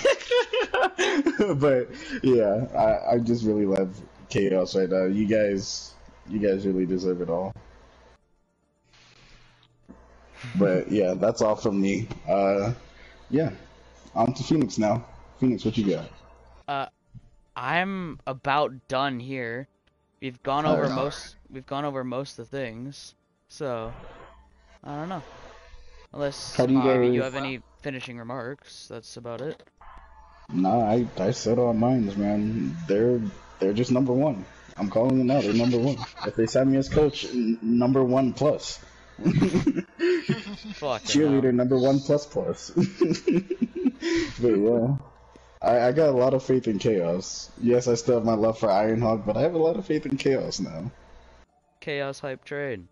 But yeah, I just really love Chaos right now. You guys really deserve it all. But yeah, that's all from me. Yeah, on to Phoenix now. Phoenix, what you got? I'm about done here. We've gone over most of the things. So, I don't know. Unless How do maybe you guys... have any finishing remarks. That's about it. Nah, I said all mine, man. They're just number one. I'm calling them out. They're number one. If they sign me as coach, number one plus. Cheerleader number one plus plus. But yeah, I got a lot of faith in Chaos. Yes, I still have my love for Ironhawk, but I have a lot of faith in Chaos now. Chaos hype trade.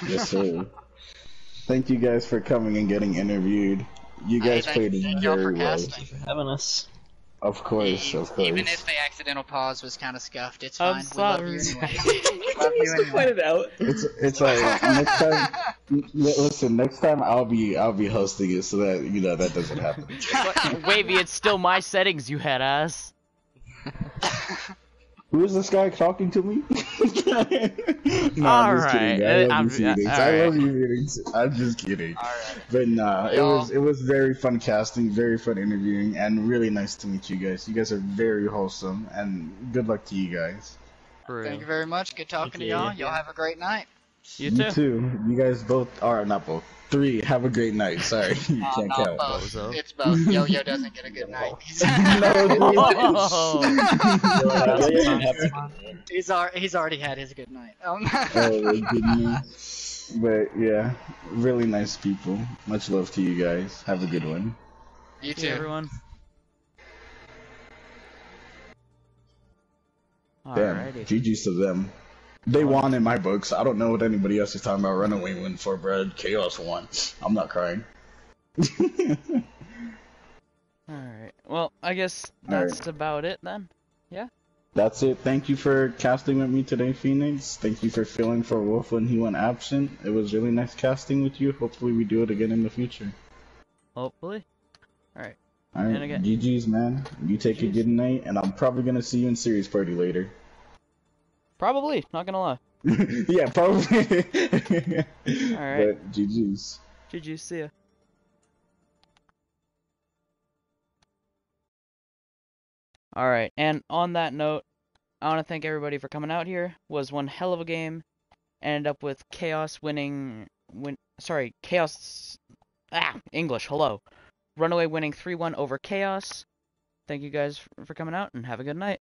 Yes, sir. Thank you guys for coming and getting interviewed. You guys played very well. Thank you for having us. Of course, of course. Even if the accidental pause was kind of scuffed, it's fine. I'm sorry. We love you anyway. Love you anyway. Point it out. It's like next time. Listen, next time I'll be hosting it so that that doesn't happen. Wavy, it's still my settings, you head ass. Who is this guy talking to me? No, I'm just kidding. I love you, Phoenix. I'm just kidding. Alright. But nah, it was very fun casting, very fun interviewing, and really nice to meet you guys. You guys are very wholesome, and good luck to you guys. Thank you very much. Good talking to y'all. Y'all have a great night. You too. You guys both are not both. 3. Have a great night. Sorry, you can't count. Both. It's both. Yo-Yo doesn't get a good night. He's already had his good night. Oh my goodness. But yeah, really nice people. Much love to you guys. Have a good one. You too, everyone. Damn, Alrighty. GG's to them. They won in my books. I don't know what anybody else is talking about. Runaway win for bread. Chaos won. I'm not crying. Alright. Well, I guess that's about it then. Yeah? That's it. Thank you for casting with me today, Phoenix. Thank you for filling for Wolf when he went absent. It was really nice casting with you. Hopefully we do it again in the future. Hopefully. Alright. Alright, GG's, man. You take a good night, and I'm probably gonna see you in Series Party later. Probably, not gonna lie. Yeah, probably. Alright. But GG's. GG's, see ya. Alright, and on that note, I want to thank everybody for coming out here. Was one hell of a game. Ended up with Chaos winning... Chaos... English, hello. Runaway winning 3-1 over Chaos. Thank you guys for coming out, and have a good night.